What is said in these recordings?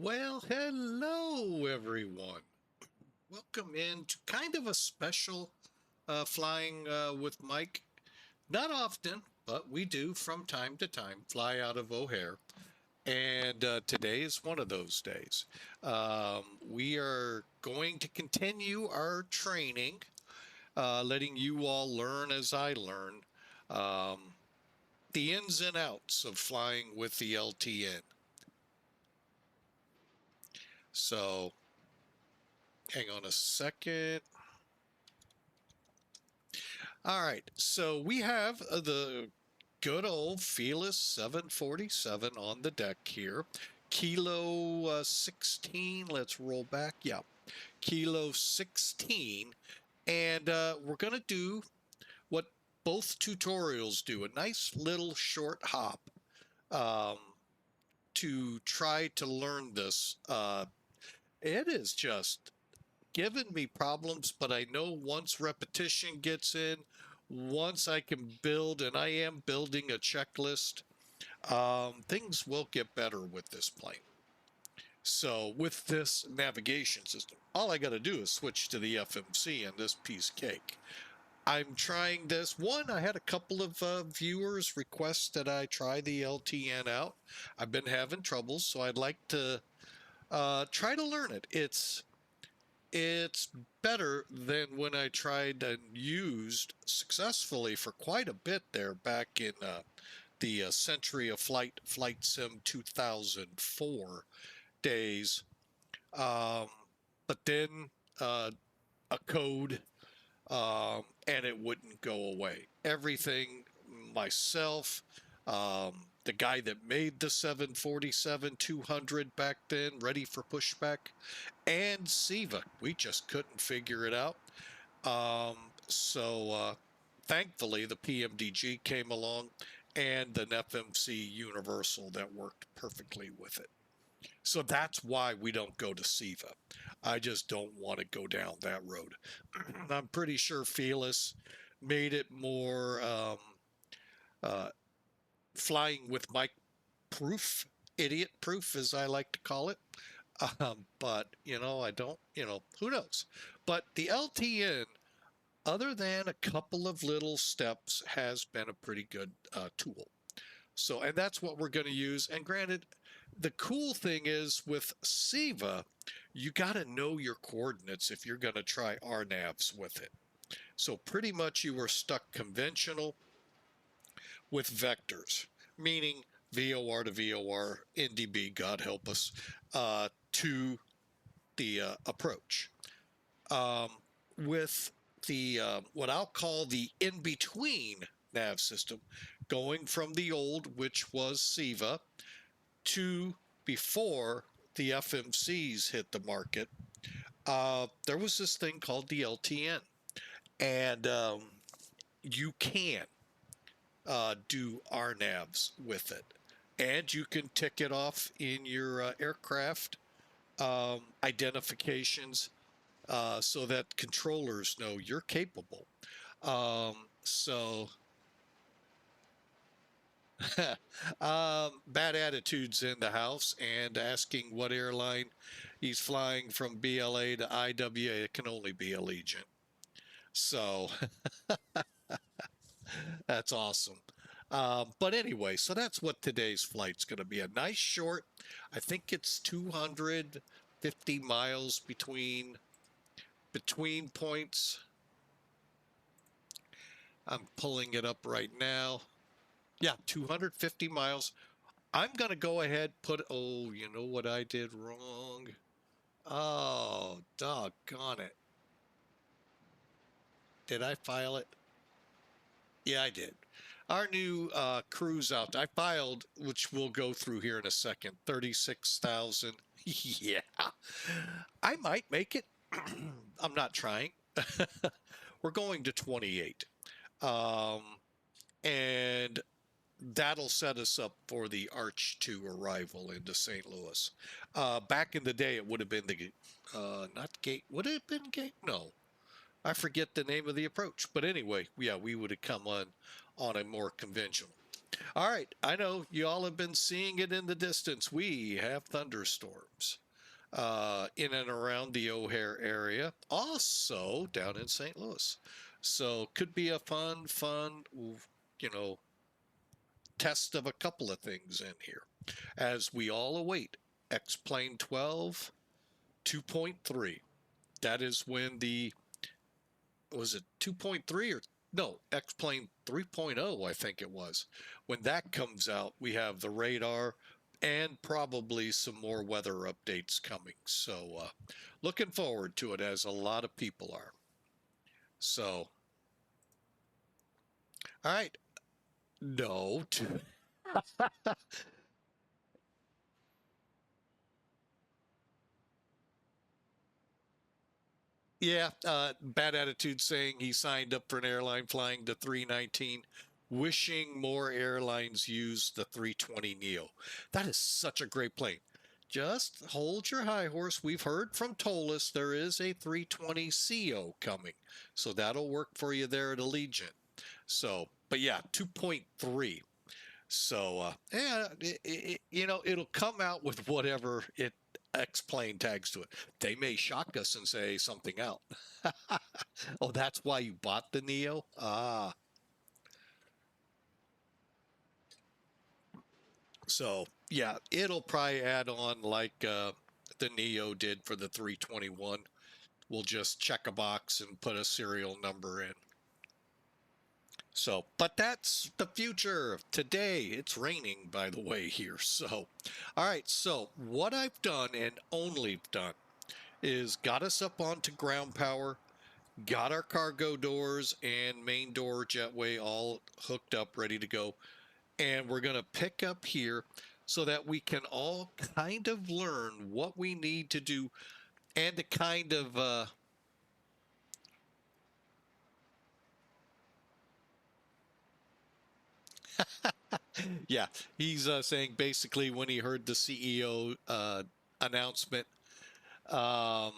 Well, hello everyone. Welcome in to kind of a special flying with Mike. Not often, but we do from time to time fly out of O'Hare. And today is one of those days. We are going to continue our training, letting you all learn as I learn the ins and outs of flying with the LTN. So hang on a second. All right, so we have the good old Felis 747 on the deck here. Kilo 16, let's roll back. Yeah, Kilo 16. And we're going to do what both tutorials do, a nice little short hop to try to learn this. It is just given me problems, but I know once repetition gets in, once I can build, and I am building a checklist, things will get better with this plane. So with this navigation system, all I got to do is switch to the FMC and this piece of cake. I'm trying this. One, I had a couple of viewers request that I try the LTN out. I've been having trouble, so I'd like to try to learn it. It's better than when I tried and used successfully for quite a bit there back in the Century of Flight Sim 2004 days. But then a code and it wouldn't go away. Everything myself, the guy that made the 747-200 back then, ready for pushback, and SIVA, we just couldn't figure it out. So thankfully, the PMDG came along and an FMC Universal that worked perfectly with it. So that's why we don't go to SIVA. I just don't want to go down that road. I'm pretty sure Felis made it more flying with Mike proof, idiot proof, as I like to call it. But, I don't, who knows? But the LTN, other than a couple of little steps, has been a pretty good tool. So, and that's what we're going to use. And granted, the cool thing is with SIVA, you got to know your coordinates if you're going to try RNAVs with it. So pretty much you are stuck conventional with vectors, meaning VOR to VOR, NDB, God help us, to the approach. With the what I'll call the in-between nav system, going from the old, which was SIVA, to before the FMCs hit the market, there was this thing called the LTN. And you can do RNAVs with it. And you can tick it off in your aircraft identifications so that controllers know you're capable. Bad attitudes in the house and asking what airline he's flying from BLA to IWA. It can only be Allegiant. So that's awesome. But anyway, so that's what today's flight's going to be. A nice short, I think it's 250 miles between points. I'm pulling it up right now. Yeah, 250 miles. I'm going to go ahead, oh, you know what I did wrong? Oh, doggone it. Did I file it? Yeah, I did. Our new cruise out, I filed, which we'll go through here in a second, 36,000. Yeah, I might make it. I'm not trying. We're going to 28. And that'll set us up for the Arch 2 arrival into St. Louis. Back in the day, it would have been the, not gate, would it have been gate? No. I forget the name of the approach. But anyway, yeah, we would have come on a more conventional. All right, I know you all have been seeing it in the distance. We have thunderstorms in and around the O'Hare area, also down in St. Louis. So could be a fun, you know, test of a couple of things in here as we all await X-Plane 12 2.3. That is when the, was it 2.3 or no, X-Plane 3.0, I think it was. When that comes out, we have the radar and probably some more weather updates coming. So looking forward to it, as a lot of people are. So, all right. No. Yeah, bad attitude saying he signed up for an airline flying to 319, wishing more airlines use the 320 Neo. That is such a great plane. Just hold your high horse. We've heard from Tolis there is a 320 CO coming, so that'll work for you there at Allegiant. So, but yeah, 2.3. So, yeah, it'll come out with whatever it X-plane tags to it. They may shock us and say something out. Oh, that's why you bought the Neo? Ah, so yeah, it'll probably add on like the Neo did for the 321. We'll just check a box and put a serial number in. So, but that's the future. Today, it's raining, by the way, here. So, all right. So, what I've done and only done is got us up onto ground power, got our cargo doors and main door jetway all hooked up, ready to go. And we're going to pick up here so that we can all kind of learn what we need to do and to kind of yeah, he's saying basically when he heard the CEO announcement, um,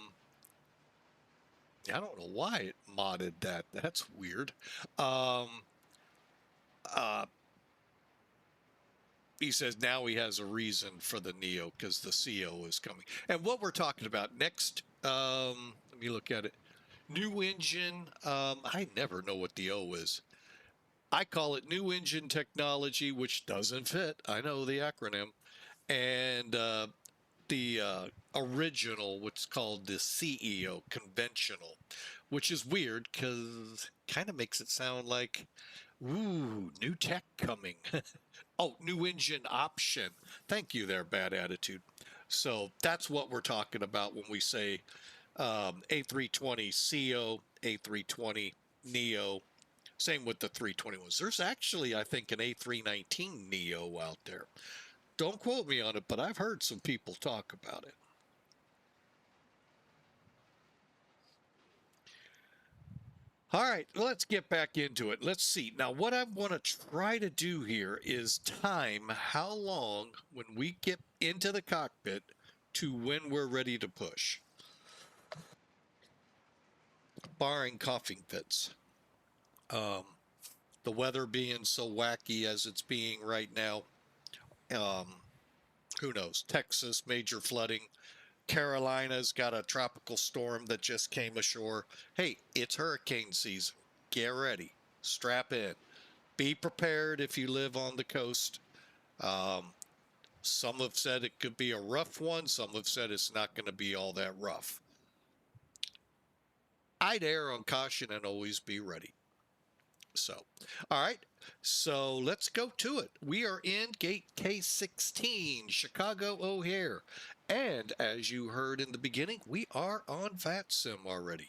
I don't know why it modded that. That's weird. Um, uh, he says now he has a reason for the Neo because the CO is coming. And what we're talking about next, let me look at it. New engine. I never know what the O is. I call it new engine technology, which doesn't fit. I know the acronym. And the original, what's called the CEO conventional, which is weird because kind of makes it sound like, ooh, new tech coming. Oh, new engine option. Thank you there, bad attitude. So that's what we're talking about when we say A320 CO, A320 Neo. Same with the 321s. There's actually, I think, an A319 Neo out there. Don't quote me on it, but I've heard some people talk about it. All right, let's get back into it. Let's see. Now, what I want to try to do here is time how long when we get into the cockpit to when we're ready to push, barring coughing fits. Um, the weather being so wacky as it's being right now, um, who knows? Texas, major flooding. Carolina's got a tropical storm that just came ashore. Hey, it's hurricane season. Get ready. Strap in. Be prepared if you live on the coast. Um, some have said it could be a rough one. Some have said it's not going to be all that rough. I'd err on caution and always be ready. So, all right. So let's go to it. We are in gate K16, Chicago O'Hare. And as you heard in the beginning, we are on VATSIM already.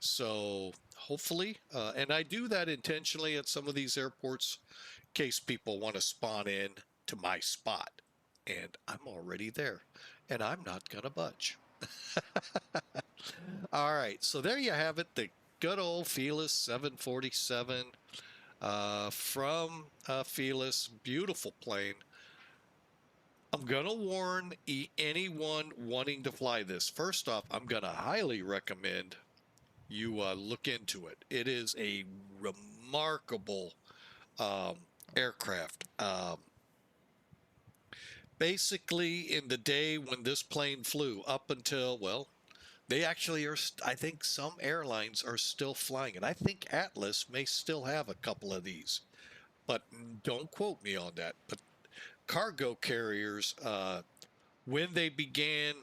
So hopefully, and I do that intentionally at some of these airports in case people want to spawn in to my spot. And I'm already there. And I'm not going to budge. All right. So there you have it. The good old Felis 747 from Felis. Beautiful plane. I'm going to warn anyone wanting to fly this. First off, I'm going to highly recommend you look into it. It is a remarkable aircraft. Basically, in the day when this plane flew, up until, well, they actually are, I think some airlines are still flying it. I think Atlas may still have a couple of these, but don't quote me on that. But cargo carriers, when they began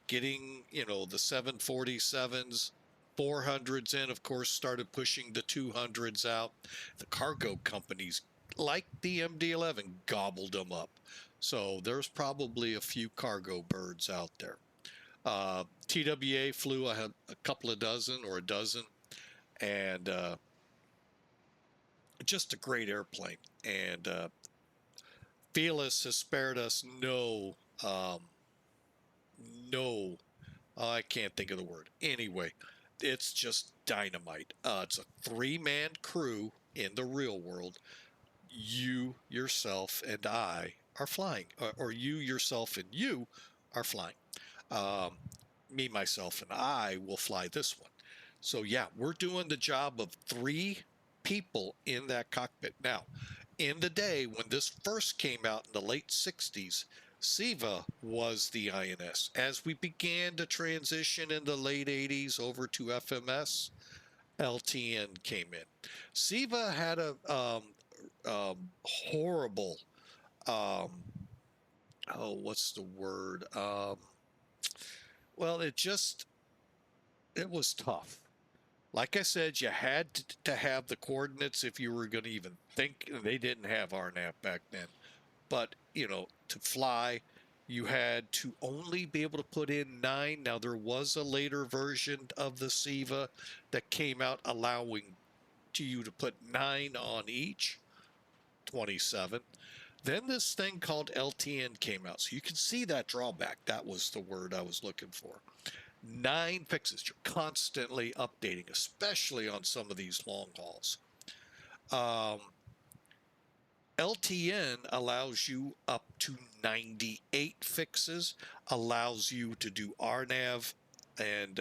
getting, the 747s, 400s in, of course, started pushing the 200s out. The cargo companies, like the MD-11, gobbled them up. So there's probably a few cargo birds out there. TWA flew a couple of dozen or a dozen, and just a great airplane. And Felis has spared us no, I can't think of the word. Anyway, it's just dynamite. It's a three-man crew in the real world. You, yourself, and I are flying, or you, yourself, and you are flying. Um, Me, myself, and I will fly this one. So yeah, we're doing the job of three people in that cockpit. Now, in the day when this first came out in the late 60s, SEVA was the INS. As we began to transition in the late 80s over to FMS, LTN came in. SEVA had a horrible, um, what's the word? Well, it was tough. Like I said, you had to have the coordinates if you were going to even think. They didn't have RNAV back then. But, to fly, you had to only be able to put in 9. Now, there was a later version of the SEVA that came out allowing you to put 9 on each, 27. Then this thing called LTN came out. So you can see that drawback. That was the word I was looking for. 9 fixes. You're constantly updating, especially on some of these long hauls. LTN allows you up to 98 fixes, allows you to do RNAV and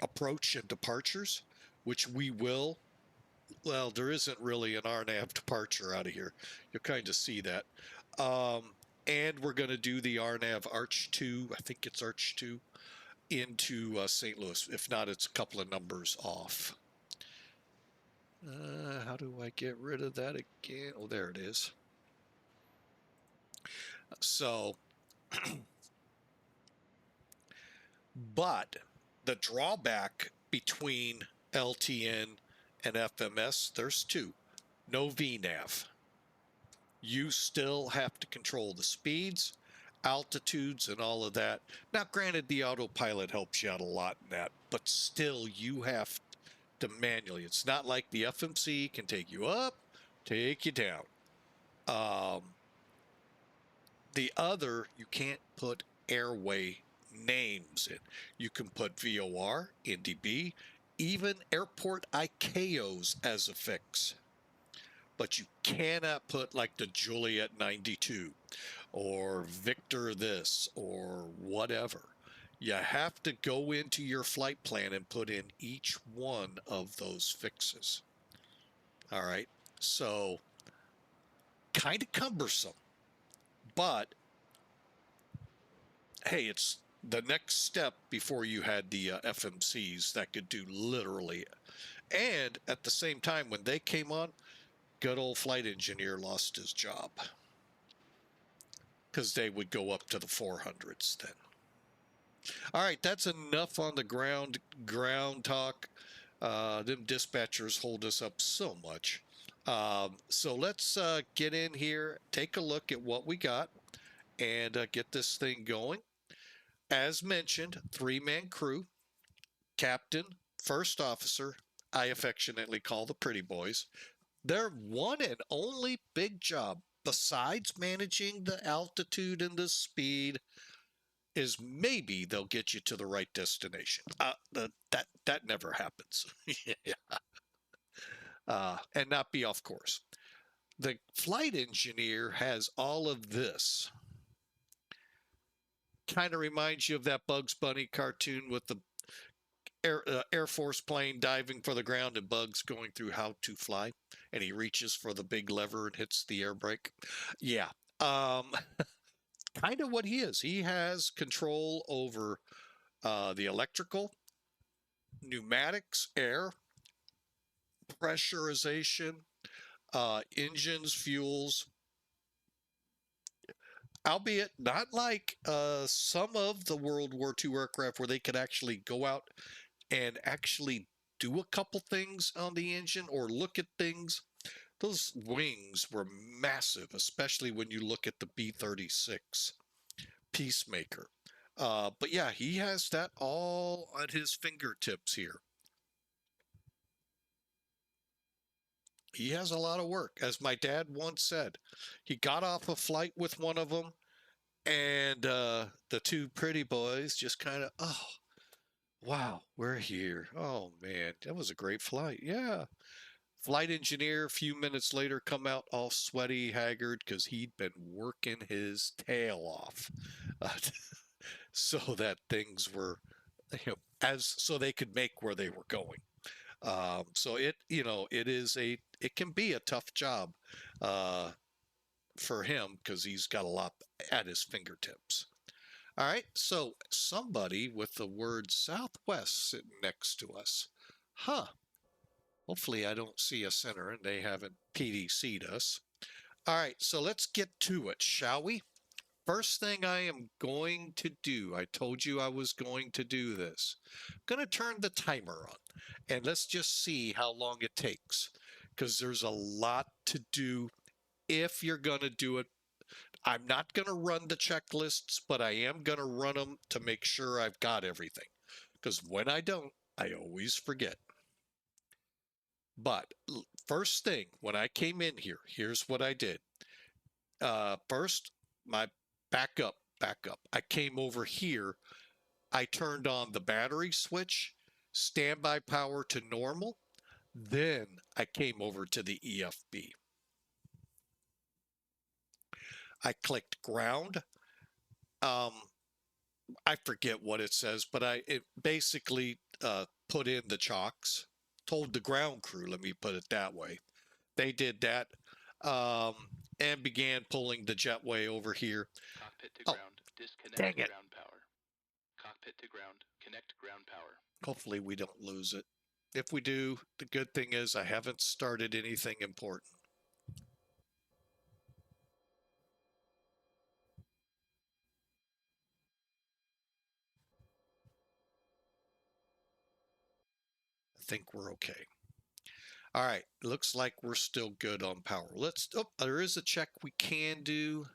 approach and departures, which we will. Well, there isn't really an RNAV departure out of here. You'll kind of see that. And we're going to do the RNAV Arch 2, I think it's Arch 2, into St. Louis. If not, it's a couple of numbers off. How do I get rid of that again? Oh, there it is. So, but the drawback between LTN and FMS, there's 2. No VNAV. You still have to control the speeds, altitudes, and all of that. Now, granted, the autopilot helps you out a lot in that, but still, you have to manually. It's not like the FMC can take you up, take you down. The other, you can't put airway names in. You can put VOR, NDB, even airport ICAOs as a fix. But you cannot put like the Juliet 92 or Victor this or whatever. You have to go into your flight plan and put in each one of those fixes. All right. So kind of cumbersome, but hey, it's the next step before you had the FMCs that could do literally. And at the same time, when they came on, good old flight engineer lost his job because they would go up to the 400s then. All right, that's enough on the ground talk. Them dispatchers hold us up so much. So let's get in here, take a look at what we got, and get this thing going. As mentioned, 3-man crew, captain, first officer, I affectionately call the pretty boys. Their one and only big job, besides managing the altitude and the speed, is maybe they'll get you to the right destination. That never happens. And not be off course. The flight engineer has all of this. Kind of reminds you of that Bugs Bunny cartoon with the Air Force plane diving for the ground and bugs going through how to fly, and he reaches for the big lever and hits the air brake. Yeah, kind of what he is. He has control over the electrical, pneumatics, air, pressurization, engines, fuels, albeit not like some of the World War II aircraft where they could actually go out and actually do a couple things on the engine or look at things. Those wings were massive, especially when you look at the B-36 Peacemaker. But yeah, he has that all at his fingertips here. He has a lot of work. As my dad once said, he got off a flight with one of them, and the two pretty boys just kind of, oh, wow, we're here. Oh, man, that was a great flight. Yeah. Flight engineer, a few minutes later, come out all sweaty, haggard, because he'd been working his tail off so that things were, so they could make where they were going. So it can be a tough job for him because he's got a lot at his fingertips. All right, so somebody with the word Southwest sitting next to us. Huh. Hopefully I don't see a center and they haven't PDC'd us. All right, so let's get to it, shall we? First thing I am going to do, I told you I was going to do this. I'm going to turn the timer on and let's just see how long it takes because there's a lot to do if you're going to do it. I'm not going to run the checklists, but I am going to run them to make sure I've got everything because when I don't, I always forget. But first thing, when I came in here, here's what I did. First, my backup. I came over here. I turned on the battery switch, standby power to normal. Then I came over to the EFB. I clicked ground. I forget what it says, but it basically put in the chocks, told the ground crew, let me put it that way. They did that and began pulling the jetway over here. Cockpit to ground, disconnect ground power. Cockpit to ground, connect ground power. Hopefully we don't lose it. If we do, the good thing is I haven't started anything important. I think we're okay. All right, looks like we're still good on power. There is a check we can do.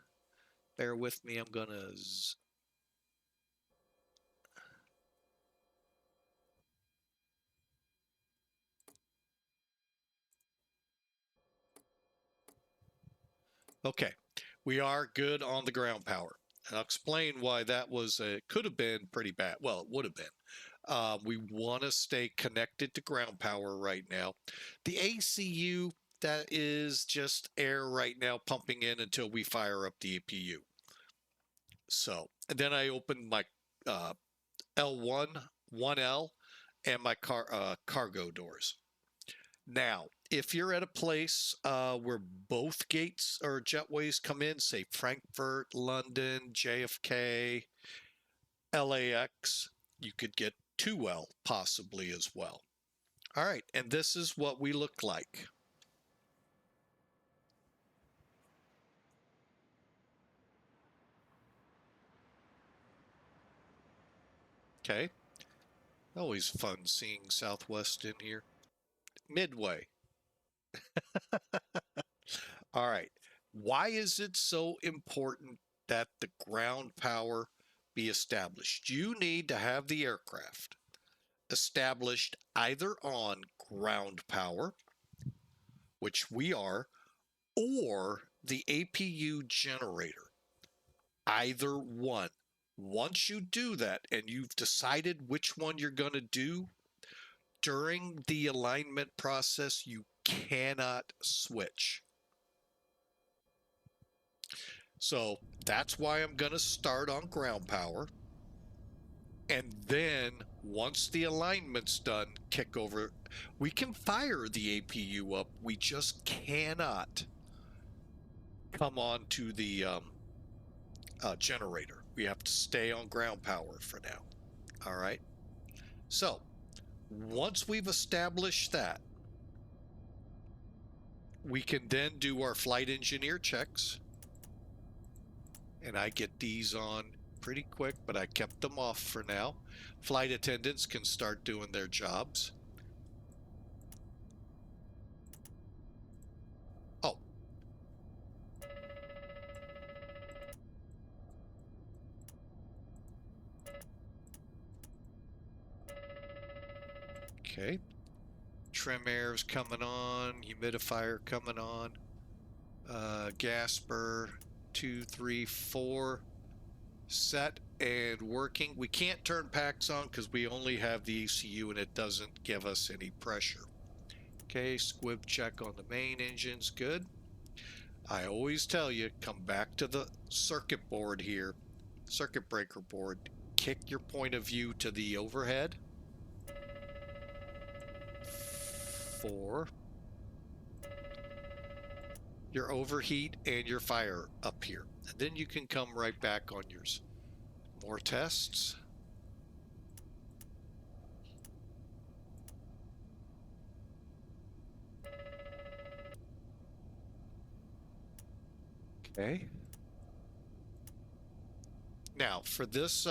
Bear with me, I'm gonna okay, we are good on the ground power. I'll explain why that was could have been pretty bad. Well, it would have been. We want to stay connected to ground power right now. The ACU, that is just air right now pumping in until we fire up the APU. So, and then I opened my L1, 1L, and my cargo doors. Now, if you're at a place where both gates or jetways come in, say Frankfurt, London, JFK, LAX, you could get 2L possibly as well. All right, and this is what we look like. Okay. Always fun seeing Southwest in here. Midway. All right. Why is it so important that the ground power be established? You need to have the aircraft established either on ground power, which we are, or the APU generator. Either one. Once you do that and you've decided which one you're going to do, during the alignment process, you cannot switch. So that's why I'm going to start on ground power. And then Once the alignment's done, kick over. We can fire the APU up. We just cannot come on to the generator. We have to stay on ground power for now. All right. So once we've established that, we can then do our flight engineer checks. And I get these on pretty quick, but I kept them off for now. Flight attendants can start doing their jobs. Oh. Okay. Trim air's coming on, humidifier coming on, Gasper 2, 3, 4 set and working. We can't turn packs on because we only have the ECU and it doesn't give us any pressure. Okay, squib check on the main engines, good. I always tell you, come back to the circuit board here, circuit breaker board, kick your point of view to the overhead. 4. Your overheat and your fire up here. And then you can come right back on yours. More tests. Okay. Now, for this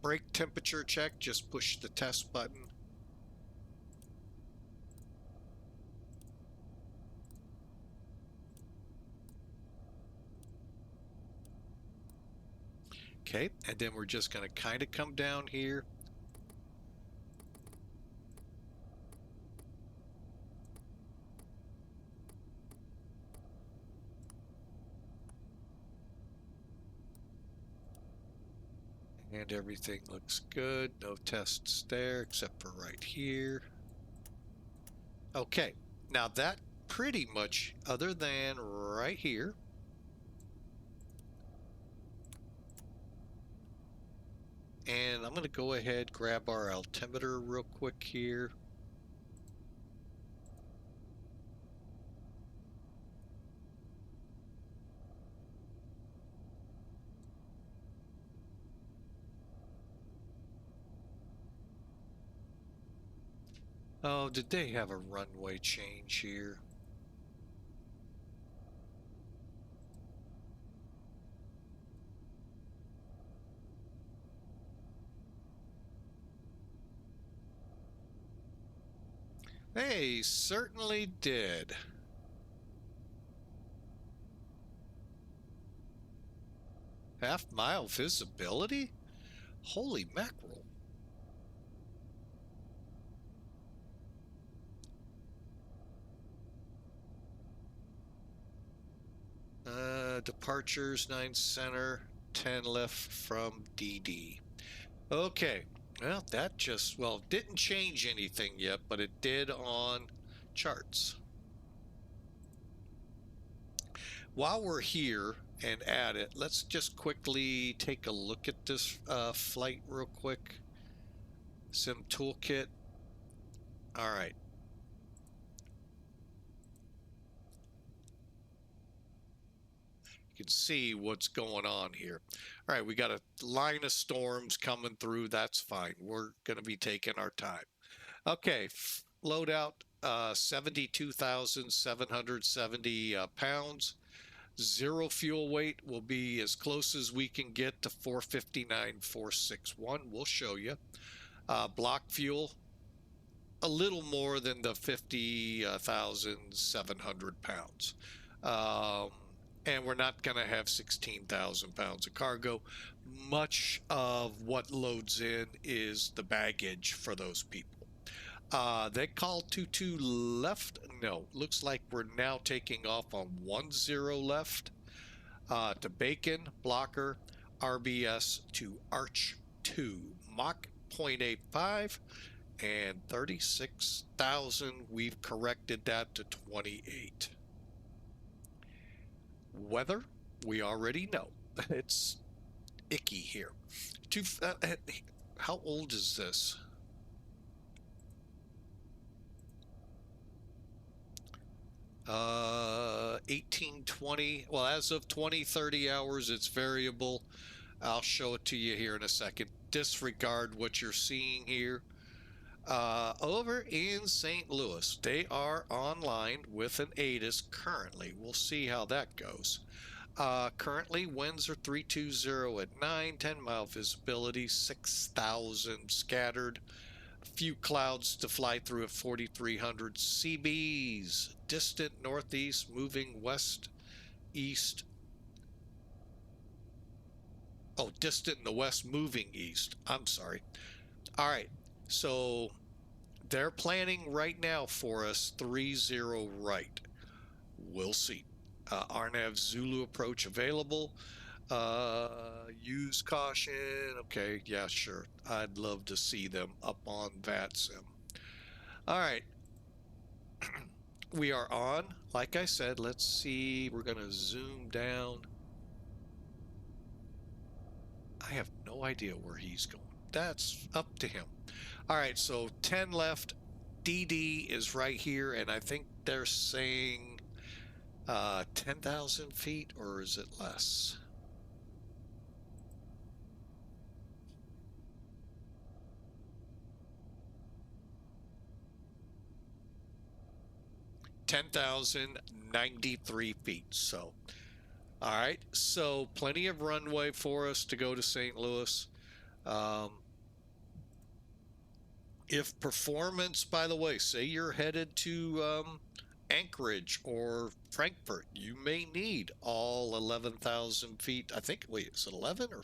brake temperature check, just push the test button. Okay, and then we're just going to kind of come down here. And everything looks good. No tests there except for right here. Okay, now that pretty much, other than right here, and I'm going to go ahead, grab our altimeter real quick here. Oh, did they have a runway change here? They certainly did. Half-mile visibility? Holy mackerel. Departures 9 center, 10 left from DD. Okay, well that just, well, didn't change anything yet, but it did on charts. While we're here and at it, let's just quickly take a look at this flight real quick. Sim toolkit. All right. You can see what's going on here. All right, we got a line of storms coming through. That's fine. We're going to be taking our time. Okay, loadout 72,770 pounds. Zero fuel weight will be as close as we can get to 459,461. We'll show you. Block fuel, a little more than the 50,700 pounds. And we're not going to have 16,000 pounds of cargo. Much of what loads in is the baggage for those people. They call 22 left. No, looks like we're now taking off on 10 left to BACEN, BLOKR, RBS to Arch 2, Mach 0.85 and 36,000. We've corrected that to 28. Weather, we already know. It's icky here. How old is this? 1820. Well, as of 20-30 hours, it's variable. I'll show it to you here in a second. Disregard what you're seeing here. Over in St. Louis, they are online with an ATIS currently. We'll see how that goes. Currently, winds are 320 at 9, 10-mile visibility, 6,000 scattered. A few clouds to fly through at 4,300 CBs. Distant northeast, moving west, east. Oh, distant in the west, moving east. I'm sorry. All right. So they're planning right now for us 30 right. We'll see. RNAV Zulu approach available. Use caution. Okay, yeah, sure. I'd love to see them up on VATSIM. All right. We are on. Like I said, let's see. We're going to zoom down. I have no idea where he's going. That's up to him. All right, so 10 left. DD is right here, and I think they're saying 10,000 feet, or is it less? $10,093 feet. So, all right. So plenty of runway for us to go to St. Louis. If performance, by the way, say you're headed to Anchorage or Frankfurt, you may need all 11,000 feet. I think, wait, is it 11 or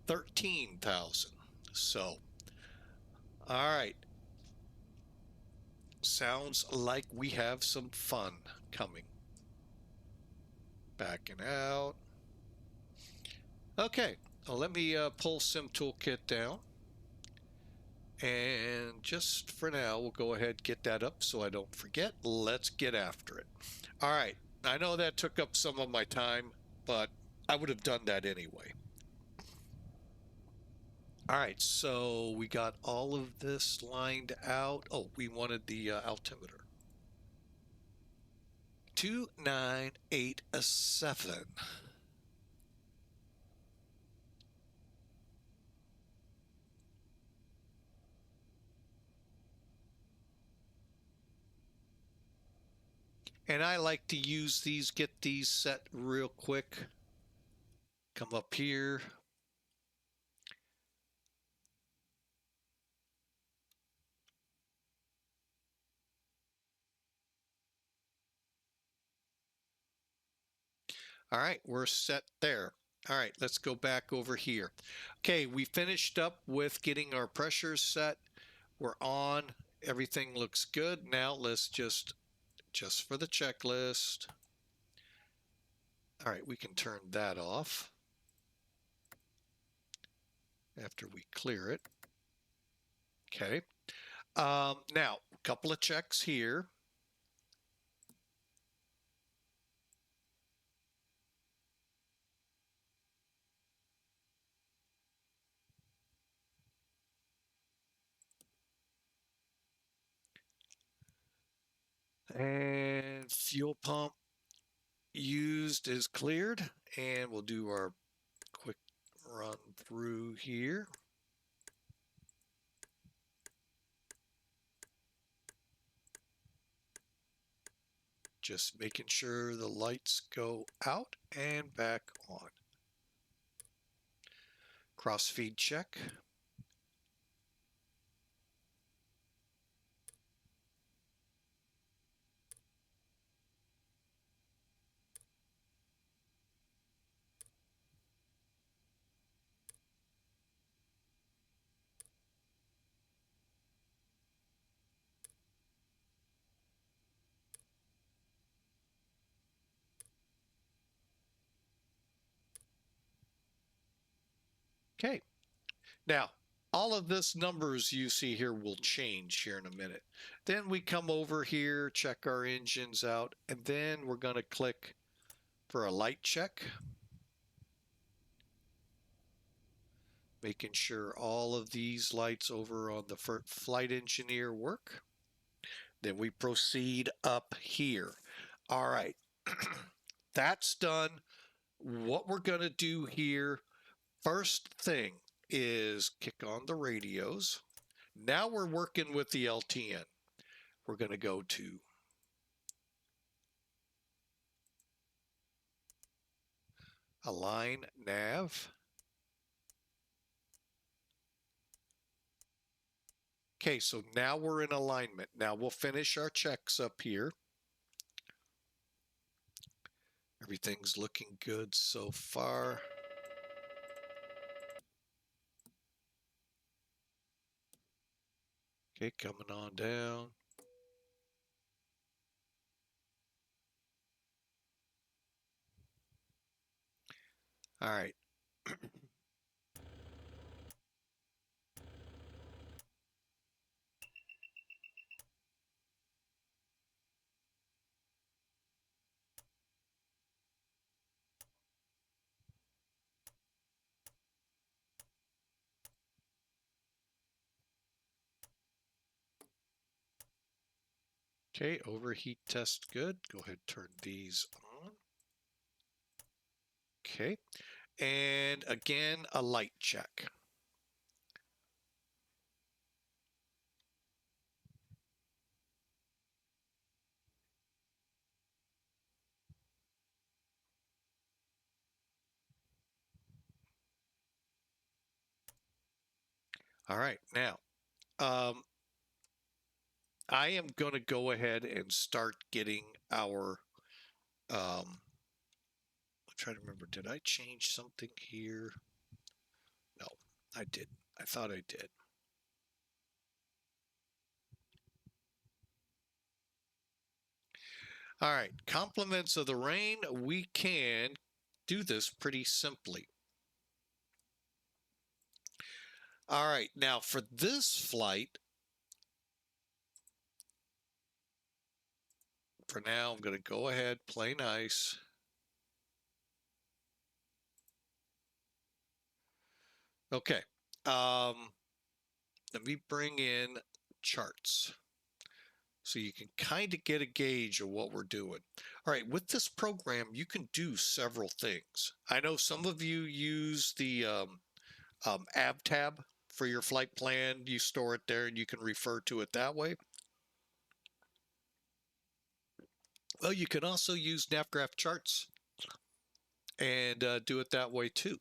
13,000? So, all right. Sounds like we have some fun coming. Backing out. Okay, well, let me pull Sim Toolkit down. And just for now, we'll go ahead and get that up so I don't forget. Let's get after it. All right, I know that took up some of my time, but I would have done that anyway. All right, so we got all of this lined out. Oh, we wanted the altimeter. 2987. And I like to use these, get these set real quick. Come up here. All right, we're set there. All right, let's go back over here. Okay, we finished up with getting our pressures set. We're on. Everything looks good. Now let's just for the checklist. All right, we can turn that off after we clear it. Okay. Now, a couple of checks here. And fuel pump used is cleared. And we'll do our quick run through here. Just making sure the lights go out and back on. Crossfeed check. Okay. Now, all of this numbers you see here will change here in a minute. Then we come over here, check our engines out, and then we're going to click for a light check. Making sure all of these lights over on the flight engineer work. Then we proceed up here. All right. That's done. What we're going to do here, first thing is kick on the radios. Now we're working with the LTN. We're going to go to Align Nav. Okay, so now we're in alignment. Now we'll finish our checks up here. Everything's looking good so far. Okay, coming on down. All right. Okay, overheat test good. Go ahead and turn these on. Okay, and again, a light check. All right, now, I am going to go ahead and start getting our, I'm trying to remember, did I change something here? No, I didn't. I thought I did. All right, compliments of the rain. We can do this pretty simply. All right, now for this flight, for now, I'm going to go ahead, play nice. Okay, let me bring in charts so you can kind of get a gauge of what we're doing. All right, with this program, you can do several things. I know some of you use the AvTab for your flight plan. You store it there and you can refer to it that way. Well, you can also use NavGraph charts and do it that way too.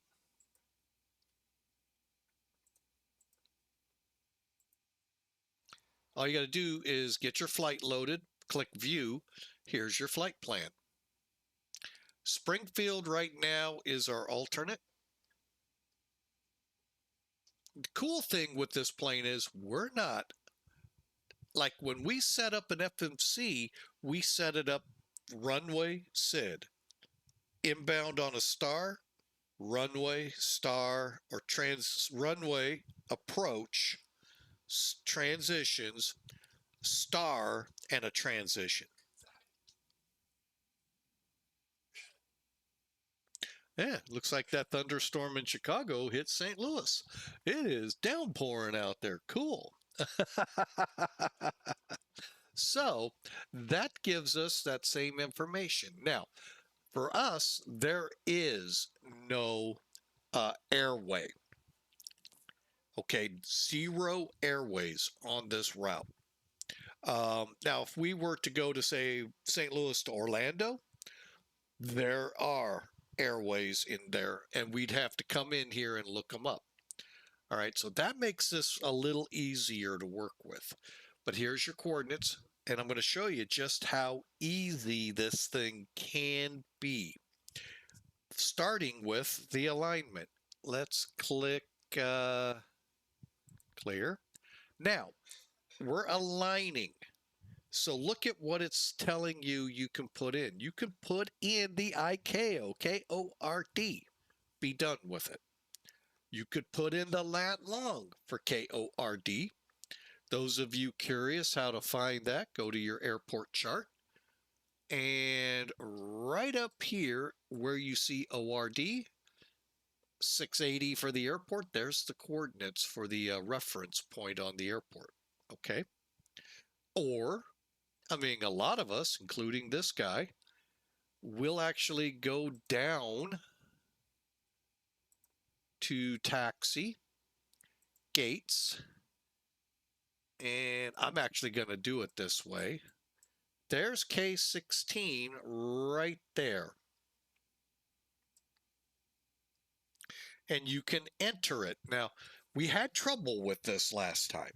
All you got to do is get your flight loaded, click View. Here's your flight plan. Springfield right now is our alternate. The cool thing with this plane is we're not, like when we set up an FMC, we set it up runway SID, inbound on a star, runway star, or runway approach, transitions, star, and a transition. Yeah, looks like that thunderstorm in Chicago hit St. Louis. It is downpouring out there. Cool. So that gives us that same information. Now, for us, there is no airway. Okay, 0 airways on this route. Now, if we were to go to, say, St. Louis to Orlando, there are airways in there, and we'd have to come in here and look them up. All right, so that makes this a little easier to work with. But here's your coordinates, and I'm going to show you just how easy this thing can be. Starting with the alignment. Let's click clear. Now, we're aligning. So look at what it's telling you you can put in. You can put in the ICAO, KORD. Be done with it. You could put in the lat long for KORD. Those of you curious how to find that, go to your airport chart. And right up here where you see ORD, 680 for the airport, there's the coordinates for the reference point on the airport. Okay. Or I mean, a lot of us, including this guy, will actually go down to taxi, gates, and I'm actually going to do it this way. There's K16 right there. And you can enter it. Now, we had trouble with this last time,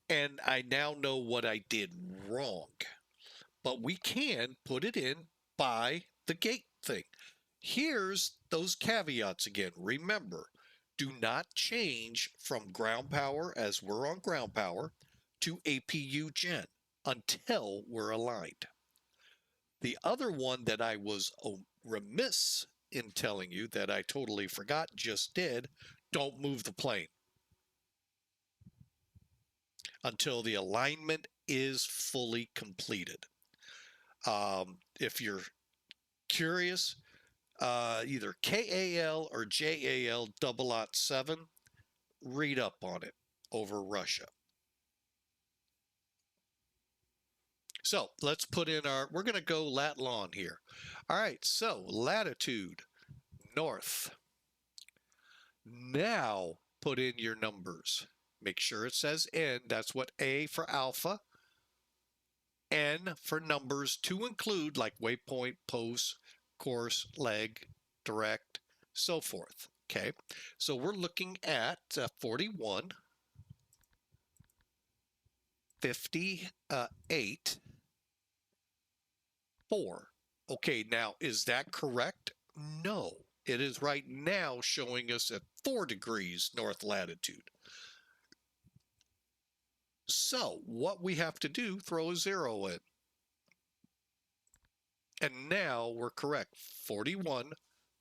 and I now know what I did wrong. But we can put it in by the gate thing. Here's those caveats again. Remember, do not change from ground power, as we're on ground power, to APU gen until we're aligned. The other one that I was remiss in telling you that I totally forgot, just did, don't move the plane until the alignment is fully completed. If you're curious, either KAL or JAL 007, read up on it over Russia. So let's put in we're going to go lat lon here. All right, so latitude, north. Now put in your numbers. Make sure it says N. That's what A for alpha. N for numbers to include, like waypoint, post, course, leg, direct, so forth. Okay, so we're looking at 41, 58, 4. Okay, now is that correct? No, it is right now showing us at 4 degrees north latitude. So what we have to do, throw a 0 in. And now we're correct, 41,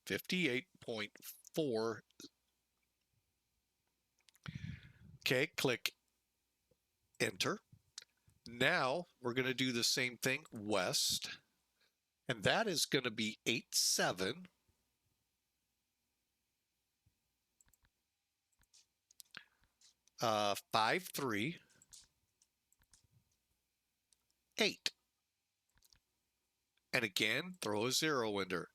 58.4. Okay, click enter. Now we're going to do the same thing, west. And that is going to be 87. 5-3, 8. And again, throw a 0 in there.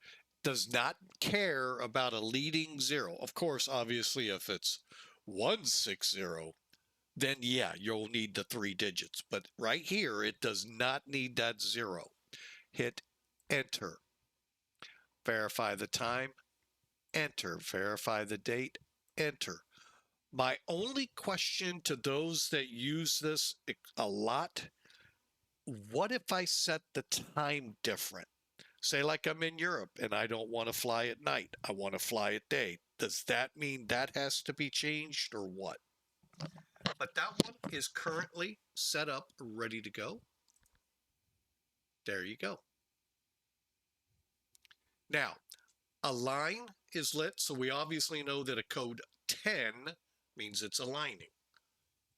Does not care about a leading 0. Of course, obviously, if it's 160, then yeah, you'll need the 3 digits. But right here, it does not need that 0. Hit enter. Verify the time, enter. Verify the date, enter. My only question to those that use this a lot, what if I set the time different? Say like I'm in Europe and I don't want to fly at night. I want to fly at day. Does that mean that has to be changed or what? But that one is currently set up, ready to go. There you go. Now, align is lit, so we obviously know that a code 10 means it's aligning.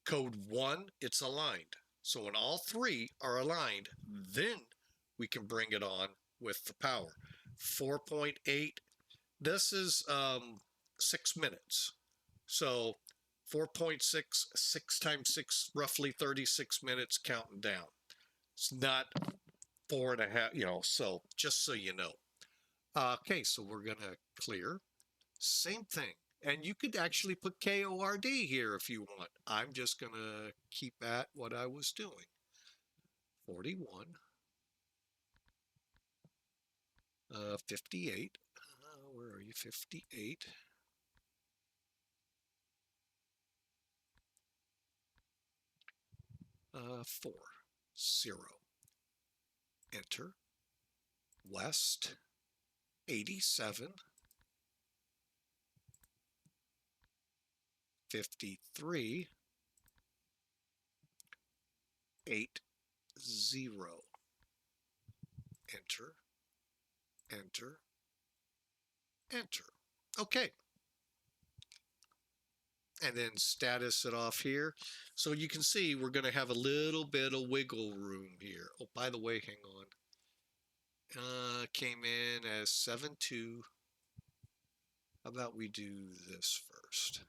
Code 1, it's aligned. So when all 3 are aligned, then we can bring it on with the power. 4.8, this is 6 minutes. So 4.6, 6 times 6, roughly 36 minutes counting down. It's not 4.5, so just so you know. Okay, so we're going to clear. Same thing. And you could actually put KORD here if you want. I'm just going to keep at what I was doing. 41. 58. Where are you? 58. 4. 0. Enter. West. 87. 53. 8. 0. Enter. Enter. Enter. Okay. And then status it off here. So you can see we're going to have a little bit of wiggle room here. Oh, by the way, hang on. Came in as 7.2. How about we do this first?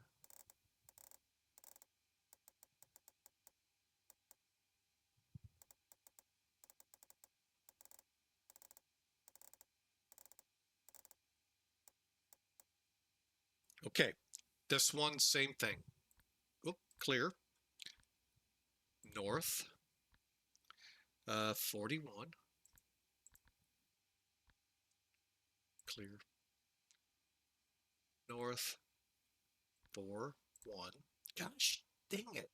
Okay, this one, same thing. Oop, clear. North, 41. Clear. North, 4, 1. Gosh, dang it.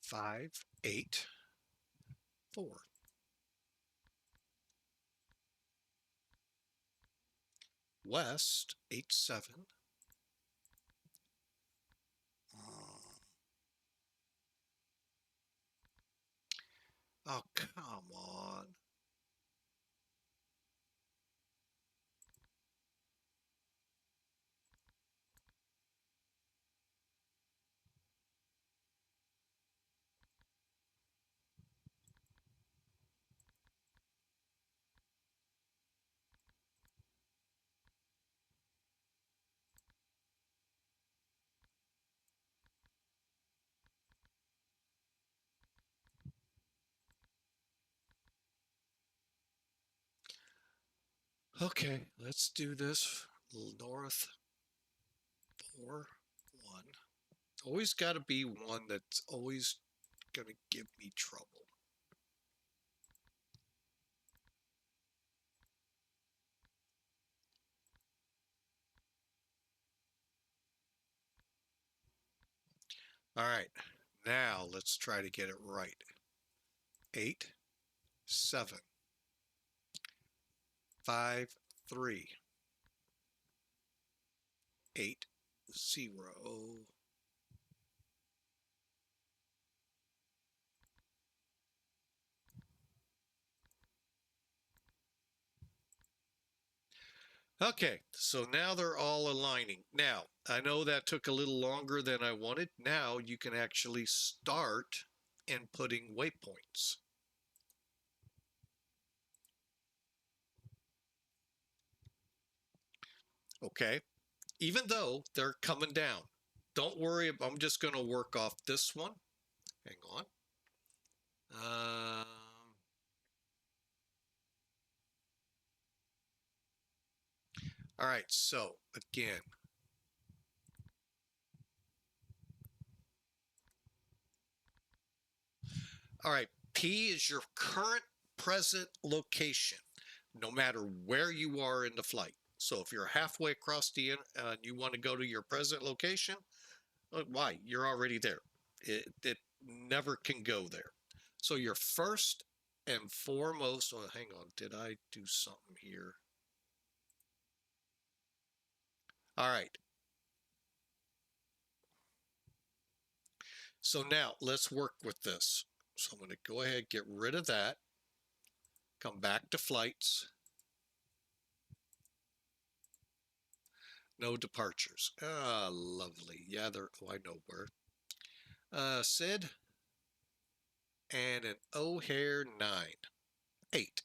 Five, 8, 4. West, 8, 7. Oh, come on. Okay, let's do this. North, 4, 1. Always got to be one that's always going to give me trouble. All right, now let's try to get it right. 8, 7, 5, 3, 8, 0. Okay, so now they're all aligning. Now, I know that took a little longer than I wanted. Now you can actually start inputting waypoints. Okay, even though they're coming down. Don't worry, I'm just going to work off this one. Hang on. All right, so again. All right, P is your current present location, no matter where you are in the flight. So if you're halfway across the you want to go to your present location, why? You're already there. It never can go there. So your first and foremost, oh, hang on, did I do something here? All right. So now let's work with this. So I'm going to go ahead, get rid of that, come back to flights. No departures. Ah, lovely. Yeah, oh, I know where. Sid and an O'Hare 9. 8.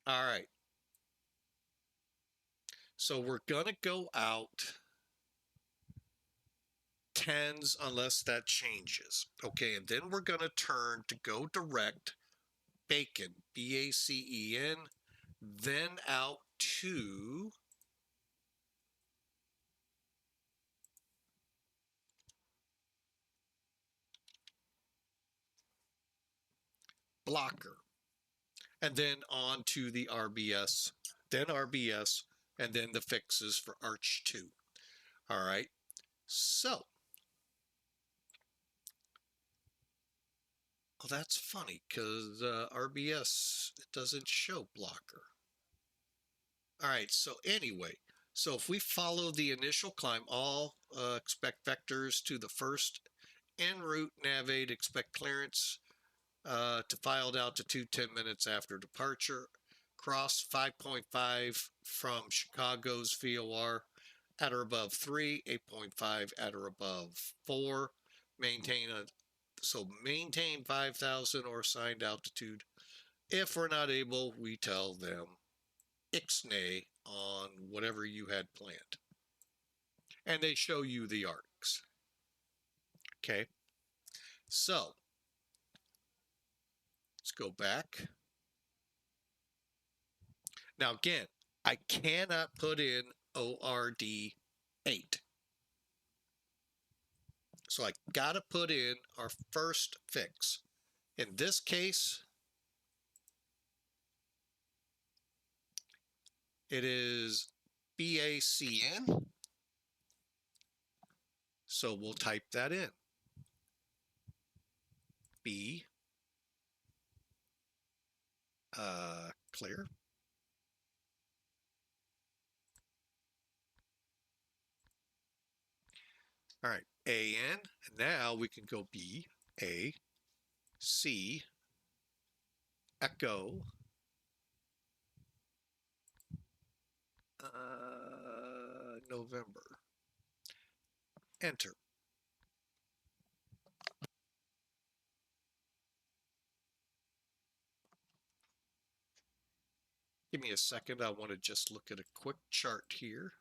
All right. So we're going to go out 10s unless that changes. Okay, and then we're going to turn to go direct, BACEN, B-A-C-E-N, then out to BLOKR, and then on to the RBS, then RBS, and then the fixes for Arch 2. All right, so, well, that's funny because RBS, it doesn't show BLOKR. All right, so anyway, so if we follow the initial climb, all expect vectors to the first en route navigate, expect clearance to filed altitude 10 minutes after departure, cross 5.5 from Chicago's VOR at or above 3, 8.5 at or above 4, maintain 5,000 or assigned altitude. If we're not able, we tell them ixnay on whatever you had planned. And they show you the arcs. Okay, so let's go back. Now again, I cannot put in ORD 8. So I got to put in our first fix. In this case, it is BACN. So we'll type that in. B, clear. All right, AN. And now we can go B, A, C, Echo, November. Enter. Give me a second. I want to just look at a quick chart here.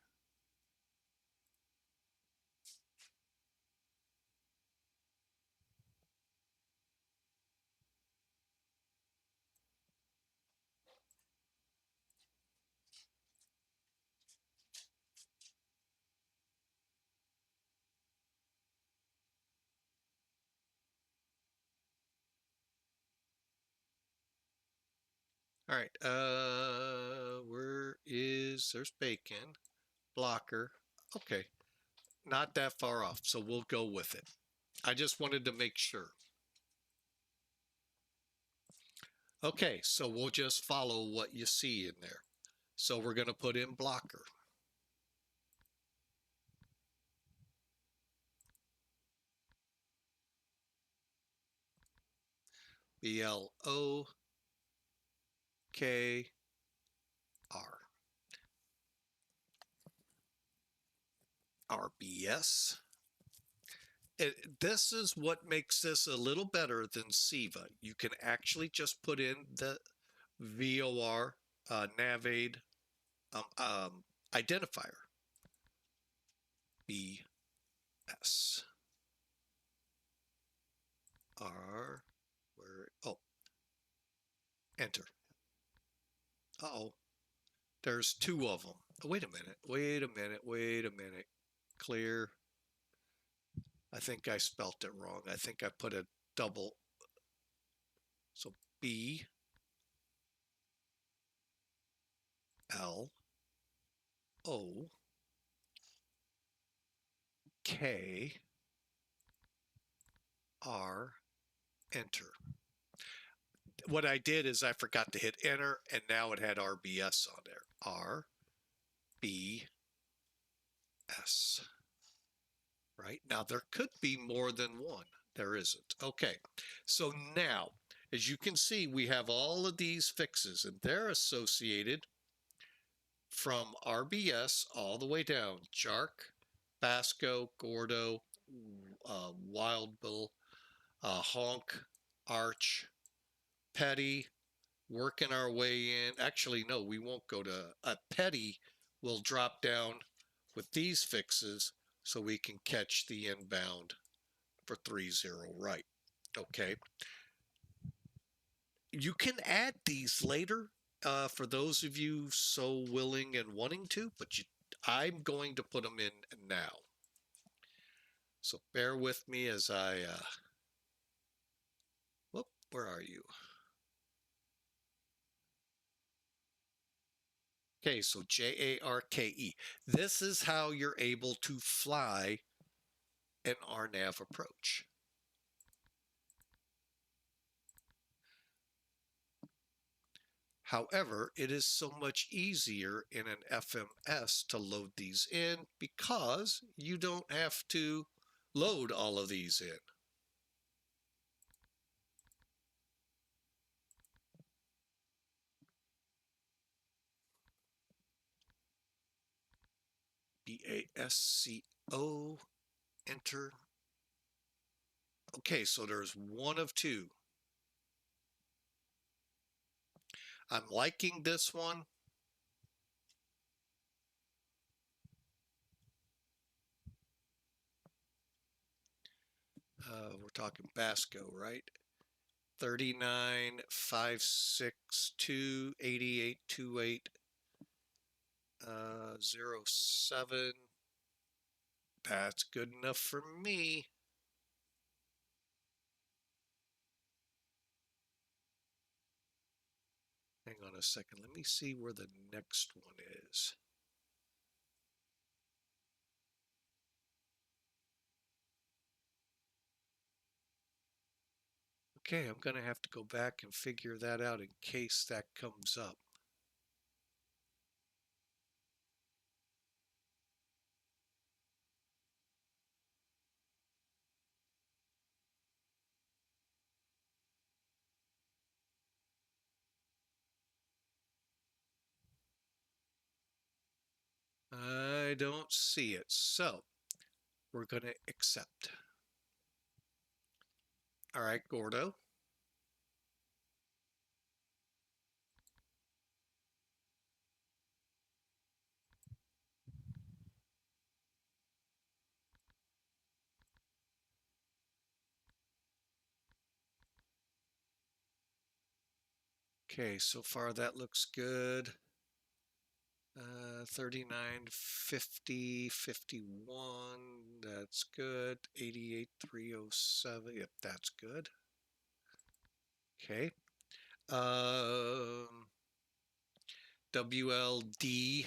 All right, there's BACEN, BLOKR. Okay, not that far off, so we'll go with it. I just wanted to make sure. Okay, so we'll just follow what you see in there. So we're going to put in BLOKR. BLOKR. RBS. This is what makes this a little better than SIVA. You can actually just put in the VOR NAVAID identifier. BS. R. Where? Oh. Enter. Uh-oh. There's two of them. Oh, wait a minute. Clear. I think I spelt it wrong. I think I put a double. So B L O K R, enter. What I did is I forgot to hit enter, and now it had RBS on there. RBS. Right? Now there could be more than one. There isn't. Okay. So now, as you can see, we have all of these fixes, and they're associated from RBS all the way down. JARC, Basco, Gordo, Wild Bill, Honk, Arch, Petty, working our way in. Actually, no, we won't go to Petty. We'll drop down with these fixes so we can catch the inbound for 3-0 right. Okay. You can add these later for those of you so willing and wanting to, but I'm going to put them in now. So bear with me as I, whoop, where are you? Okay, so JARKE. This is how you're able to fly an RNAV approach. However, it is so much easier in an FMS to load these in because you don't have to load all of these in. BASCO, enter. Okay, so there's one of two. I'm liking this one. We're talking Basco, right? 39,562,8828, 07. That's good enough for me. Hang on a second. Let me see where the next one is. Okay, I'm going to have to go back and figure that out in case that comes up. I don't see it, so we're going to accept. All right, Gordo. Okay, so far that looks good. 39, 50, 51, that's good. 88,307, yep, that's good. Okay. WLD.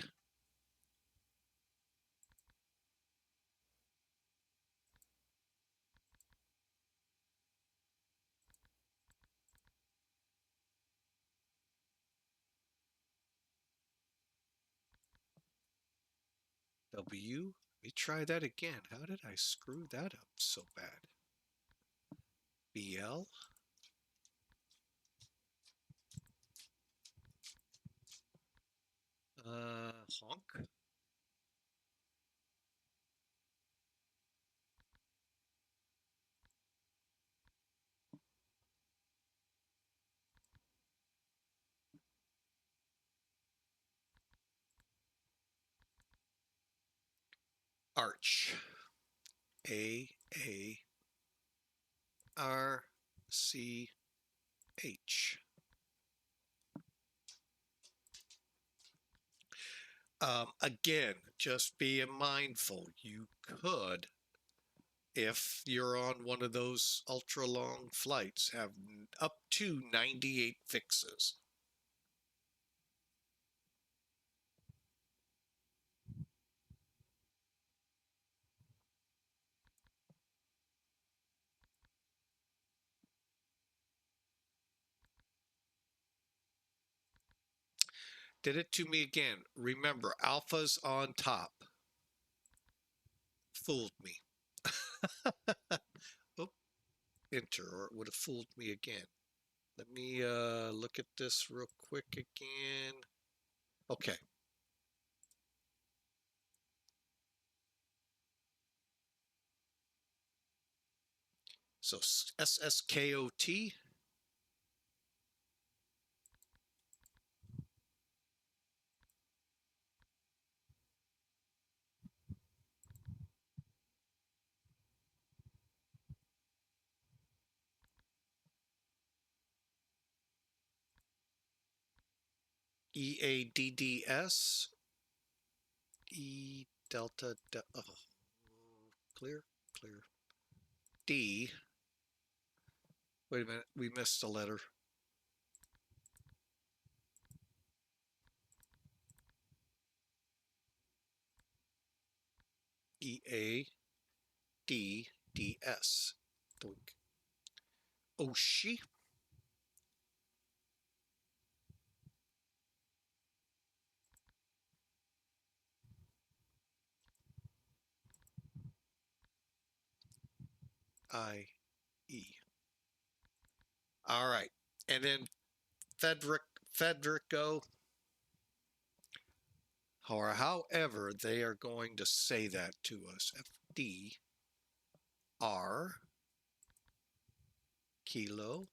W. Let me try that again. How did I screw that up so bad? BL. Honk. Arch. AARCH. Again, just being mindful. You could, if you're on one of those ultra long flights, have up to 98 fixes. Did it to me again. Remember, alpha's on top. Fooled me. Oh, enter, or it would have fooled me again. Let me look at this real quick again. Okay. So SSKOT. EADDS. E delta, oh, clear. D. Wait a minute, we missed a letter. EADDS. Doink. Oshi. IE. All right. And then Federico, or however they are going to say that to us. FDR, Kilo,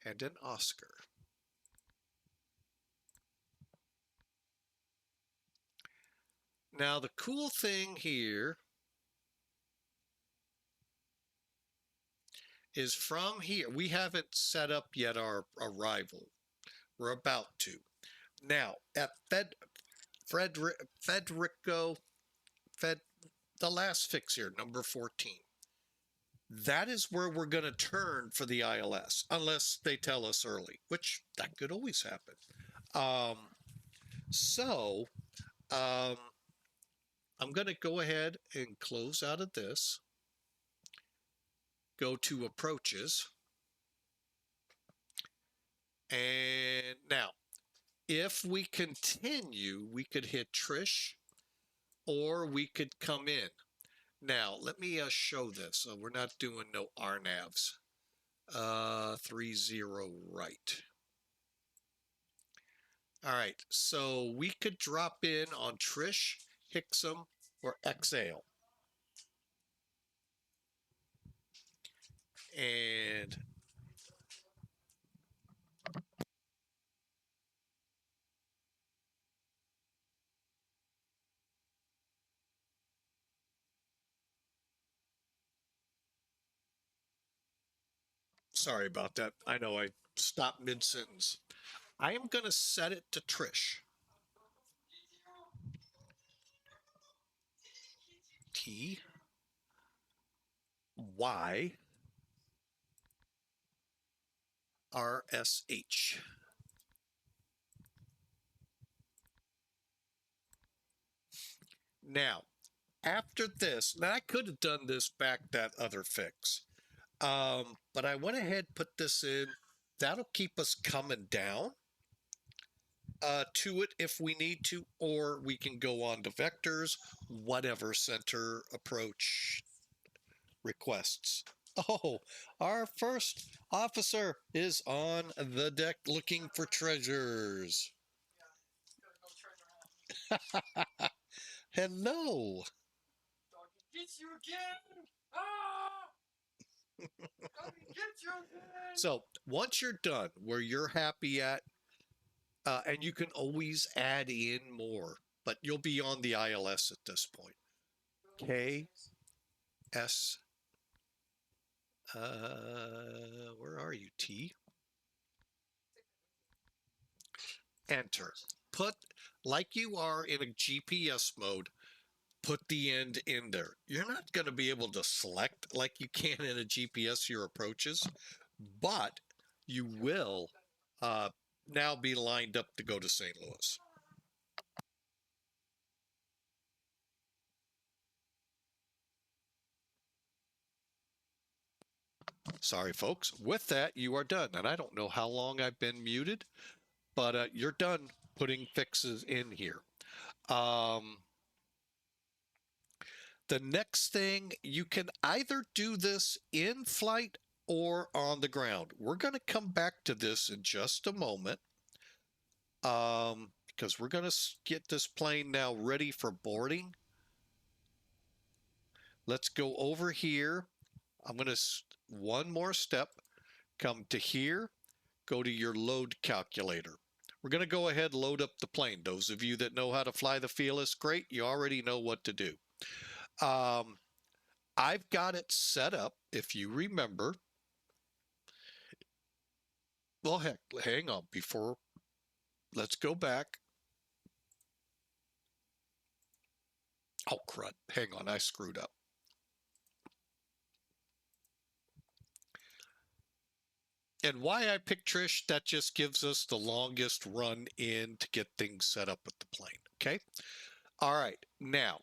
and an Oscar. Now the cool thing here is from here. We haven't set up yet our arrival. We're about to. Now, at Federico, the last fix here, number 14. That is where we're going to turn for the ILS, unless they tell us early, which that could always happen. I'm going to go ahead and close out of this, go to approaches, and now if we continue, we could hit Trish, or we could come in. Now, let me show this. We're not doing no RNAVs. 30 right. All right, so we could drop in on Trish, Hixum, or Exhale. And sorry about that. I know I stopped mid-sentence. I am going to set it to Trish. T Y R S H. Now, after this, now I could have done this back that other fix, but I went ahead and put this in. That'll keep us coming down to it if we need to, or we can go on to vectors, whatever center approach requests. Oh, our first officer is on the deck looking for treasures. Hello. Get you again. Ah! Get you again. So once you're done where you're happy at, and you can always add in more, but you'll be on the ILS at this point. K S where are you, T? Enter. Put, like you are in a GPS mode, put the end in there. You're not going to be able to select like you can in a GPS your approaches, but you will now be lined up to go to St. Louis. Sorry, folks. With that, you are done. And I don't know how long I've been muted, but you're done putting fixes in here. The next thing, you can either do this in flight or on the ground. We're going to come back to this in just a moment, because we're going to get this plane now ready for boarding. Let's go over here. I'm going to, one more step, come to here, go to your load calculator. We're going to go ahead and load up the plane. Those of you that know how to fly the Felis, great. You already know what to do. I've got it set up, if you remember. Well, heck, hang on before. Let's go back. Oh, crud. Hang on, I screwed up. And why I picked Trish, that just gives us the longest run in to get things set up with the plane. Okay. All right. Now,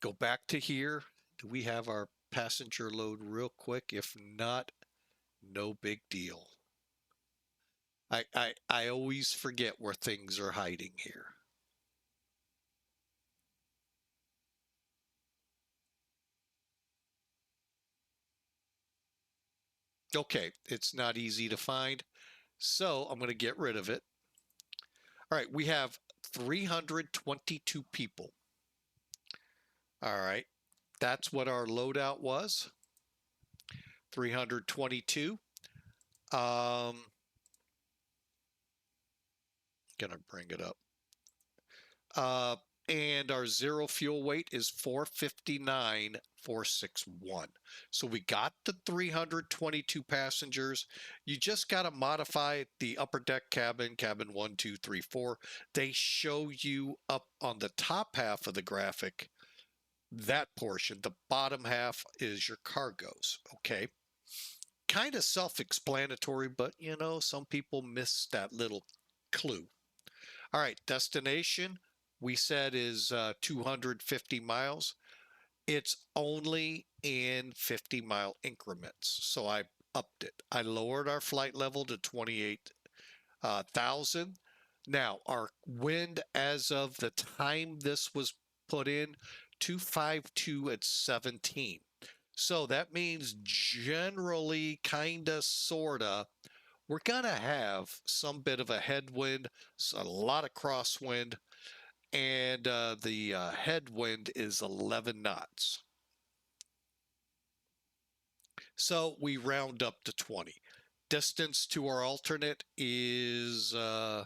go back to here. Do we have our passenger load real quick? If not, no big deal. I always forget where things are hiding here. Okay, it's not easy to find, so I'm going to get rid of it. All right, we have 322 people. All right, that's what our loadout was. 322. Gonna bring it up. and our zero fuel weight is 459,461. So we got the 322 passengers. You just got to modify the upper deck cabin, cabin 1, 2, 3, 4. They show you up on the top half of the graphic, that portion. The bottom half is your cargoes, okay? Kind of self-explanatory, but you know, some people miss that little clue. All right, destination we said is 250 miles. It's only in 50-mile increments. So I upped it. I lowered our flight level to 28,000. Now, our wind as of the time this was put in, 252 at 17. So that means generally, kind of, sort of, we're going to have some bit of a headwind, a lot of crosswind, and the headwind is 11 knots. So we round up to 20. Distance to our alternate is, hang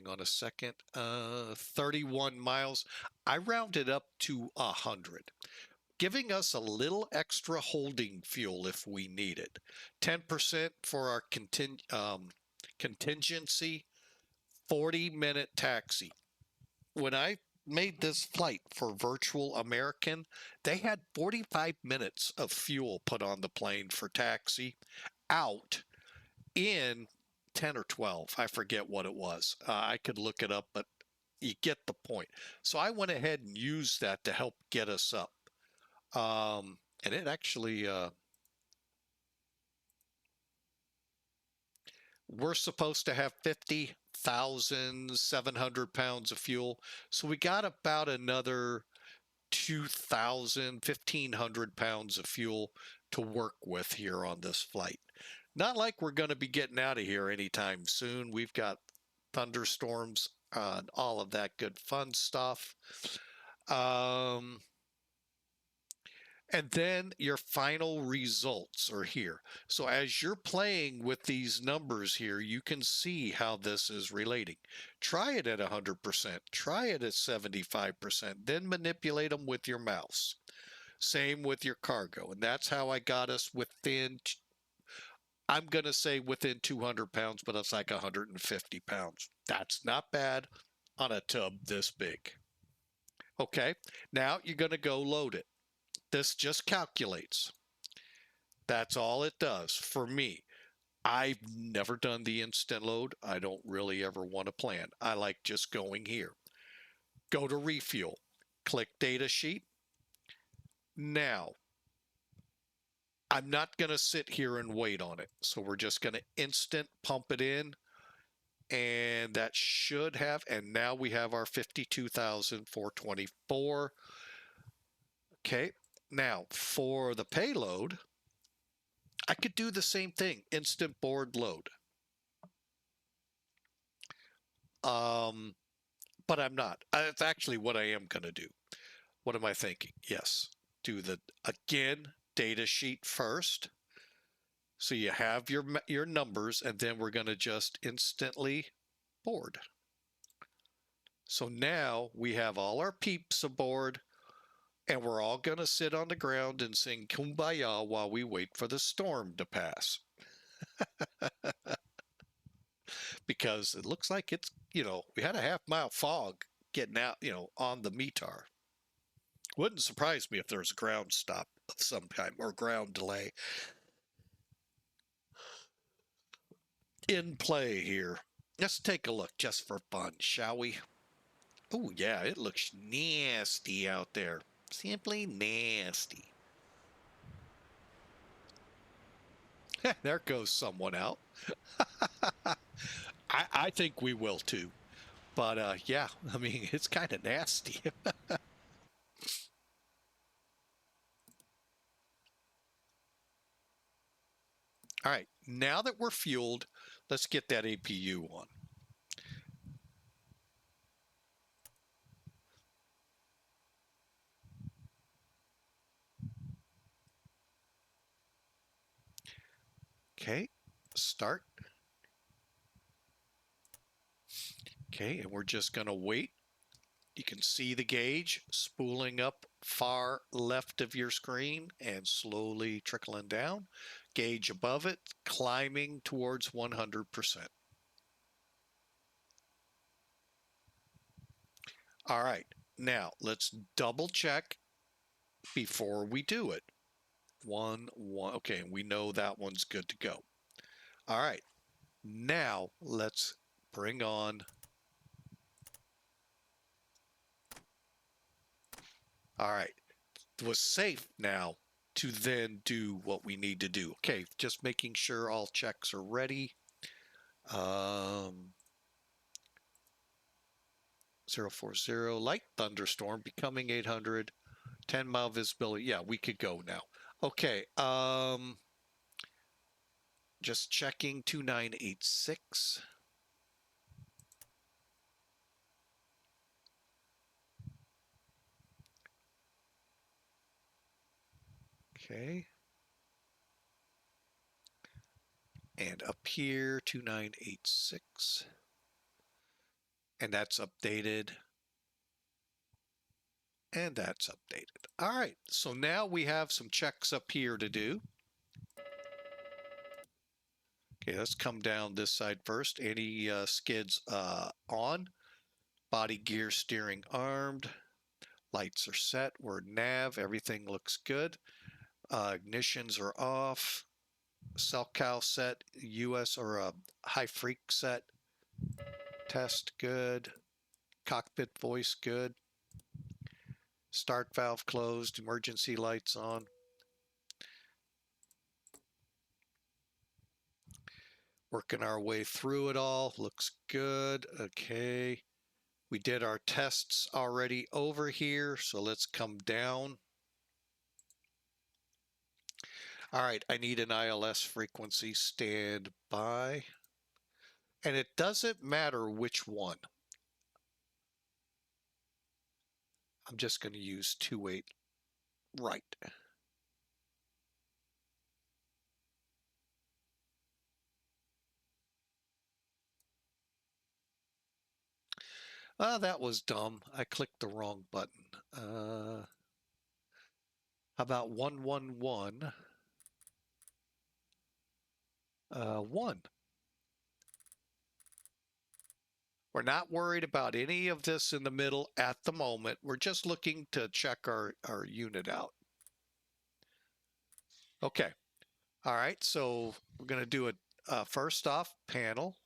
on a second, 31 miles. I rounded up to 100. Giving us a little extra holding fuel if we need it. 10% for our contingency, 40-minute taxi. When I made this flight for Virtual American, they had 45 minutes of fuel put on the plane for taxi out in 10 or 12. I forget what it was. I could look it up, but you get the point. So I went ahead and used that to help get us up. And it actually, we're supposed to have 50,700 pounds of fuel. So we got about another 2,000, 1,500 pounds of fuel to work with here on this flight. Not like we're going to be getting out of here anytime soon. We've got thunderstorms and all of that good fun stuff. And then your final results are here. So as you're playing with these numbers here, you can see how this is relating. Try it at 100%, try it at 75%, then manipulate them with your mouse. Same with your cargo. And that's how I got us within, I'm going to say within 200 pounds, but it's like 150 pounds. That's not bad on a tub this big. Okay, now you're going to go load it. This just calculates. That's all it does for me. I've never done the instant load. I don't really ever want to plan. I like just going here. Go to refuel. Click data sheet. Now, I'm not going to sit here and wait on it. So we're just going to instant pump it in. And that should have, and now we have our 52,424. Okay. Now, for the payload, I could do the same thing, instant board load. But I'm not. It's actually what I am going to do. What am I thinking? Yes. Do the, again, data sheet first. So you have your numbers, and then we're going to just instantly board. So now we have all our peeps aboard. And we're all going to sit on the ground and sing Kumbaya while we wait for the storm to pass. Because it looks like it's, you know, we had a half-mile fog getting out, you know, on the METAR. Wouldn't surprise me if there was a ground stop of some kind or ground delay in play here. Let's take a look just for fun, shall we? Oh, yeah, it looks nasty out there. Simply nasty. There goes someone out. I think we will too. But yeah, I mean, it's kind of nasty. All right, now that we're fueled, let's get that APU on. Okay, start. Okay, and we're just going to wait You can see the gauge spooling up far left of your screen and slowly trickling down. Gauge above it climbing towards 100%. All right, now let's double check before we do it. One, okay, we know that one's good to go. All right, now let's bring on. All right, it was safe now to then do what we need to do. Okay, just making sure all checks are ready. 040, light thunderstorm, becoming 800, 10-mile visibility. Yeah, we could go now. Okay, just checking 2986. Okay. And up here, 2986. And that's updated. And that's updated. All right, so now we have some checks up here to do. Okay, let's come down this side first. Any skids on. Body gear steering armed. Lights are set. We're nav. Everything looks good. Ignitions are off. Cell cow set. US or a high freak set. Test good. Cockpit voice good. Start valve closed. Emergency lights on. Working our way through it all. Looks good. Okay. We did our tests already over here, so let's come down. All right, I need an ILS frequency. Stand by. And it doesn't matter which one. I'm just going to use 28 right. That was dumb. I clicked the wrong button. How about 111? 1. We're not worried about any of this in the middle at the moment. We're just looking to check our unit out. Okay. All right. So we're going to do it first off, panel.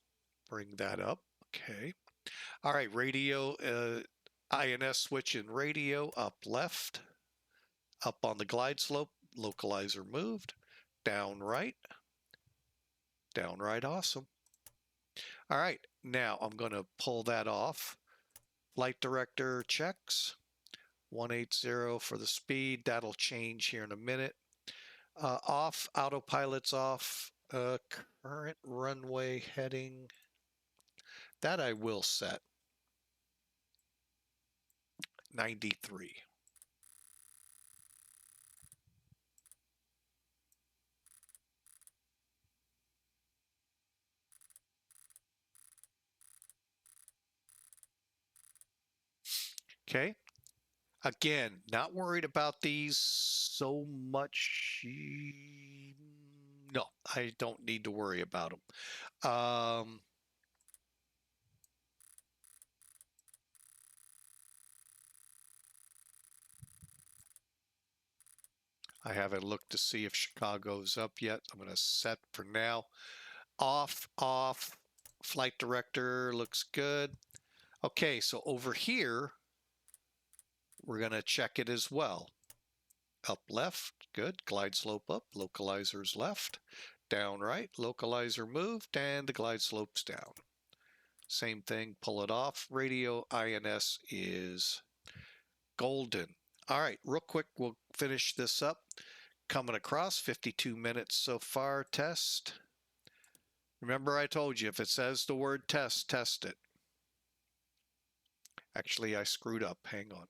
Bring that up. Okay. All right. Radio, INS switch in radio, up left. Up on the glide slope, localizer moved. Down right. Down right. Awesome. All right. Now I'm going to pull that off. Flight director checks. 180 for the speed. That'll change here in a minute. Off, autopilot's off. Current runway heading. That I will set. 93. Okay. Again, not worried about these so much. No, I don't need to worry about them. I haven't looked to see if Chicago's up yet. I'm going to set for now. Off, off. Flight director looks good. Okay, so over here, we're going to check it as well. Up left, good. Glide slope up, localizer's left. Down right, localizer moved, and the glide slope's down. Same thing, pull it off. Radio INS is golden. All right, real quick, we'll finish this up. Coming across, 52 minutes so far, test. Remember I told you, if it says the word test, test it. Actually, I screwed up. Hang on.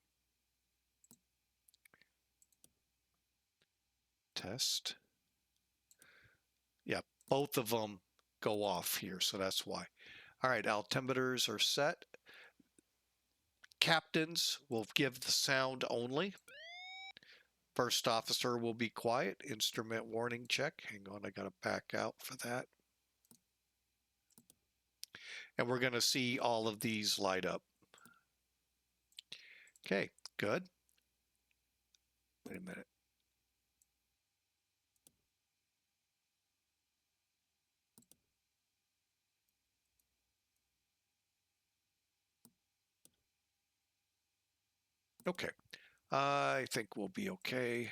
Test. Yeah, both of them go off here, so that's why. All right, altimeters are set. Captains will give the sound only. First officer will be quiet. Instrument warning check. Hang on, I got to back out for that. And we're going to see all of these light up. Okay, good. Wait a minute. Okay, I think we'll be okay.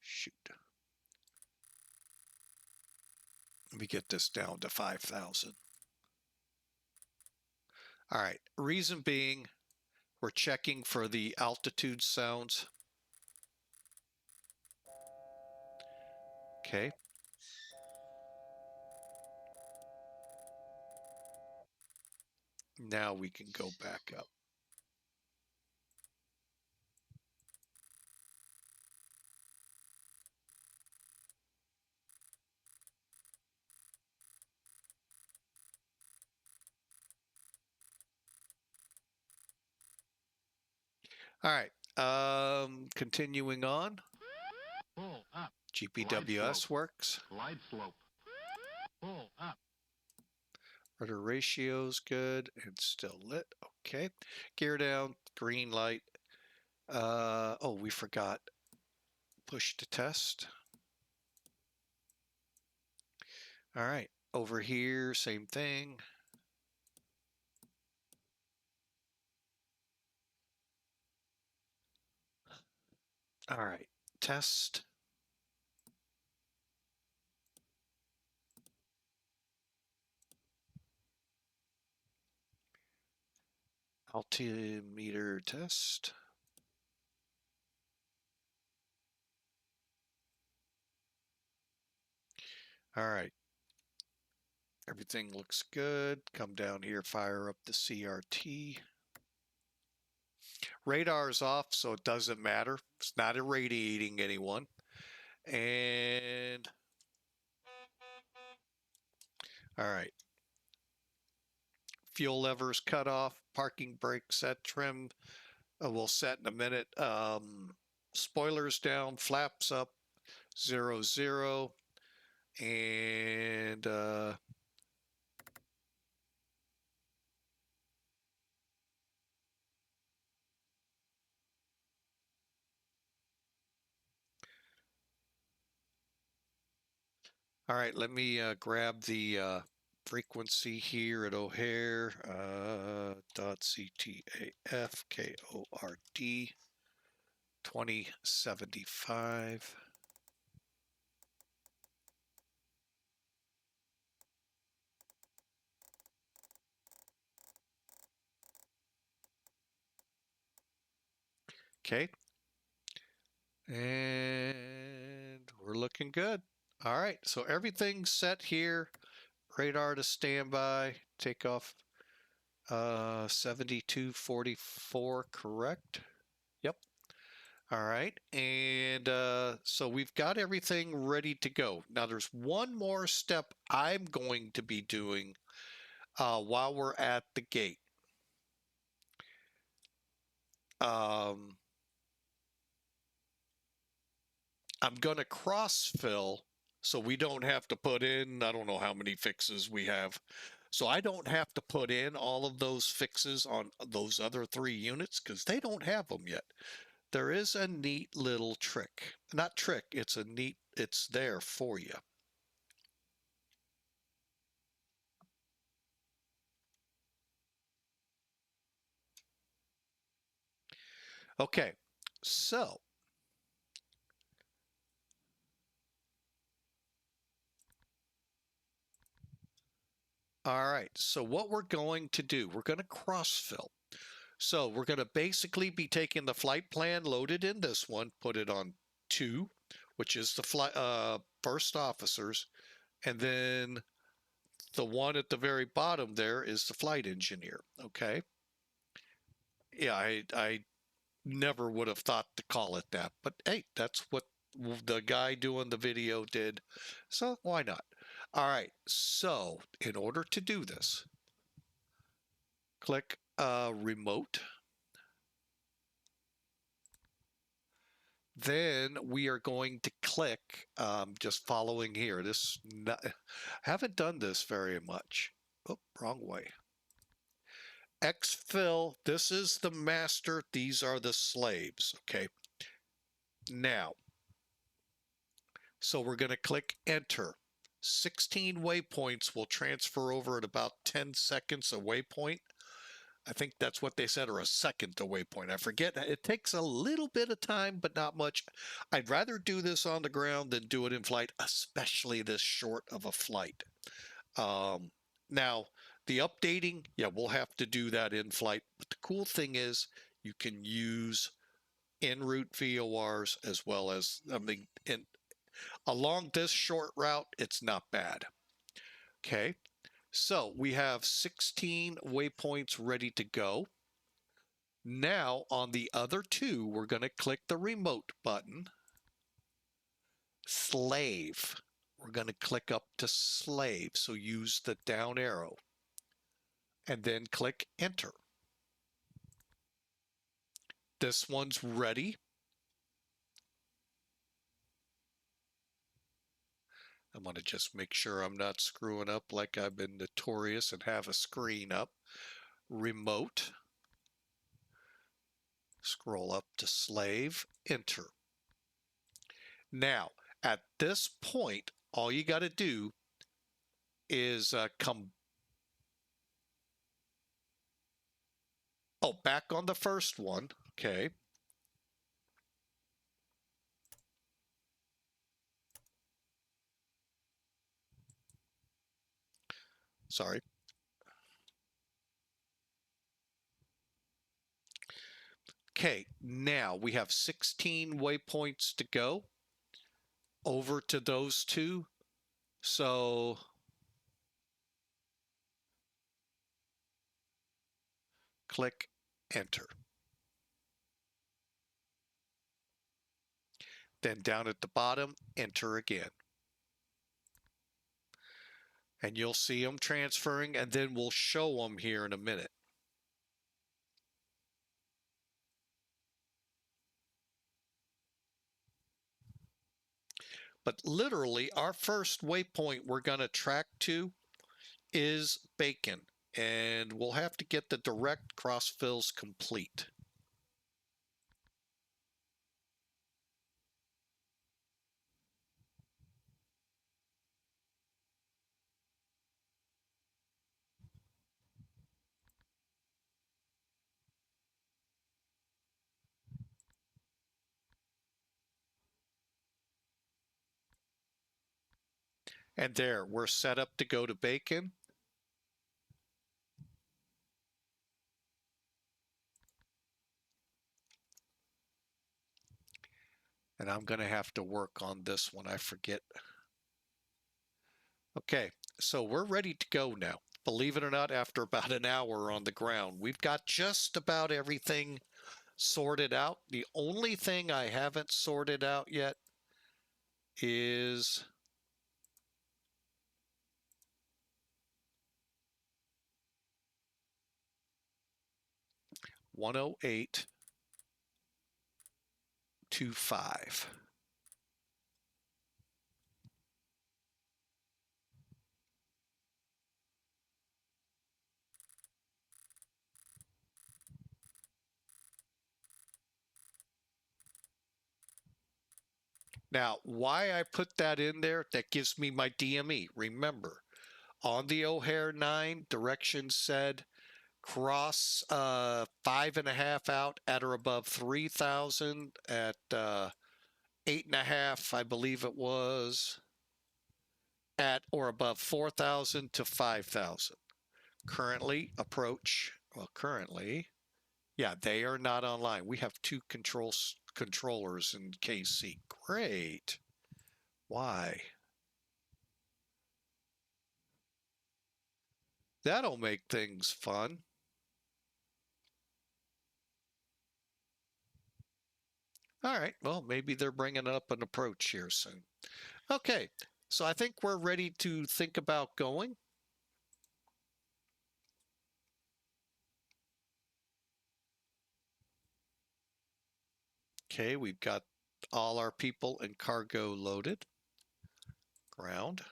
Shoot. Let me get this down to 5,000. All right, reason being, we're checking for the altitude sounds. Okay. Now we can go back up. All right, continuing on. Pull up. GPWS works. Glide slope. Pull up. Rudder ratio's good and still lit. Okay. Gear down, green light. Oh, we forgot. Push to test. All right. Over here, same thing. All right. Test. Altimeter test. All right. Everything looks good. Come down here, fire up the CRT. Radar's off, so it doesn't matter. It's not irradiating anyone. And all right. Fuel levers cut off. Parking brake set. Trim we'll set in a minute. Spoilers down. Flaps up. 0, 0. And all right, let me grab the frequency here at O'Hare. .CTAF KORD 2075. Okay. And we're looking good. All right, so everything's set here. Radar to standby. Takeoff 7244, correct? Yep. All right, and so we've got everything ready to go. Now there's one more step I'm going to be doing while we're at the gate. I'm going to cross-fill so we don't have to put in, I don't know how many fixes we have. So I don't have to put in all of those fixes on those other 3 units because they don't have them yet. There is a neat little trick. Not trick, it's there for you. Okay, so all right, so what we're going to do, we're going to cross-fill. So we're going to basically be taking the flight plan loaded in this one, put it on 2, which is the first officers, and then the one at the very bottom there is the flight engineer. Okay. Yeah, I never would have thought to call it that, but hey, that's what the guy doing the video did, so why not? All right, so in order to do this, Click remote. Then we are going to click, just following here. Haven't done this very much. Oh, wrong way. Exfil, this is the master. These are the slaves. Okay. Now, so we're going to click enter. 16 waypoints will transfer over at about 10 seconds a waypoint. I think that's what they said, or a second to waypoint. I forget. It takes a little bit of time, but not much. I'd rather do this on the ground than do it in flight, especially this short of a flight. Now, the updating, yeah, we'll have to do that in flight. But the cool thing is you can use en route VORs as well as, I mean, along this short route, it's not bad. Okay. So we have 16 waypoints ready to go. Now on the other two, we're going to click the remote button. Slave. We're going to click up to slave. So use the down arrow and then click enter. This one's ready. I'm going to just make sure I'm not screwing up like I've been notorious and have a screen up. Remote. Scroll up to slave, enter. Now, at this point, all you got to do is come back on the first one. Okay. Sorry. Okay, now we have 16 waypoints to go over to those two. So click enter. Then down at the bottom, enter again. And you'll see them transferring, and then we'll show them here in a minute. But literally, our first waypoint we're going to track to is BACEN, and we'll have to get the direct cross fills complete. And there, we're set up to go to BACEN. And I'm going to have to work on this one. I forget. Okay, so we're ready to go now. Believe it or not, after about an hour on the ground, we've got just about everything sorted out. The only thing I haven't sorted out yet is (108.25). Now, why I put that in there, that gives me my DME. Remember, on the O'Hare 9, directions said cross 5.5 out at or above 3,000 at 8.5, I believe it was, at or above 4,000 to 5,000. Currently, yeah, they are not online. We have two controllers in KC. Great. Why? That'll make things fun. All right, well, maybe they're bringing up an approach here soon. Okay, so I think we're ready to think about going. Okay, we've got all our people and cargo loaded. Ground.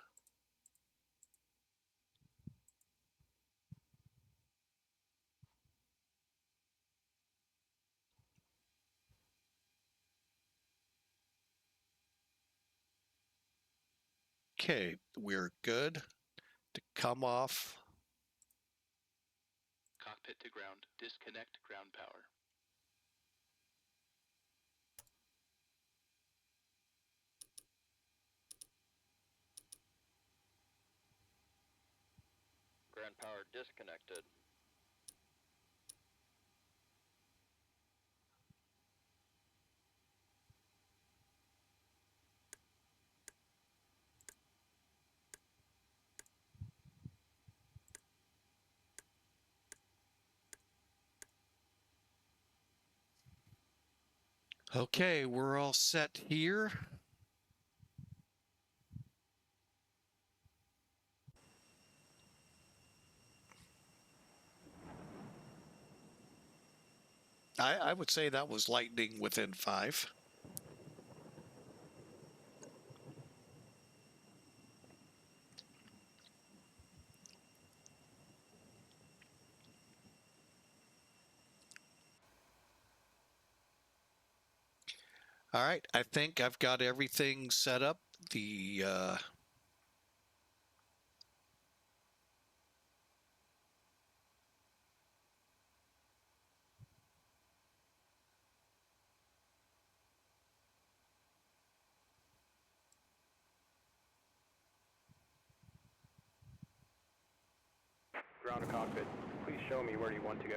Okay, we're good to come off. Cockpit to ground. Disconnect ground power. Ground power disconnected. Okay, we're all set here. I would say that was lightning within 5. All right, I think I've got everything set up. The Ground to cockpit. Please show me where you want to go.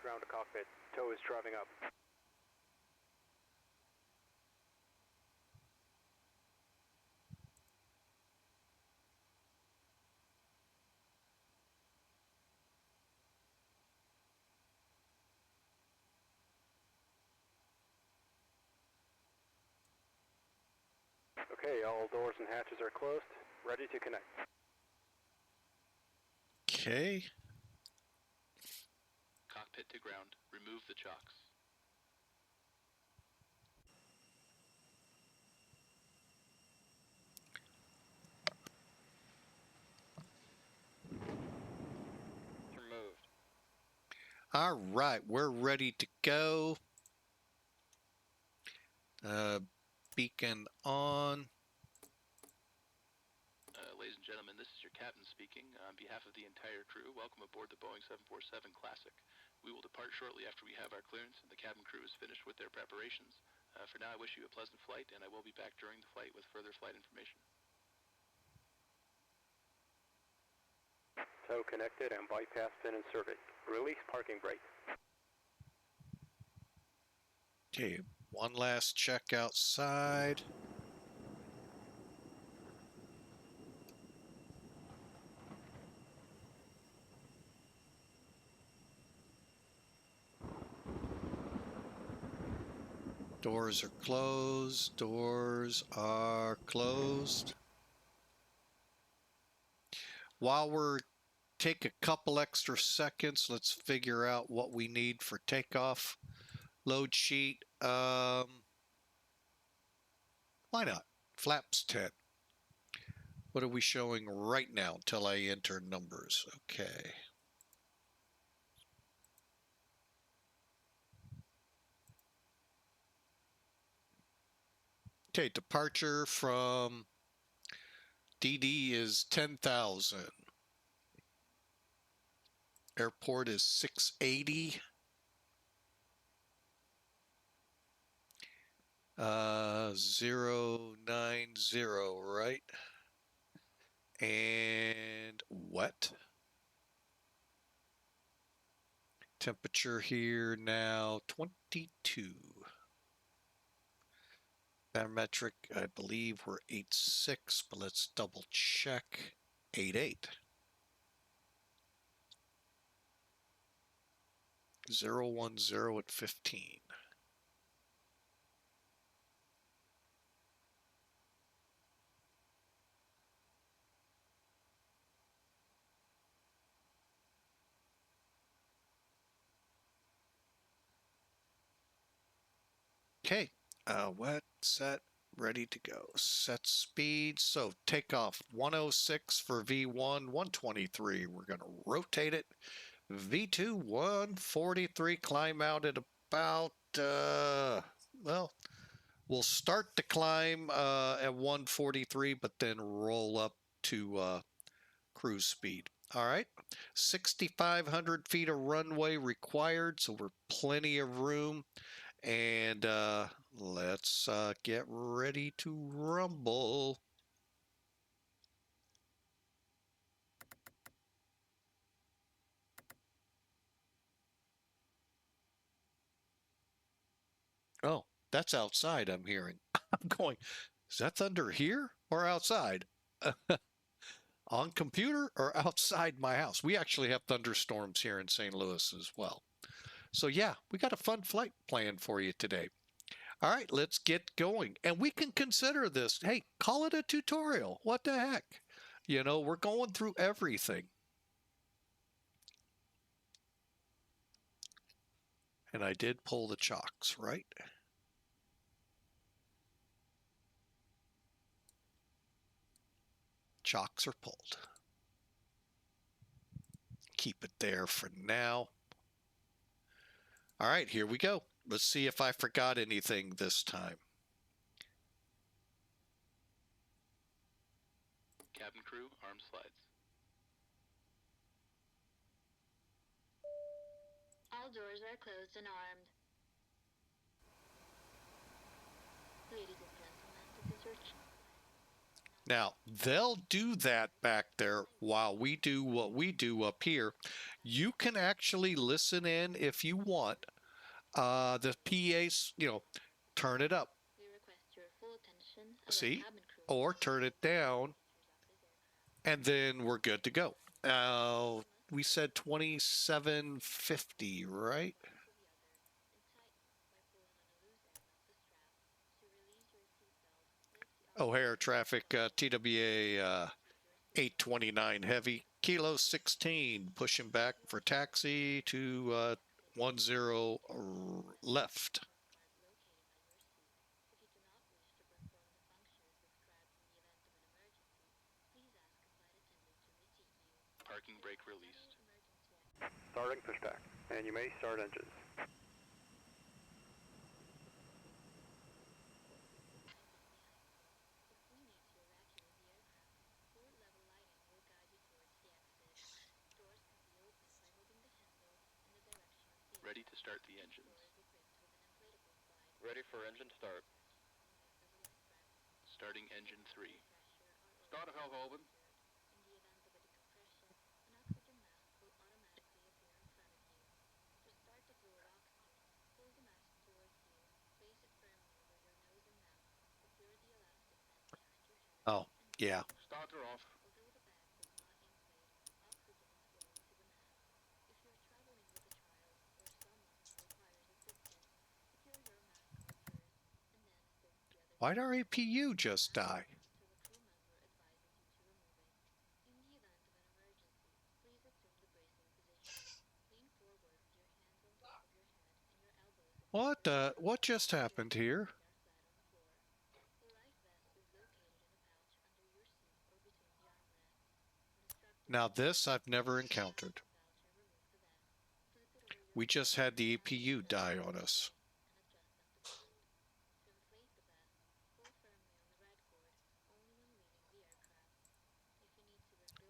Ground to cockpit. Tow is driving up. Okay, all doors and hatches are closed. Ready to connect. okay. Cockpit to ground. Remove the chocks. Removed. All right, we're ready to go. Beacon on. Ladies and gentlemen, this is your captain speaking. On behalf of the entire crew, welcome aboard the Boeing 747 Classic. We will depart shortly after we have our clearance and the cabin crew is finished with their preparations. For now, I wish you a pleasant flight, and I will be back during the flight with further flight information. Tow connected and bypass pin inserted. Release parking brake. Okay, one last check outside. Doors are closed. Doors are closed. While we're take a couple extra seconds, let's figure out what we need for takeoff. Load sheet. Why not? Flaps 10. What are we showing right now until I enter numbers? Okay. Okay, departure from DD is 10,000. Airport is 680. 090, right? and wet. Temperature here now 22. Barometric, I believe we're 8.6, but let's double check. 8.8. 010 at 15. Okay, wet, set, ready to go. Set speed, so takeoff 106 for V1, 123. We're going to rotate it. V2, 143, climb out at about, well, we'll start the climb at 143, but then roll up to cruise speed. All right, 6,500 feet of runway required, so we're plenty of room. And let's get ready to rumble. Oh, that's outside I'm hearing. I'm going, is that thunder here or outside? On computer or outside my house? We actually have thunderstorms here in St. Louis as well. So yeah, we got a fun flight planned for you today. All right, let's get going. And we can consider this, hey, call it a tutorial. What the heck? You know, we're going through everything. And I did pull the chocks, right? Chocks are pulled. Keep it there for now. All right, here we go. Let's see if I forgot anything this time. Cabin crew, arm slides. All doors are closed and armed. Ladies and gentlemen, this is your Now, they'll do that back there while we do what we do up here. You can actually listen in if you want. The PAs, you know, turn it up. We request your full attention. See? Or turn it down, and then we're good to go. We said 2750, right? O'Hare traffic, TWA 829 heavy, Kilo 16, pushing back for taxi to 10 left. Parking brake released. Starting pushback, and you may start engines. Ready to start the engines. Ready for engine start. Starting engine 3. Start of open. Oh, yeah. Starter off. Why'd our APU just die? What just happened here? Now this I've never encountered. We just had the APU die on us.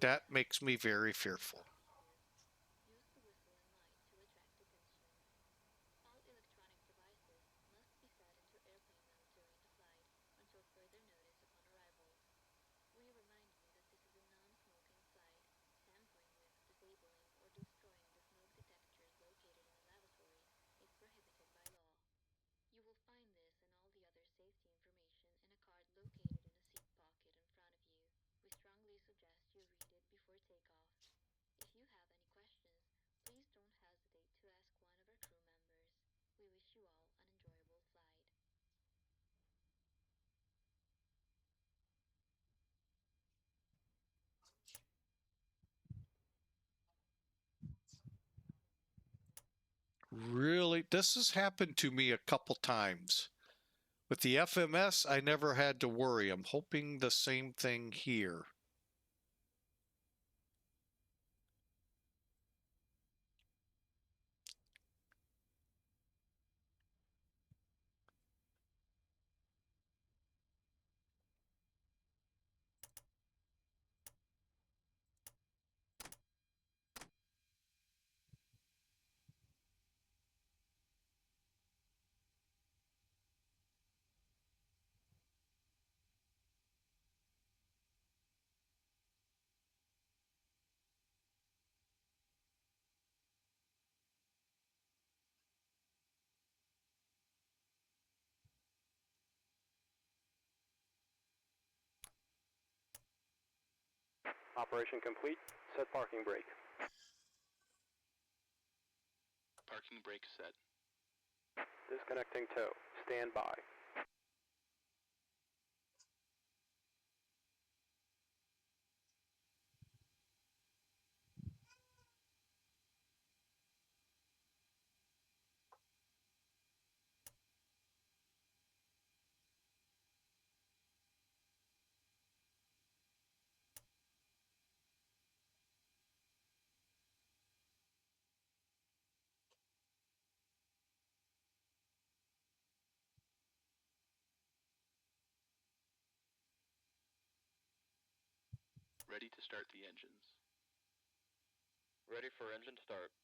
That makes me very fearful. really, this has happened to me a couple times. With the FMS, I never had to worry. I'm hoping the same thing here. Operation complete. Set parking brake. Parking brake set. Disconnecting tow. Stand by. Ready to start the engines. Ready for engine start.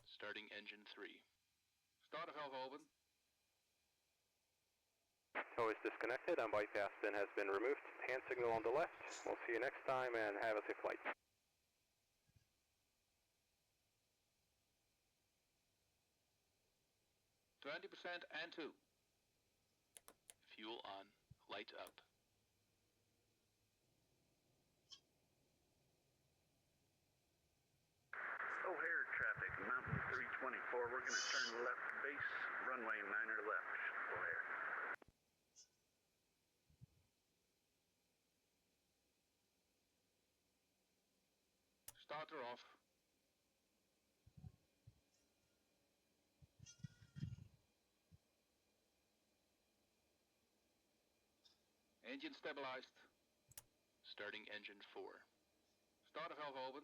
Starting engine 3. Starter valve open. Tow is disconnected and bypass pin has been removed. Hand signal on the left. We'll see you next time and have a safe flight. 20% and 2. Fuel on. Light up. O'Hare traffic, Mountain 324. We're going to turn left base, runway 9er left. O'Hare. Starter off. Engine stabilized. Starting engine 4. Starter valve open.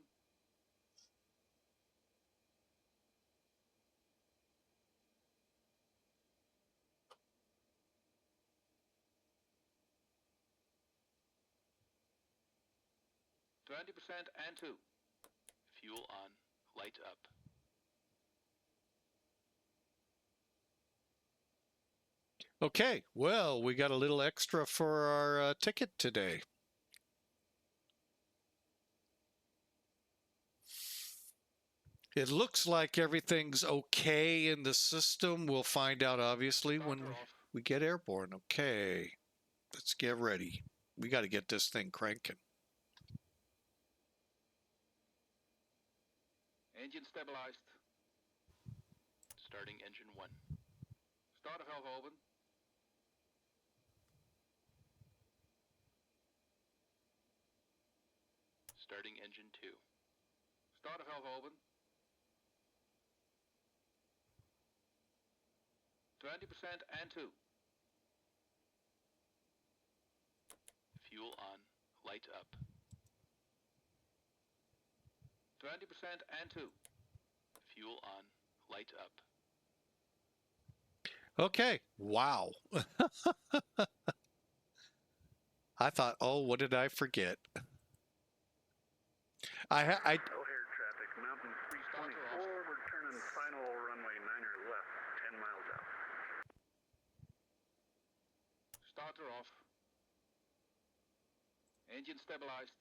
Twenty percent and 2. Fuel on. Light up. Okay, well, we got a little extra for our ticket today. It looks like everything's okay in the system. We'll find out, obviously, when Starter off. we get airborne. Okay, let's get ready. We got to get this thing cranking. Engine stabilized. Starting engine 1. Starter valve open. Starting engine 2. Starter valve open. 20% and 2. Fuel on. Light up. 20% and 2. Fuel on. Light up. Okay, wow. I thought, oh, what did I forget? O'Hare traffic, Mountain 324. We're turning final runway 9er left, 10 miles out. Starter off. Engine stabilized.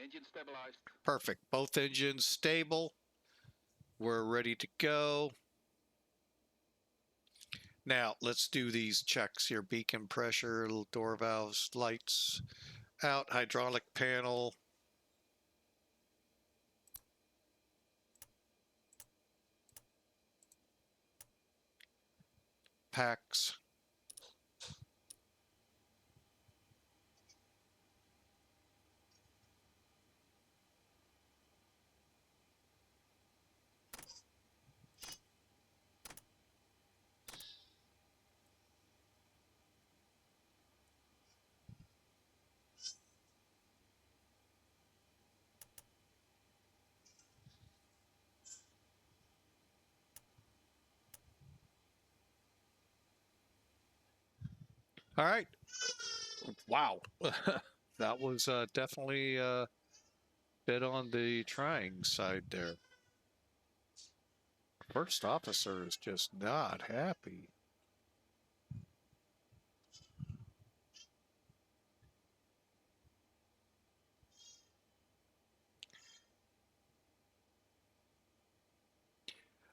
Engine stabilized. Perfect. Both engines stable. We're ready to go. Now, let's do these checks here. Beacon pressure, little door valves, lights out, hydraulic panel. Packs. All right. Wow. That was definitely a bit on the trying side there. First officer is just not happy.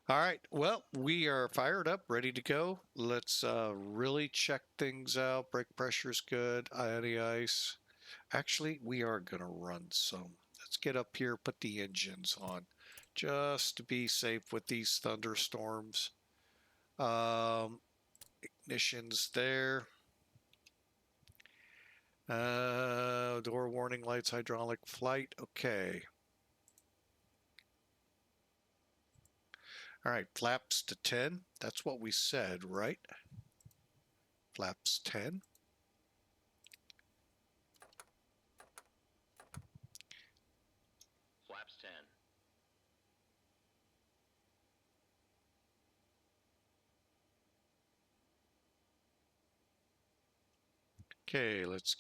All right. Well, we are fired up, ready to go. Let's really check things out. Brake pressure's good. Any ice. Actually, we are going to run some. Let's get up here, put the engines on, just to be safe with these thunderstorms. Ignition's there. Door warning lights, hydraulic flight. Okay. All right, flaps to 10. That's what we said, right? Flaps 10. Flaps 10. Okay, let's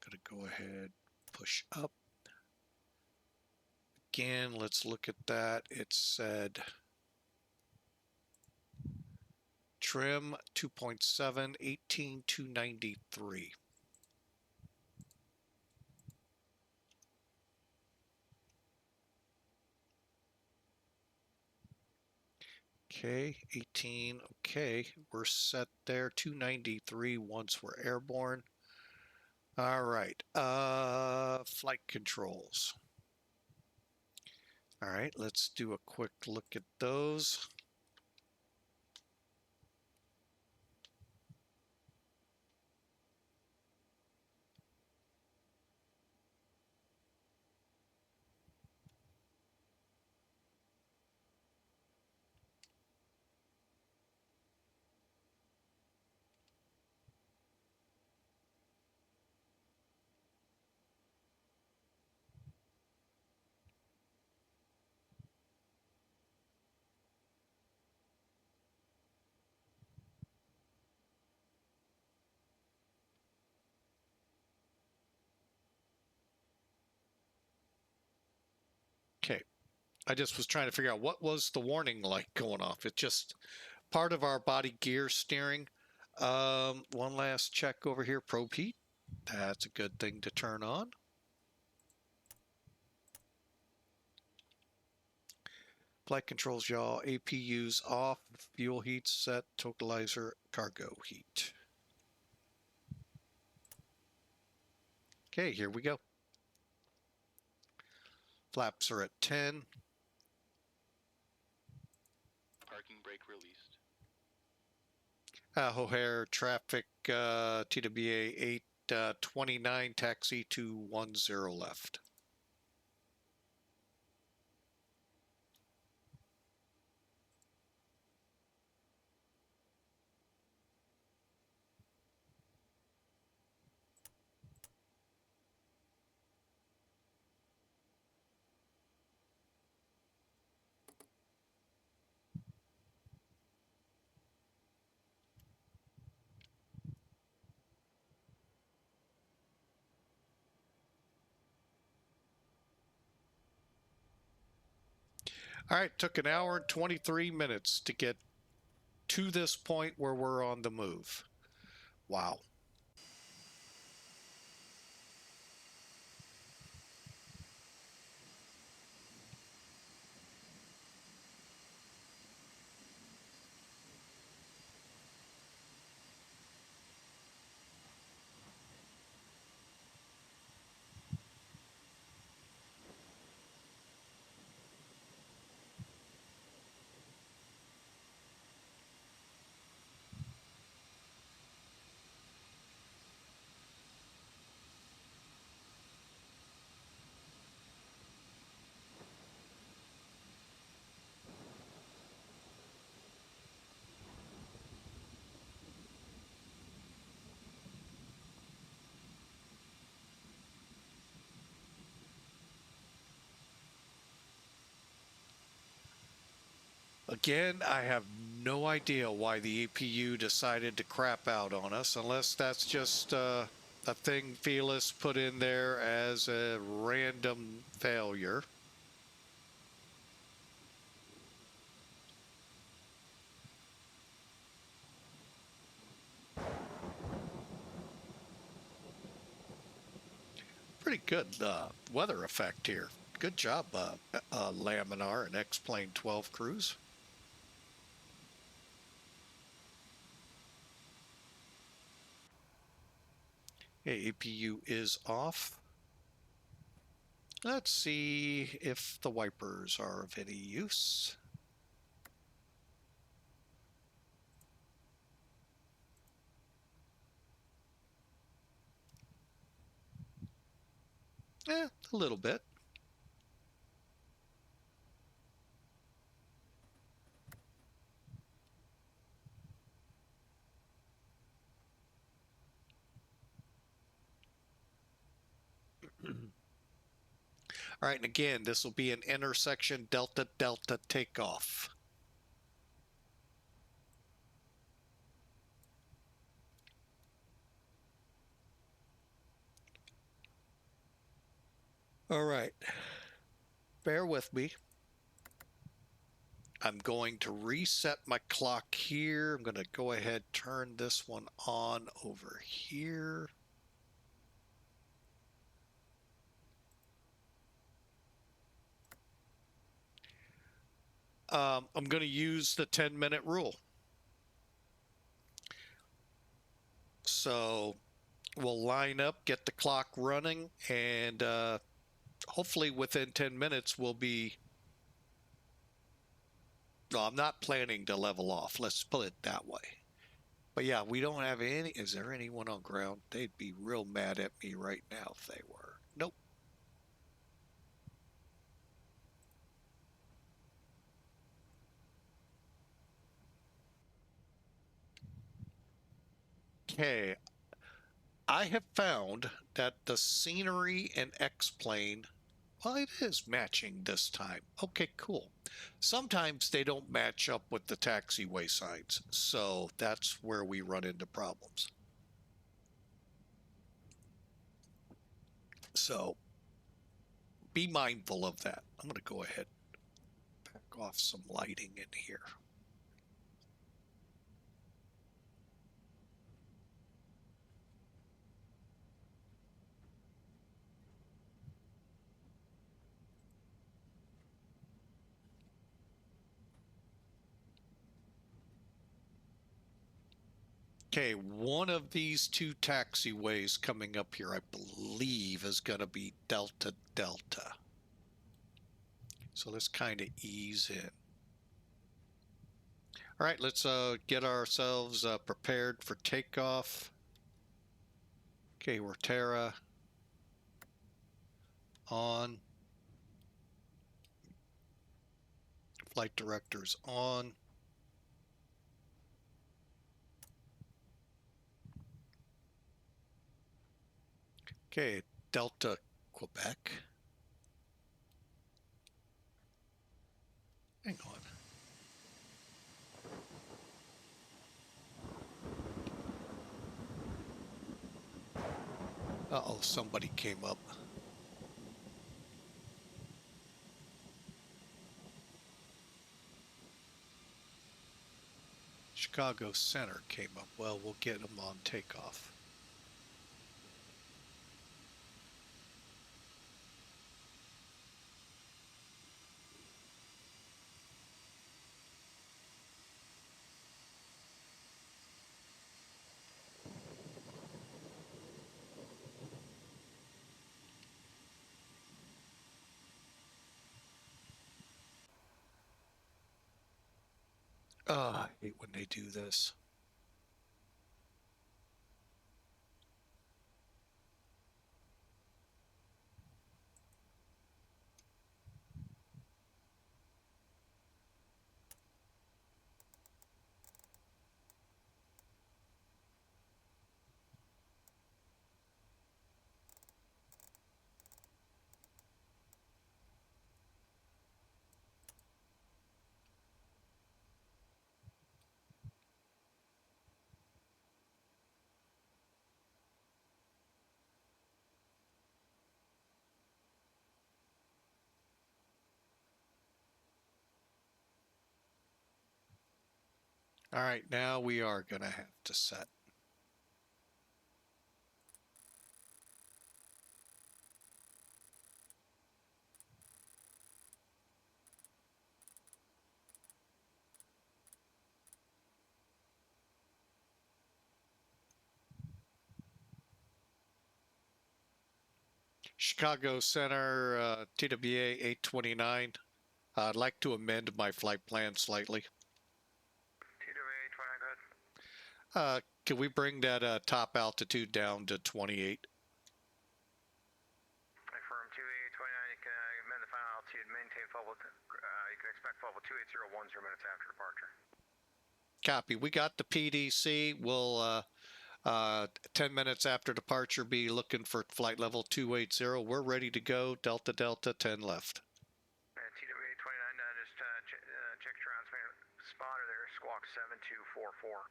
gonna go ahead, push up. Again, let's look at that. It said trim 2.7, 18,293. Okay, 18. Okay, we're set there. 293 once we're airborne. All right, flight controls. All right, let's do a quick look at those. Okay, I just was trying to figure out what was the warning light going off. It's just part of our body gear steering. One last check over here, probe heat. That's a good thing to turn on. Flight controls, y'all. APUs off, fuel heat set, totalizer, cargo heat. Okay, here we go. Flaps are at 10. Parking brake released. O'Hare traffic, TWA 829, taxi to 10 left. All right, took an hour and 23 minutes to get to this point where we're on the move. Wow. Again, I have no idea why the APU decided to crap out on us, unless that's just a thing Felis put in there as a random failure. Pretty good weather effect here. Good job, Lambert and XP12 crews. Okay, APU is off. Let's see if the wipers are of any use. A little bit. All right, and again, this will be an intersection Delta Delta takeoff. All right, bear with me. I'm going to reset my clock here. I'm going to go ahead, turn this one on over here. I'm going to use the 10-minute rule. So we'll line up, get the clock running, and hopefully within 10 minutes we'll be... No, I'm not planning to level off. Let's put it that way. But yeah, we don't have any... Is there anyone on ground? They'd be real mad at me right now if they were. Nope. Okay. I have found that the scenery and X-plane, well, it is matching this time. Okay, cool. Sometimes they don't match up with the taxiway signs, so that's where we run into problems. So be mindful of that. I'm going to go ahead and back off some lighting in here. Okay, one of these two taxiways coming up here, I believe, is going to be Delta Delta. So let's kind of ease in. All right, let's get ourselves prepared for takeoff. Okay, we're Terra on. Flight director's on. Okay, Delta Quebec. Hang on. Uh-oh, somebody came up. Chicago Center came up. Well, we'll get them on takeoff. I hate when they do this. All right, now we are going to have to set. Chicago Center, TWA 829. I'd like to amend my flight plan slightly. TWA 29, go ahead. Can we bring that top altitude down to 28? Affirm 2829, you can amend the final altitude, maintain level, you can expect level 28010 minutes after departure. Copy. We got the PDC. We'll 10 minutes after departure be looking for flight level 280. We're ready to go. Delta Delta 10 left. TWA 29, just check transmitter spotter there, squawk 7244.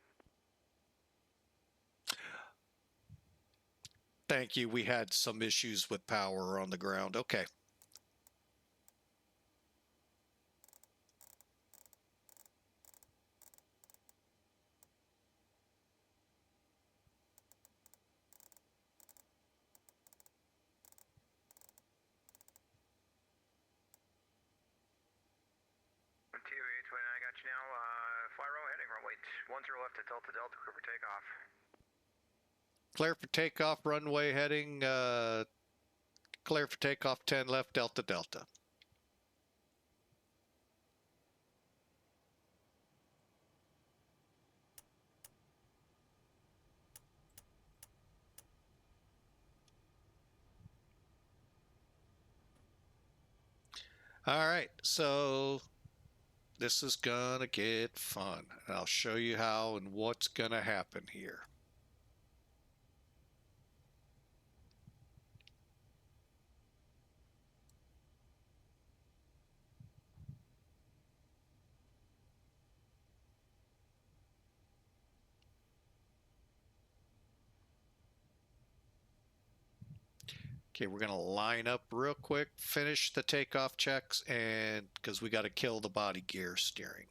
Thank you. We had some issues with power on the ground. Okay. TWA 29, got you now. Fly row heading runway 10 left at Delta Delta, clear for takeoff. Clear for takeoff, runway heading, clear for takeoff 10 left, Delta Delta. All right, so this is gonna get fun. I'll show you how and what's gonna happen here. Okay, we're gonna line up real quick, finish the takeoff checks, and because we got to kill the body gear steering.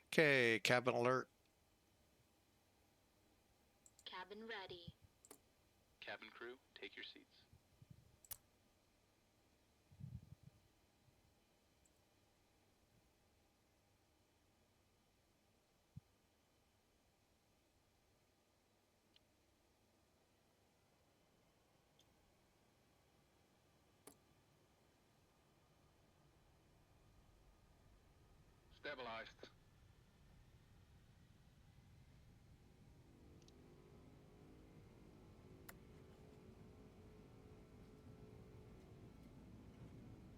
Okay, cabin alert. Cabin ready. Cabin crew, take your seats. Stabilized.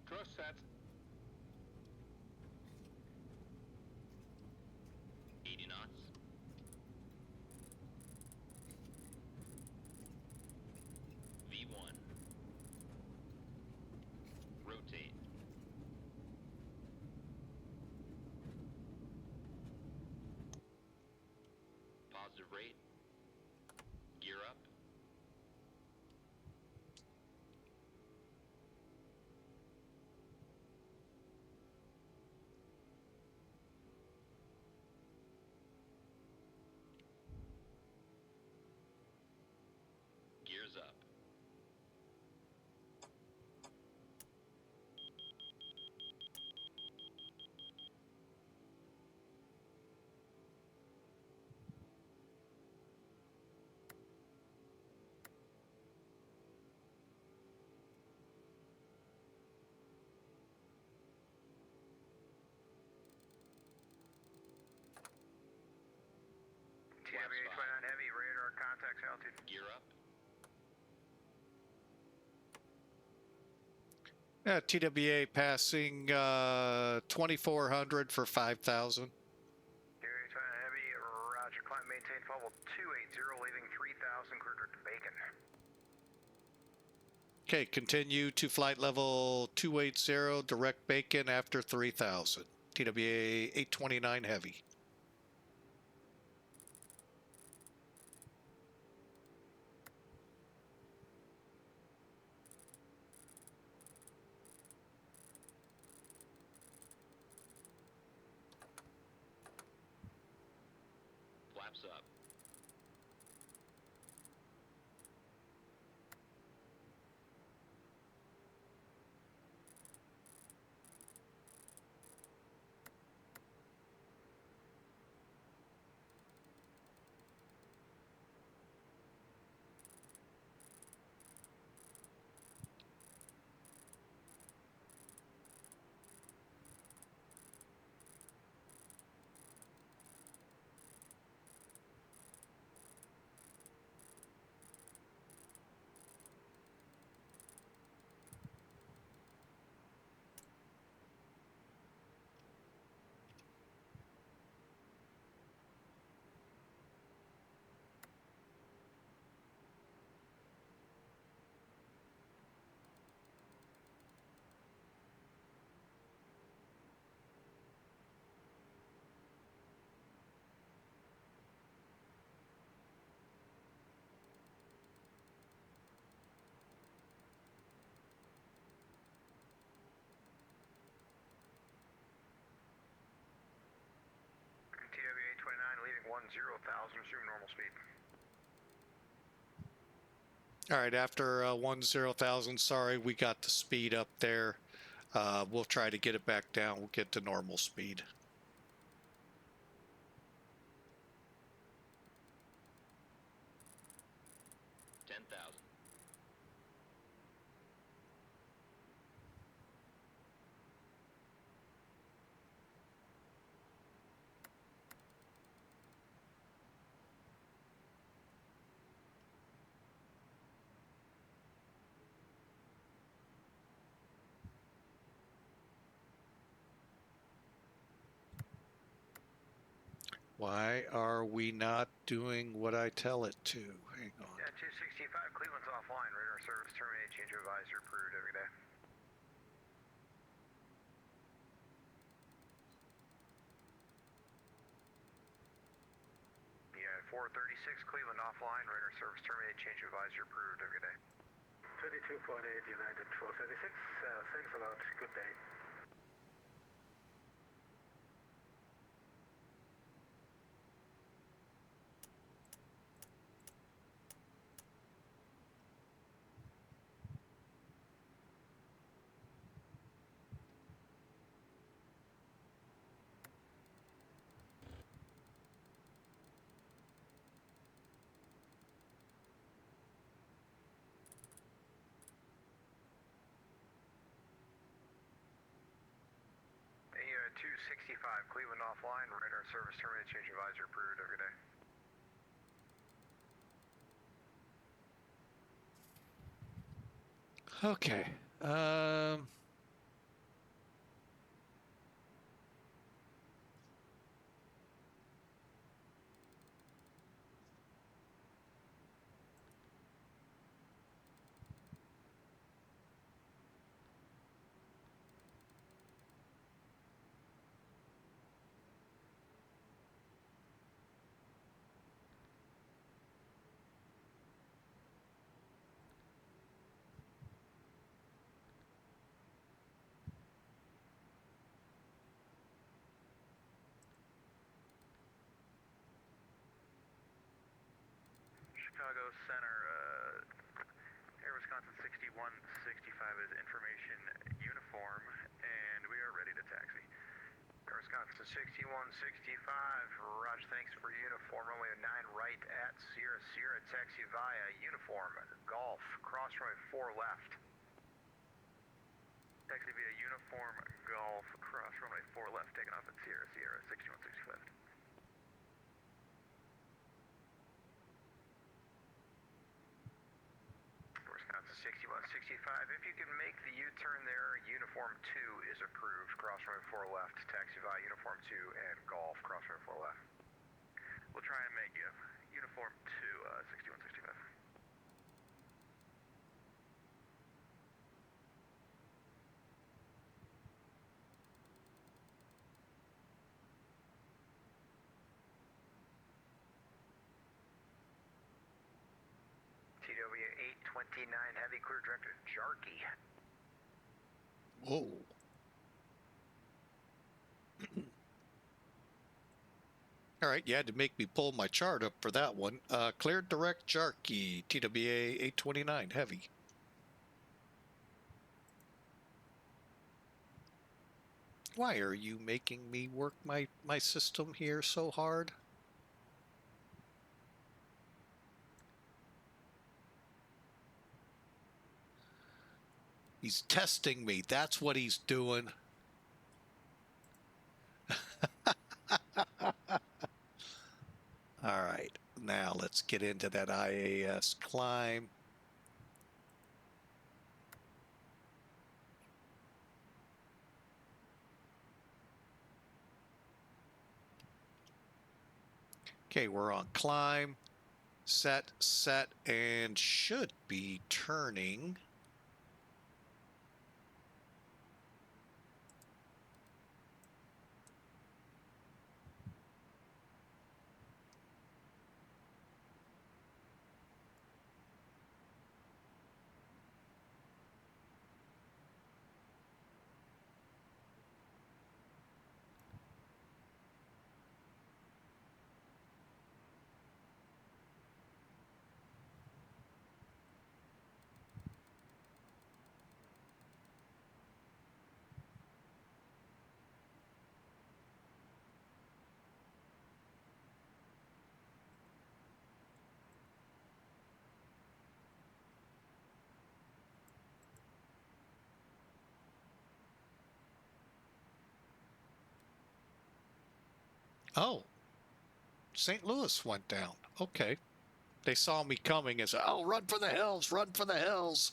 Cross set. 80 knots. V1. Rotate. Positive rate. Gear up. Gears up. TWA 29 heavy, radar contacts altitude. Gear up. TWA passing 2400 for 5000. TWA 29 heavy, roger, climb, maintain level 280, leaving 3000, clear to BACEN. Okay, continue to flight level 280, direct BACEN after 3000. TWA 829 heavy. flaps up. TWA 29 leaving 10,000, resume normal speed. All right, after 10,000, sorry, we got the speed up there. We'll try to get it back down. We'll get to normal speed. Why are we not doing what I tell it to? Hang on. Yeah, 265, Cleveland's offline. Radar service terminated. Change of advisor approved every day. Yeah, 436, Cleveland offline. Radar service terminated. Change of advisor approved every day. 22.8 United 436. Thanks a lot. Good day. Yeah, 265, Cleveland offline. Radar service terminated. Change of advisor approved every day. Okay. Chicago Center, Air Wisconsin 6165 is information uniform, and we are ready to taxi. Air Wisconsin 6165, Roger, thanks for uniform. Runway 9 right at Sierra Sierra, taxi via uniform, Golf, cross runway 4 left. Taxi via uniform, Golf, cross runway 4 left, taking off at Sierra Sierra 6165. Wisconsin 6165, if you can make the U-turn there, uniform 2 is approved, cross runway 4 left, taxi via uniform 2 and Golf, cross runway 4 left. We'll try and make you uniform 2, 6165. TW 829 heavy, clear direct to Jarkey. Whoa. All right, you had to make me pull my chart up for that one. Cleared direct Jarkey, TWA 829 heavy. Why are you making me work my system here so hard? He's testing me. That's what he's doing. All right, now let's get into that IAS climb. Okay, we're on climb, set, and should be turning. Oh, St. Louis went down. Okay. They saw me coming and said, oh, run for the hills, run for the hills.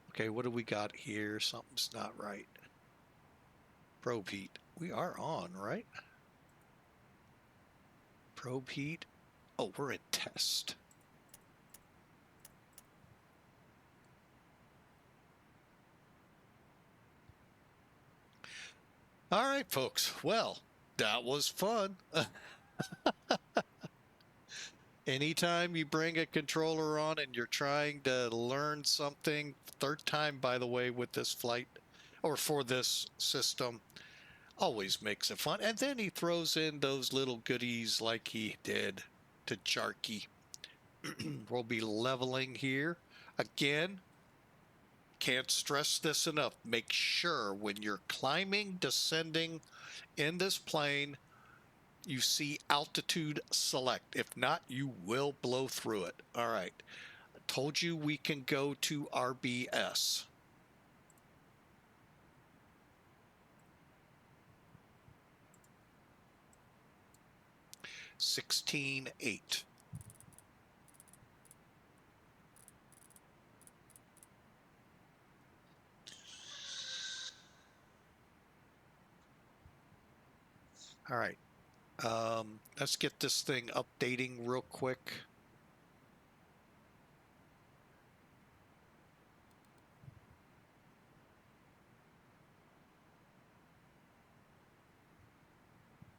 Okay, what do we got here? Something's not right. Probe heat. We are on, right? Probe heat. Oh, we're in test. All right, folks. Well, that was fun. Anytime you bring a controller on and you're trying to learn something, third time, by the way, with this flight or for this system, always makes it fun. And then he throws in those little goodies like he did to Jarkey. We'll be leveling here. Again, can't stress this enough. Make sure when you're climbing, descending in this plane, you see altitude select. If not, you will blow through it. All right. I told you we can go to RBS. $16.8. All right. Let's get this thing updating real quick.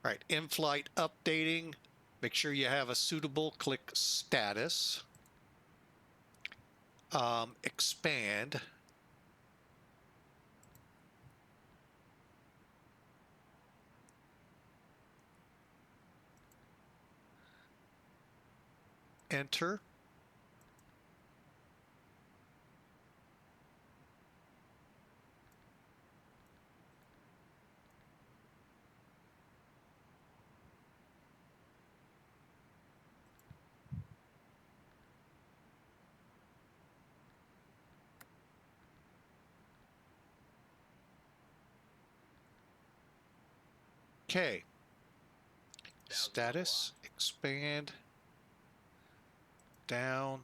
All right, in-flight updating. Make sure you have a suitable. Click status. Expand. Enter. Okay. Status, expand, down.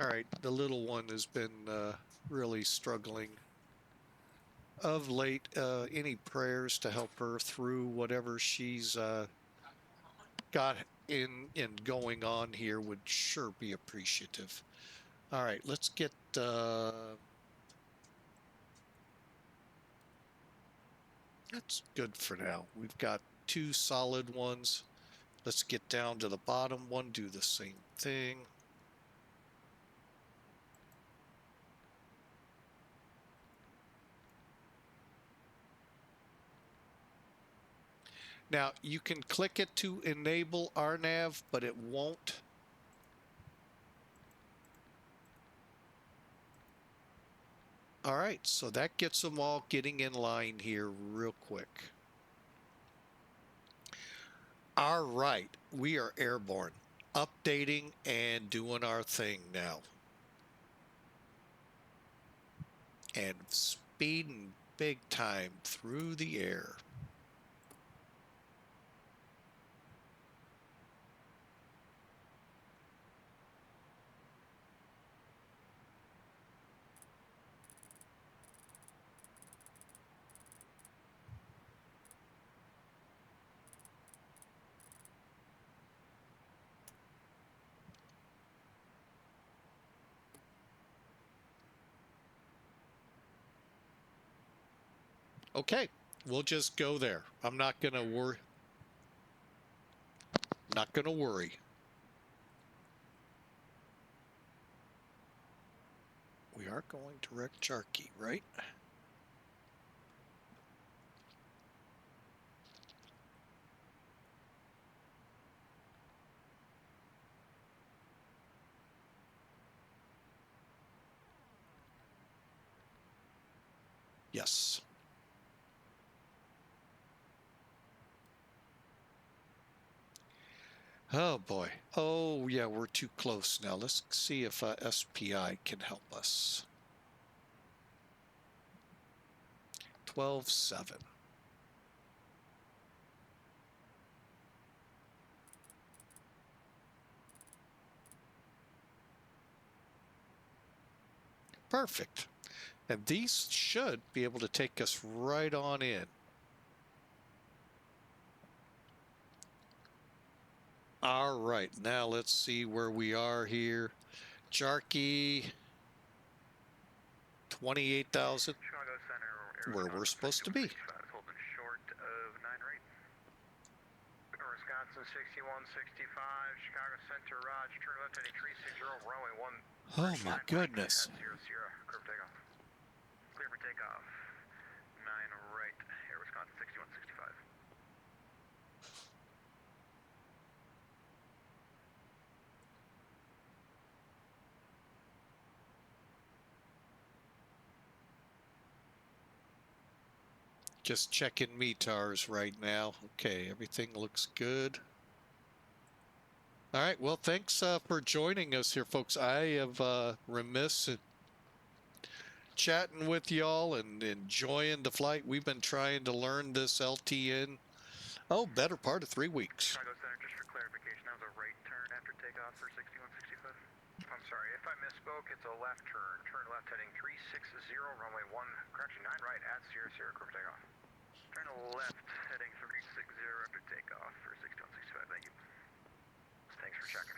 All right, the little one has been really struggling of late. Any prayers to help her through whatever she's got in going on here would sure be appreciative. All right, let's get that's good for now. We've got 2 solid ones. Let's get down to the bottom one, do the same thing. Now, you can click it to enable RNAV, but it won't. All right, so that gets them all getting in line here real quick. All right, we are airborne, updating and doing our thing now. And speeding big time through the air. Okay, we'll just go there. I'm not going to worry. Not going to worry. We are going to wreck Jarkey, right? Yes. Oh boy. Oh yeah, we're too close now. Let's see if SPI can help us. 12.7. Perfect. And these should be able to take us right on in. All right, now let's see where we are here. Jarkey, 28,000. Chicago Center, Where we're supposed to be. holding short of 9 right. Wisconsin 6165, Chicago Center, Raj, turn left heading 360, runway 1. Oh my goodness. 0, curve takeoff. Clear for takeoff. 9 right, Air Wisconsin 6165. Just checking METARs right now. Okay, everything looks good. All right, well, thanks for joining us here, folks. I have remiss in chatting with y'all and enjoying the flight. We've been trying to learn this LTN, better part of 3 weeks. Chicago Center, just for clarification, that was a right turn after takeoff for 6165? I'm sorry, if I misspoke, it's a left turn. Turn left heading 360, runway 1, correction, 9 right at 0, curve takeoff. Turn left heading 360 after takeoff for 6165, thank you. Thanks for checking.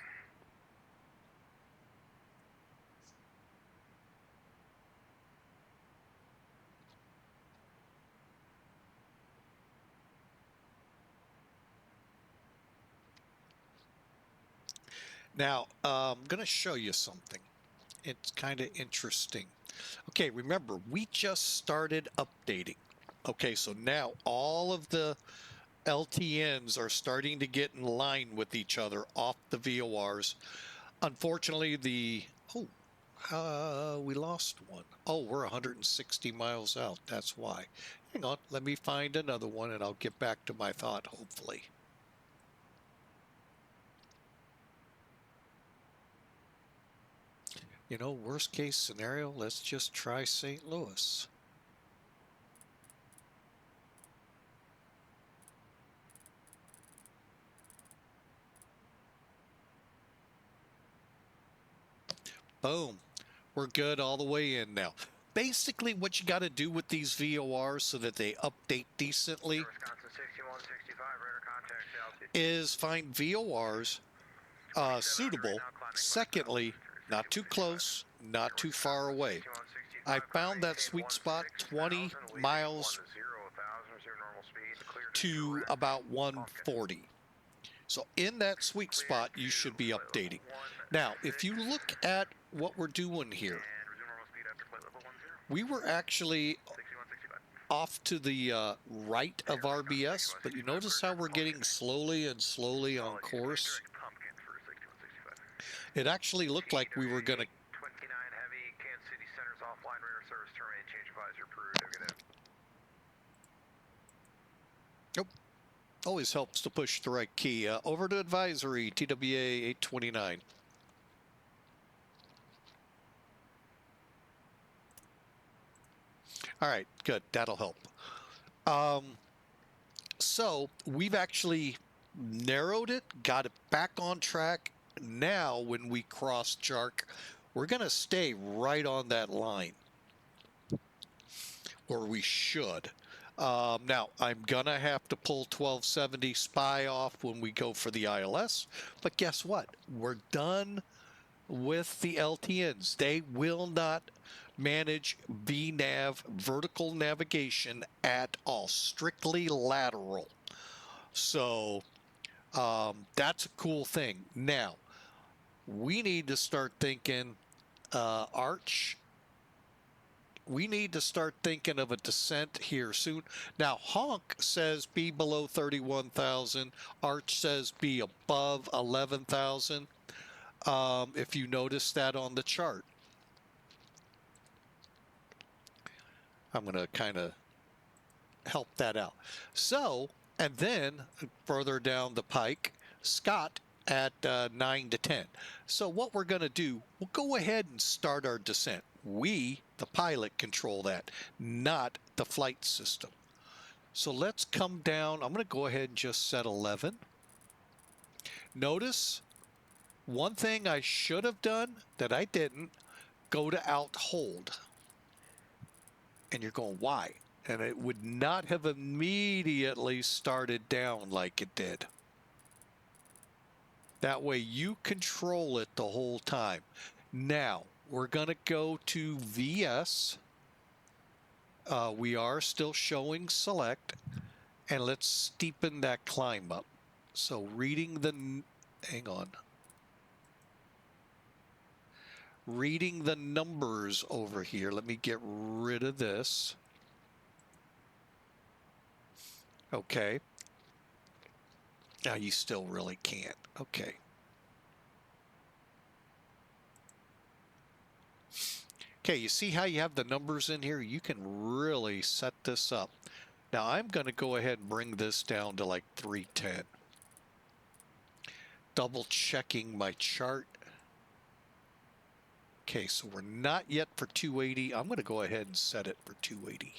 Now, I'm going to show you something. It's kind of interesting. Okay, remember, we just started updating. Okay, so now all of the LTNs are starting to get in line with each other off the VORs. Unfortunately, we lost one. Oh, we're 160 miles out. That's why. Hang on, let me find another one and I'll get back to my thought, hopefully. You know, worst case scenario, let's just try St. Louis. Boom. We're good all the way in now. Basically, what you got to do with these VORs so that they update decently Wisconsin 6165, radar contact altitude. is find VORs suitable. Secondly, not too close, not too far away. I found that sweet spot 20 miles to about 140. So in that sweet spot, you should be updating. Now, if you look at what we're doing here, we were actually off to the right of RBS, but you notice how we're getting slowly and slowly on course? It actually looked like we were going to... 29 heavy, Kansas City centers offline, radar service terminated, change advisor approved, negative. Nope. Always helps to push the right key. Over to advisory, TWA 829. All right, good. That'll help. So we've actually narrowed it, got it back on track. Now, when we cross Jark, we're going to stay right on that line, or we should. Now, I'm going to have to pull 1270 SPY off when we go for the ILS, but guess what? We're done with the LTNs. They will not manage VNAV, vertical navigation at all, strictly lateral. So that's a cool thing. Now, we need to start thinking arch. We need to start thinking of a descent here soon. Now, Honk says be below 31,000. Arch says be above 11,000. If you notice that on the chart. I'm going to kind of help that out. So, and then further down the pike, Scott at 9 to 10. So what we're going to do, we'll go ahead and start our descent. We, the pilot, control that, not the flight system. So let's come down. I'm going to go ahead and just set 11. Notice one thing I should have done that I didn't, go to out hold. And you're going, why? And it would not have immediately started down like it did. That way you control it the whole time. Now, we're going to go to VS. We are still showing select. And let's steepen that climb up. So reading the... Hang on. Reading the numbers over here. Let me get rid of this. Okay. Now you still really can't. Okay. Okay, you see how you have the numbers in here? You can really set this up. Now I'm going to go ahead and bring this down to like 310. Double checking my chart. Okay, so we're not yet for 280. I'm going to go ahead and set it for 280.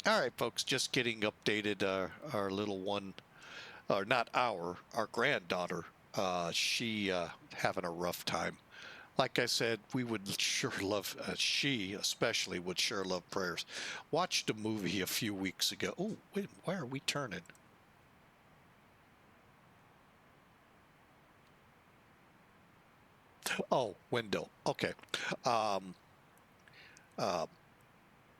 All right, folks, just getting updated. Our little one, or not our granddaughter, she having a rough time like I said, we would sure love, she especially would sure love prayers. Watched a movie a few weeks ago. Oh, wait, why are we turning? Oh, window. Okay. Um, uh,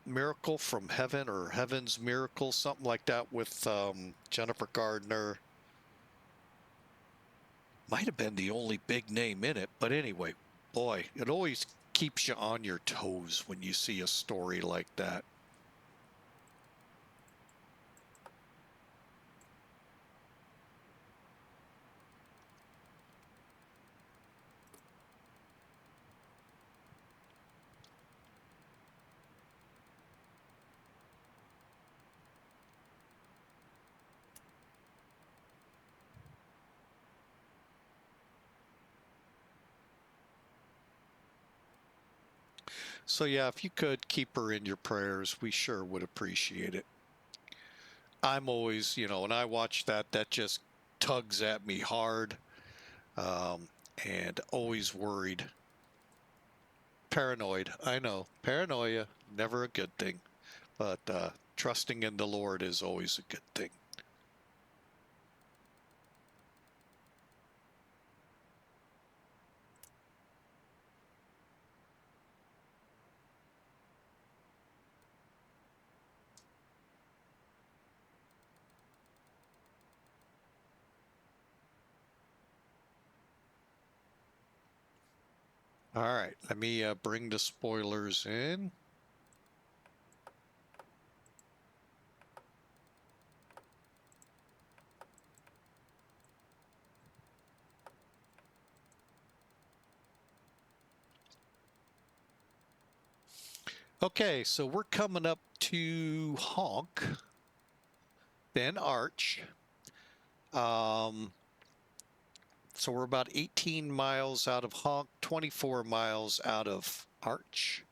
Miracle from Heaven or Heaven's Miracle, something like that with Jennifer Gardner. Might have been the only big name in it, but anyway, boy, it always keeps you on your toes when you see a story like that. So yeah, if you could keep her in your prayers, we sure would appreciate it. I'm always, when I watch that, that just tugs at me hard, and always worried. Paranoid, I know. Paranoia, never a good thing. But trusting in the Lord is always a good thing. All right, let me bring the spoilers in. Okay, so we're coming up to Honk, then Arch. So we're about 18 miles out of Honk, 24 miles out of Arch,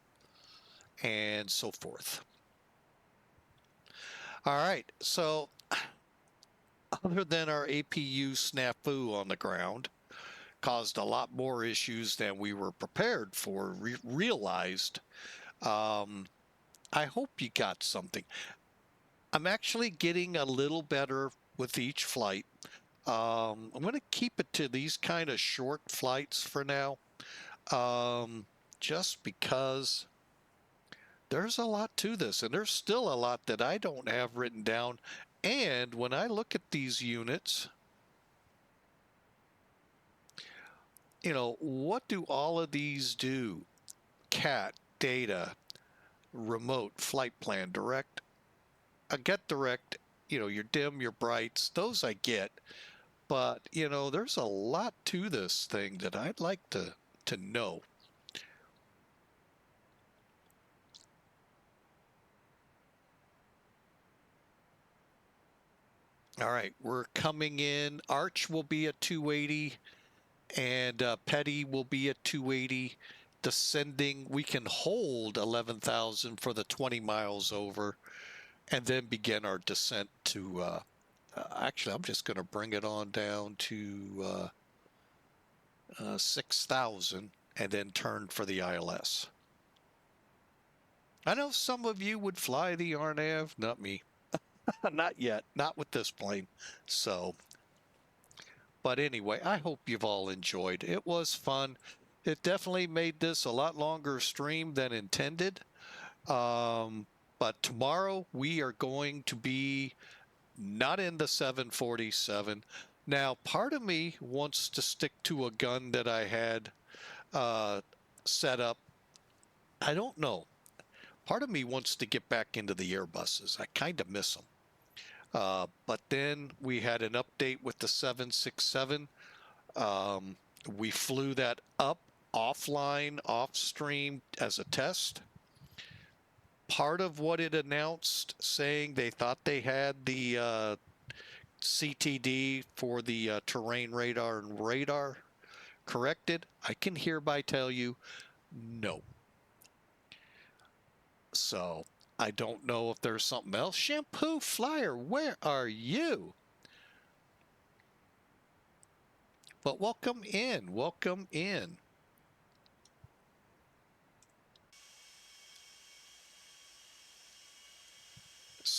and so forth. All right, so other than our APU snafu on the ground, caused a lot more issues than we were prepared for, realized. I hope you got something. I'm actually getting a little better with each flight. I'm going to keep it to these kind of short flights for now, just because there's a lot to this, and there's still a lot that I don't have written down. And when I look at these units, what do all of these do? CAT, data, remote, flight plan, direct. I get direct, your dim, your brights, those I get. But, there's a lot to this thing that I'd like to know. All right, we're coming in. Arch will be at 280, and Petty will be at 280. Descending, we can hold 11,000 for the 20 miles over, and then begin our descent to, actually, I'm just going to bring it on down to 6,000 and then turn for the ILS. I know some of you would fly the RNAV, not me. Not yet, not with this plane. So, but anyway, I hope you've all enjoyed. It was fun. It definitely made this a lot longer stream than intended. But tomorrow we are going to be not in the 747. Now, part of me wants to stick to a gun that I had set up. I don't know. Part of me wants to get back into the Airbuses. I kind of miss them. But then we had an update with the 767. We flew that up offline, off stream as a test. Part of what it announced saying they thought they had the CTD for the terrain radar and radar corrected. I can hereby tell you no. So I don't know if there's something else. Shampoo Flyer, where are you? But welcome in, welcome in.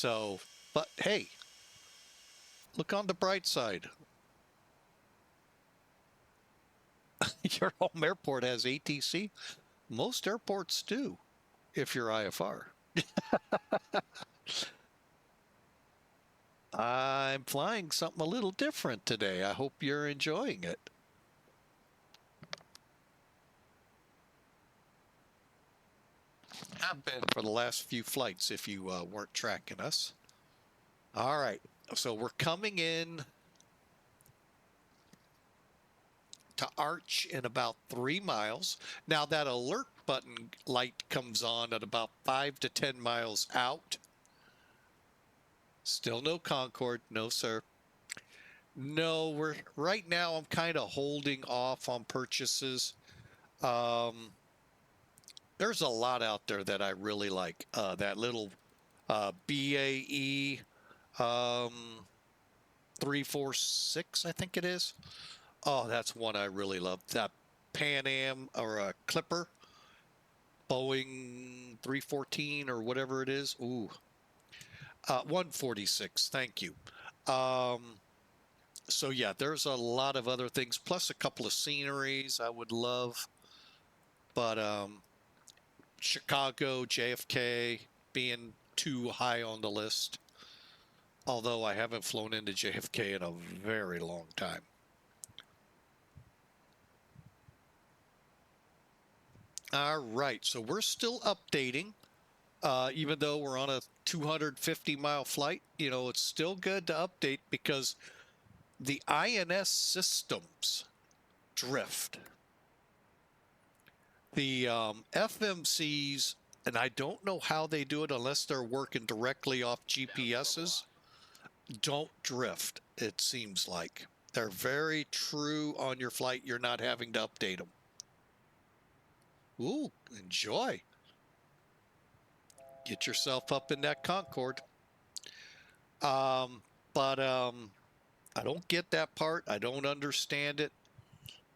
So, but hey, look on the bright side. Your home airport has ATC. Most airports do, if you're IFR. I'm flying something a little different today. I hope you're enjoying it. I've been for the last few flights, if you weren't tracking us. All right, so we're coming in to Arch in about 3 miles. Now that alert button light comes on at about 5 to 10 miles out. Still no Concorde, no sir. No, we're right now I'm kind of holding off on purchases. There's a lot out there that I really like. That little BAE 346, I think it is. Oh, that's one I really love. That Pan Am or a Clipper, Boeing 314 or whatever it is. Ooh, 146. Thank you. So yeah, there's a lot of other things, plus a couple of sceneries I would love. But Chicago, JFK being too high on the list. Although I haven't flown into JFK in a very long time. All right, so we're still updating. Even though we're on a 250-mile flight, you know, it's still good to update because the INS systems drift. The FMCs, and I don't know how they do it unless they're working directly off GPSs, don't drift, it seems like. They're very true on your flight. You're not having to update them. Ooh, enjoy. Get yourself up in that Concorde. I don't get that part. I don't understand it.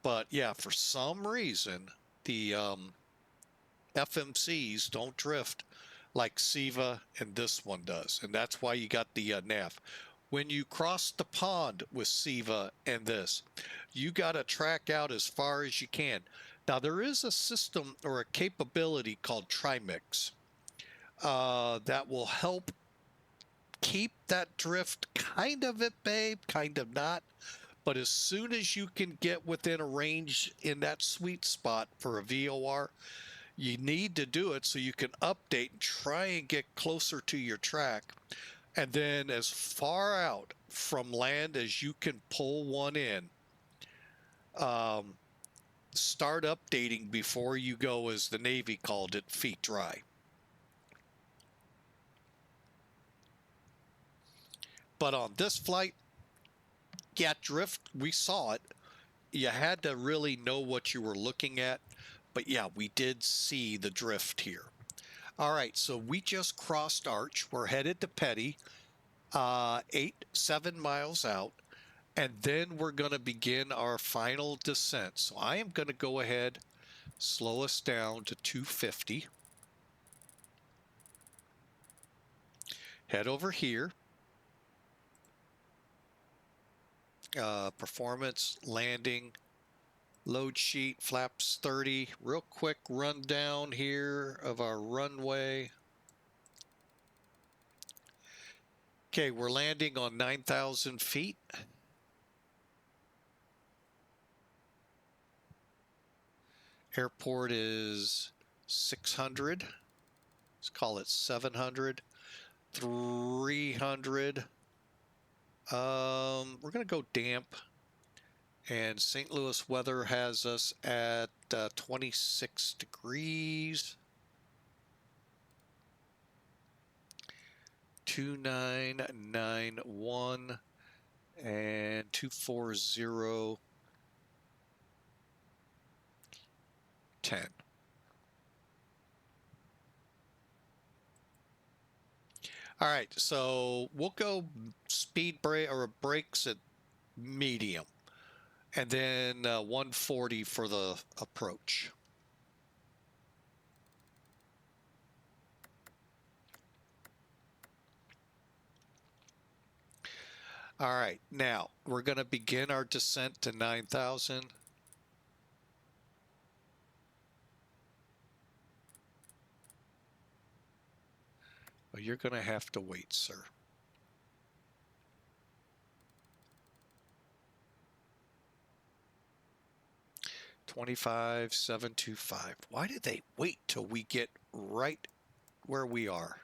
But yeah, for some reason, the FMCs don't drift like SIVA and this one does. And that's why you got the nav. When you cross the pond with SIVA and this, you got to track out as far as you can. Now, there is a system or a capability called Trimix that will help keep that drift kind of at bay, kind of not. But as soon as you can get within a range in that sweet spot for a VOR, you need to do it so you can update and try and get closer to your track. And then as far out from land as you can pull one in, start updating before you go, as the Navy called it, feet dry. But on this flight, yeah, drift, we saw it. You had to really know what you were looking at. But yeah, we did see the drift here. All right, so we just crossed Arch. We're headed to Petty, 7 miles out. And then we're going to begin our final descent. So I am going to go ahead, slow us down to 250. Head over here. Performance, landing, load sheet, flaps 30. Real quick rundown here of our runway. Okay, we're landing on 9,000 feet. Airport is 600. Let's call it 700. 300. We're going to go damp. And St. Louis weather has us at 26 degrees. 2991 and 240. 10. All right, so we'll go speed brake or brakes at medium, and then 140 for the approach. All right, now we're going to begin our descent to 9,000. Well, you're going to have to wait, sir. $25,725. Why did they wait till we get right where we are?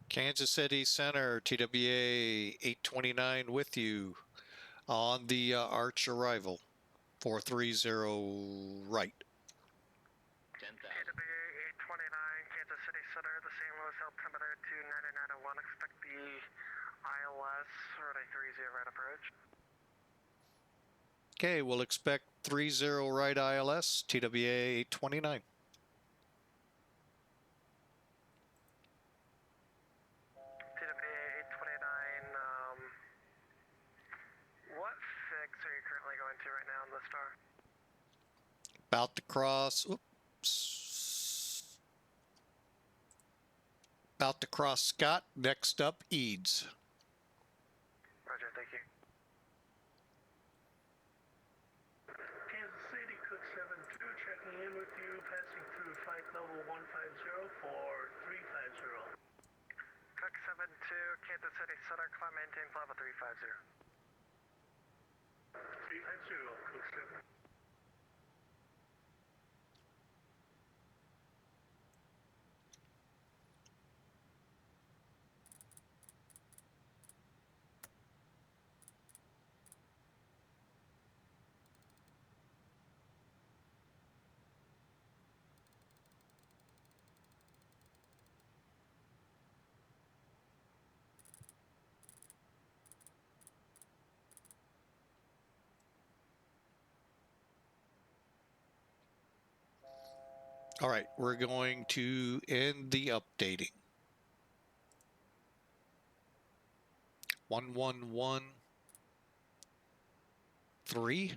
Kansas City Center, TWA 829 with you on the arch arrival. 430 right. 10,000. TWA 829, Kansas City Center, the St. Louis altimeter 29901. Expect the ILS, runway 30 right approach. Okay, we'll expect 30 right ILS, TWA 829. TWA 829, what fix are you currently going to right now on the star? About to cross, oops. About to cross Scott, next up Eads. Roger, thank you. Kansas City, Cook 72, checking in with you, passing through flight level 150 for 350. Cook 72, Kansas City Center, climb maintain level 350. 350, Cook 7. All right, we're going to end the updating. 1113.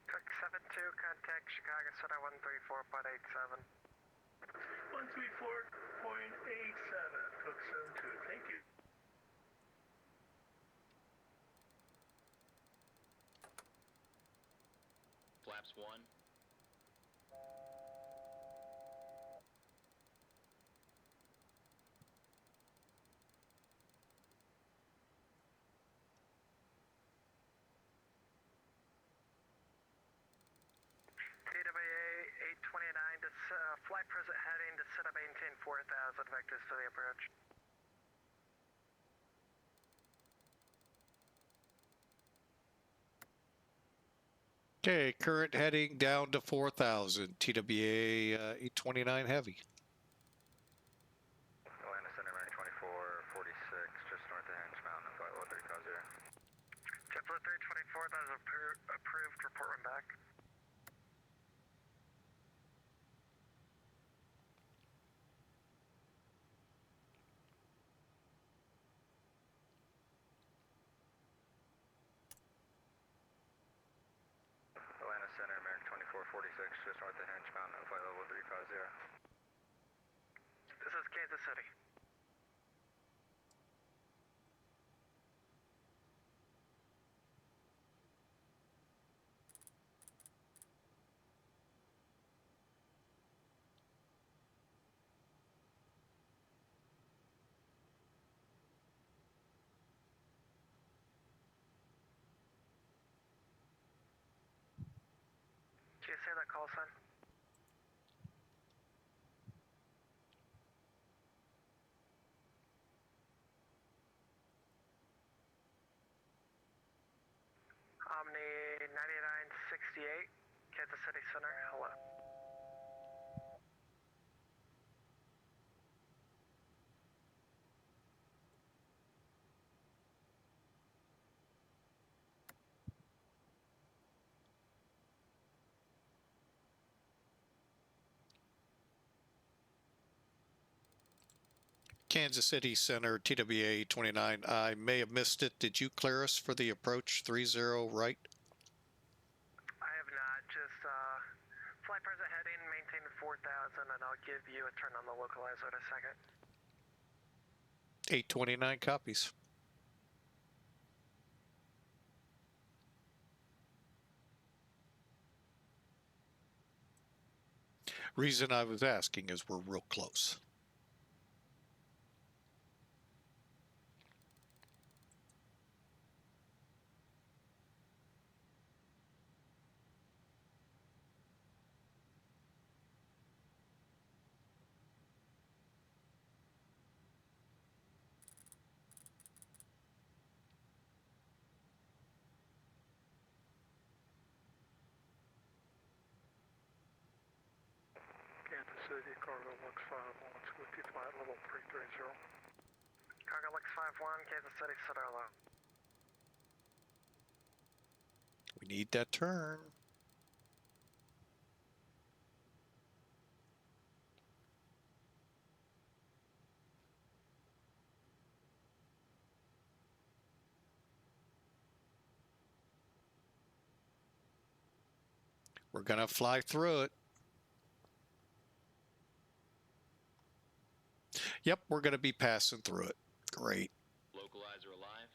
Cook 72, contact Chicago Center 134.87. 134.87, Cook 72, thank you. Flaps 1. TWA 829, flight present heading to center maintain 4,000 vectors to the approach. Okay, current heading down to 4,000. TWA 829 heavy. Atlanta Center, American 2446, just north of Henge Mountain, flight level 350. JetBlue 324, that is approved, report when back. Atlanta Center, American 2446, just north of Henge Mountain, flight level 350. This is Kansas City. that call sign. Omni 9968, Kansas City Center, hello. Kansas City Center, TWA 29. I may have missed it. Did you clear us for the approach 30 right? I have not, just flight present heading, maintain 4,000, and I'll give you a turn on the localizer in a second. 829 copies. Reason I was asking is we're real close. Kansas City, cargo Lux 51, Squinty flight level 330. Cargo Lux 51, Kansas City, Center, hello. We need that turn. We're going to fly through it. Yep, we're going to be passing through it. Great. Localizer alive.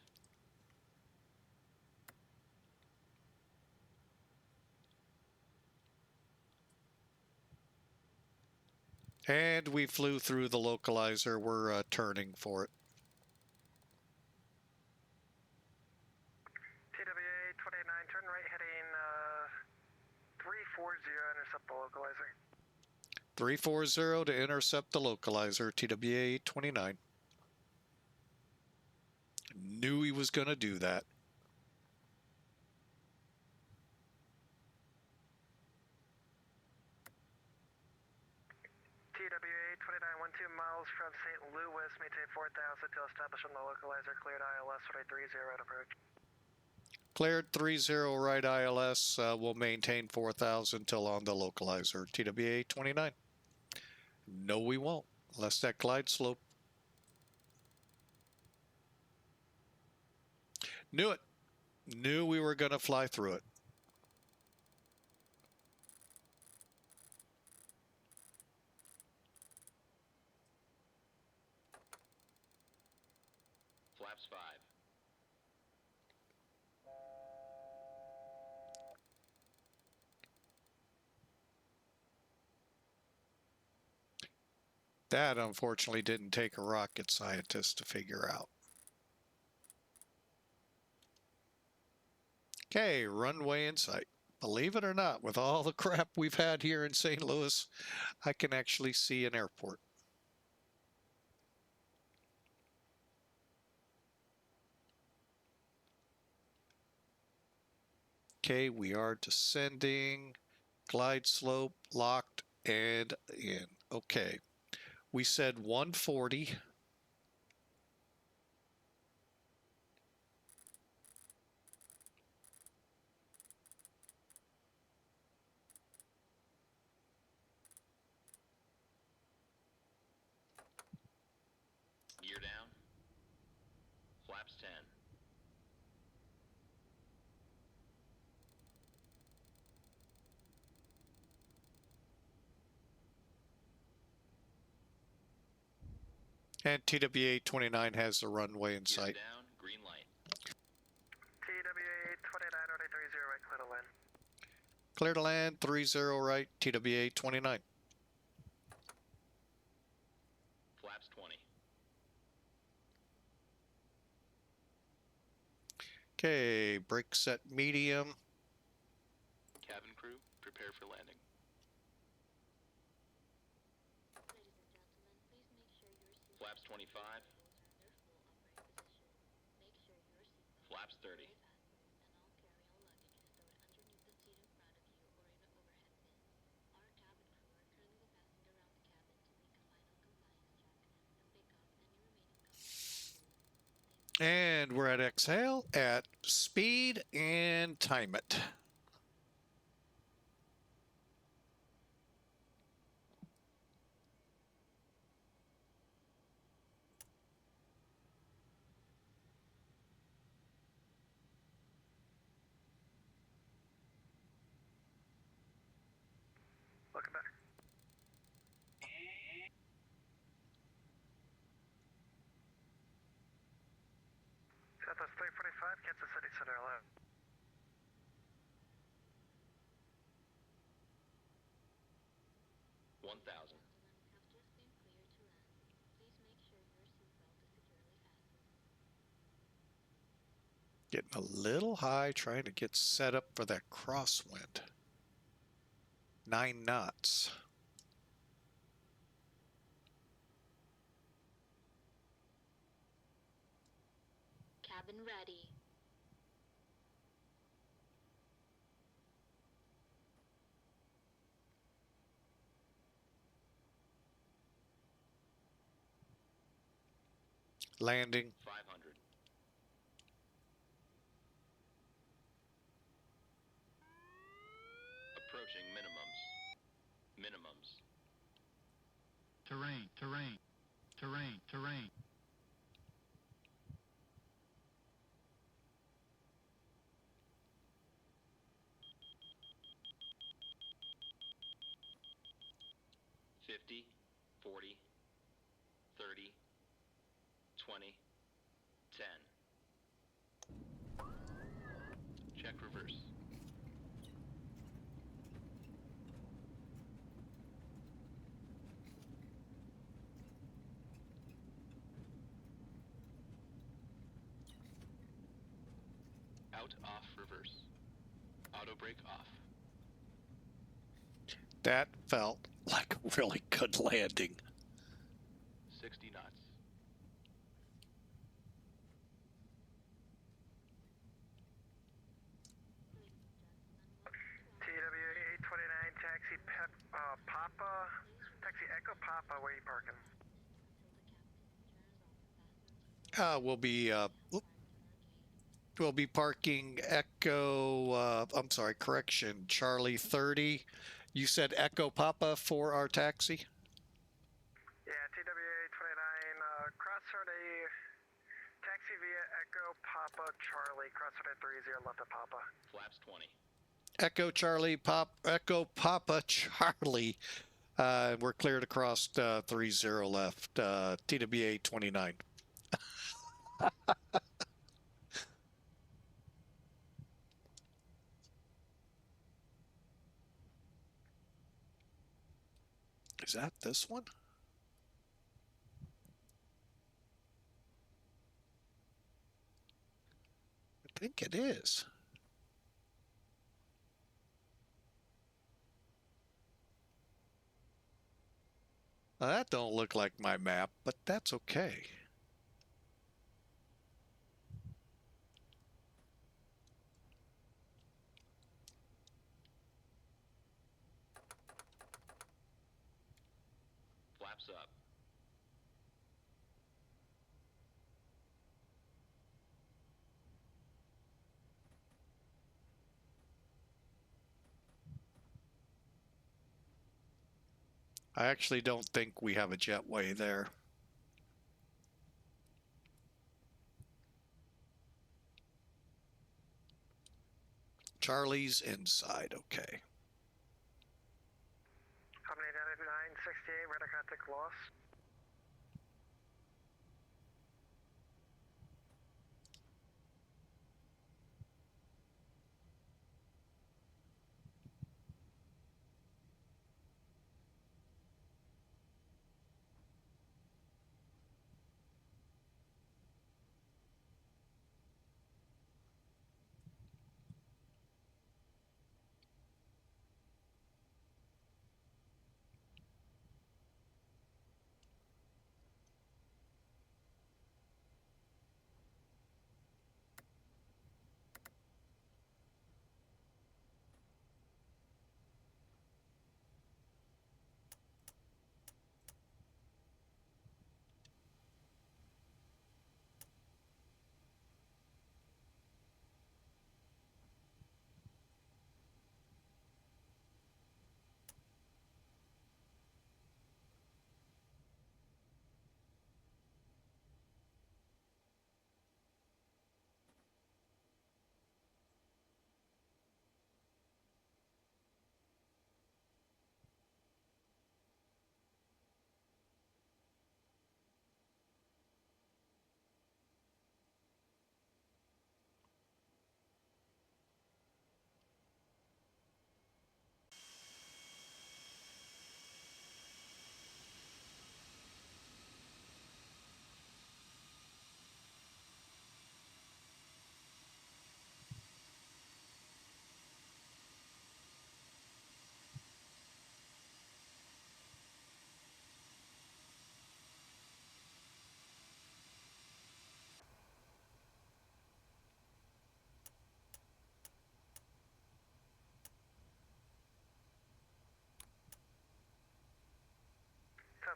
And we flew through the localizer. We're turning for it. TWA 29, turn right heading 340, intercept the localizer. 340 to intercept the localizer, TWA 29. Knew he was going to do that. TWA 29, 12 miles from St. Louis, maintain 4,000 till establish on the localizer, cleared ILS 30 right approach. Cleared 30 right ILS. We'll maintain 4,000 till on the localizer, TWA 29. No, we won't, unless that glide slope. Knew it. Knew we were going to fly through it. Flaps 5. That, unfortunately, didn't take a rocket scientist to figure out. Okay, runway in sight. Believe it or not, with all the crap we've had here in St. Louis, I can actually see an airport. Okay, we are descending. Glide slope locked and in. Okay, we said 140. Gear down. Flaps 10. And TWA 29 has the runway in Gear sight. down. Green light. TWA 29, 30 right, clear to land. Clear to land, 30 right, TWA 29. Flaps 20. Okay, brake set medium. Cabin crew, prepare for landing. Ladies and gentlemen, please make sure your seatbelt Flaps 25. are in their full upright position. Make sure your seatbelt Flaps is 30. fully fastened and all carry-on luggage is stored underneath the seat in front of you or in an overhead bin. Our cabin crew are currently passing around the cabin to make a final compliance check and pick up any remaining common valuables. And we're at exhale at speed and time it. Welcome back. Southwest 345, Kansas City Center left. $1,000. Gentlemen, have just been cleared to land. Please make sure your seatbelt is securely fastened. Getting a little high, trying to get set up for that crosswind. 9 knots. Cabin ready. Landing. 500. Approaching minimums. Minimums. Terrain, terrain, terrain, terrain. $50, $40, $30, $20, $10. Check reverse. Out, off, reverse. Auto brake off. That felt like a really good landing. 60 knots. TW 829, taxi Papa, taxi Echo Papa, where are you parking? We'll be parking Echo. I'm sorry, correction. Charlie 30. You said Echo Papa for our taxi. Yeah, TW 829, crossroad A, taxi via Echo Papa Charlie, crossroad A 30 left of Papa. Flaps 20. Echo Charlie Echo Papa Charlie. We're cleared across 30 left. TWA 29. Is that this one? I think it is. Now, that don't look like my map, but that's okay. Flaps up. I actually don't think we have a jetway there. Charlie's inside, okay. Company 968, radar contact lost.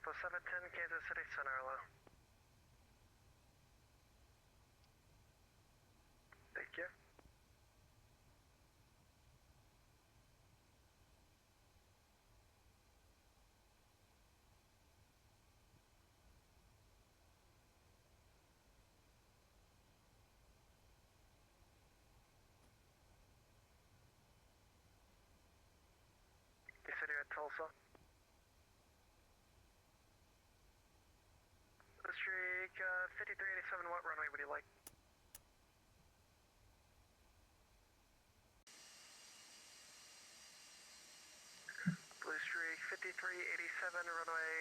Southwest 710, Kansas City Center, hello. Thank you. You said you're at Tulsa? Streak 5387, what runway would you like? Blue Streak 5387, runway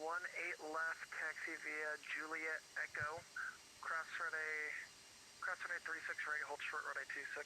18 left, taxi via Juliet Echo, cross runway 36 right, hold short runway 26.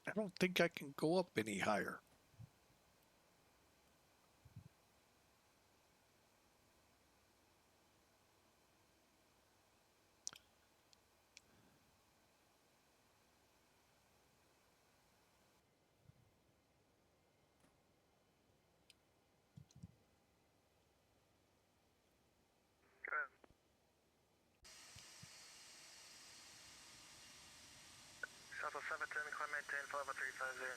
I don't think I can go up any higher. Go ahead. Southwest 710, climb maintain, flight 350.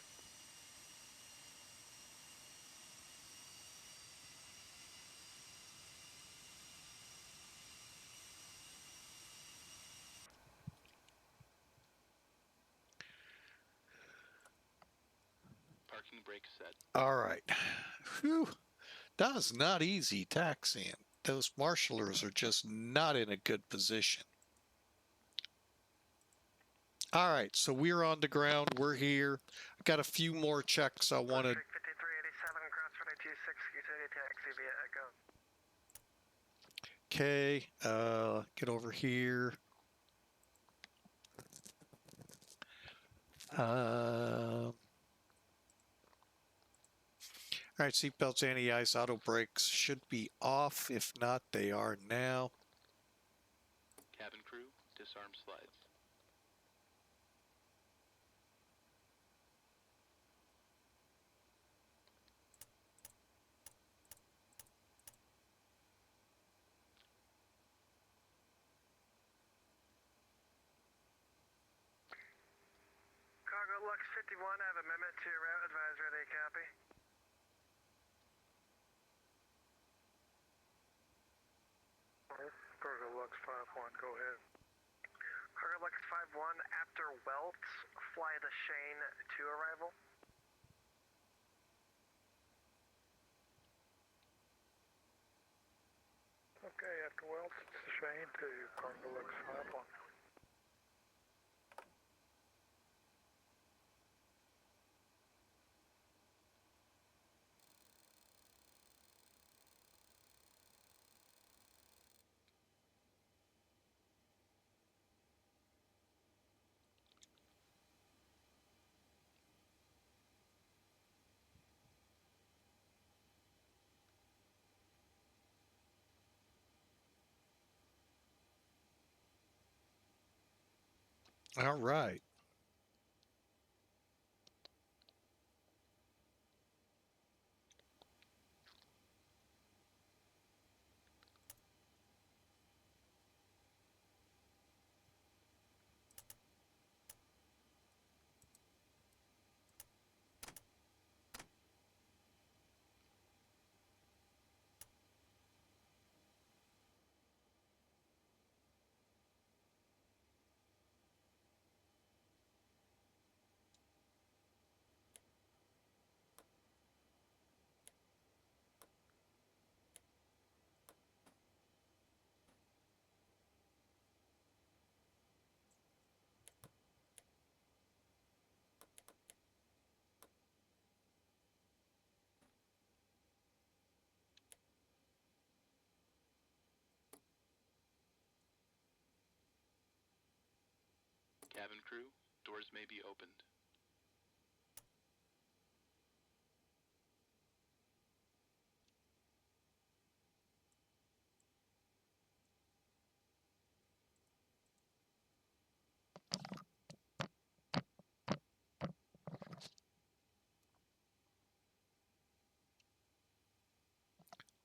Parking brake set. All right. Whew. That was not easy taxiing. Those marshalers are just not in a good position. All right, so we're on the ground. We're here. I got a few more checks I want to. 5387, cross runway 26, utility taxi via Echo. Okay, get over here. All right, seatbelts, anti-ice, auto brakes should be off. If not, they are now. Cabin crew, disarm slides. Cargo Lux 51, I have amendment to your route advisory, they copy. Cargo Lux 51, go ahead. Cargo Lux 51, after Welts, fly the Shane to arrival. Okay, after Welts, it's the Shane to Cargo Lux 51. All right. Cabin crew, doors may be opened.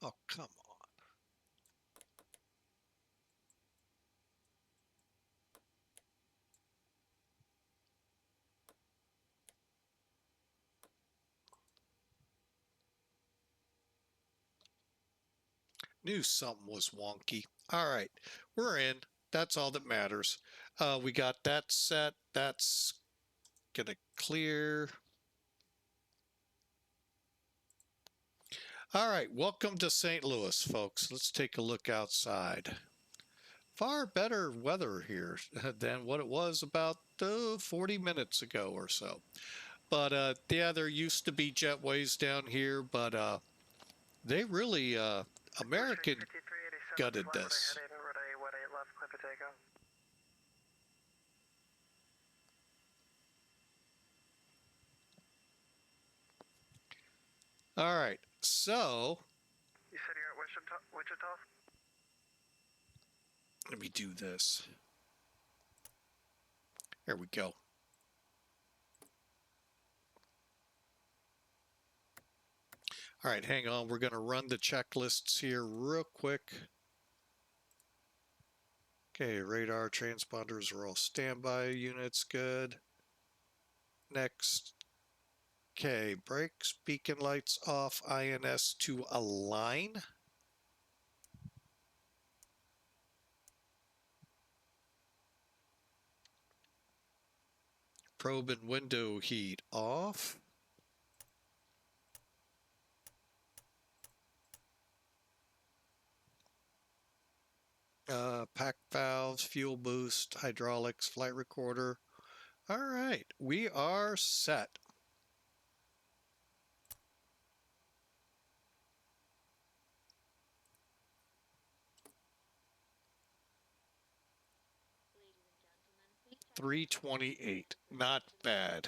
Oh, come on. Knew something was wonky. All right, we're in. That's all that matters. We got that set. That's gonna clear. All right, welcome to St. Louis, folks. Let's take a look outside. Far better weather here than what it was about 40 minutes ago or so. But yeah, there used to be jetways down here, but they really American gutted this. All right, so You said you're at Wichita? let me do this. There we go. All right, hang on. We're going to run the checklists here real quick. Okay, radar transponders are all standby units. Good. Next. Okay, brakes, beacon lights off, INS to align. Probe and window heat off. Pack valves, fuel boost, hydraulics, flight recorder. All right, we are set. Ladies and gentlemen, please check 328, not bad.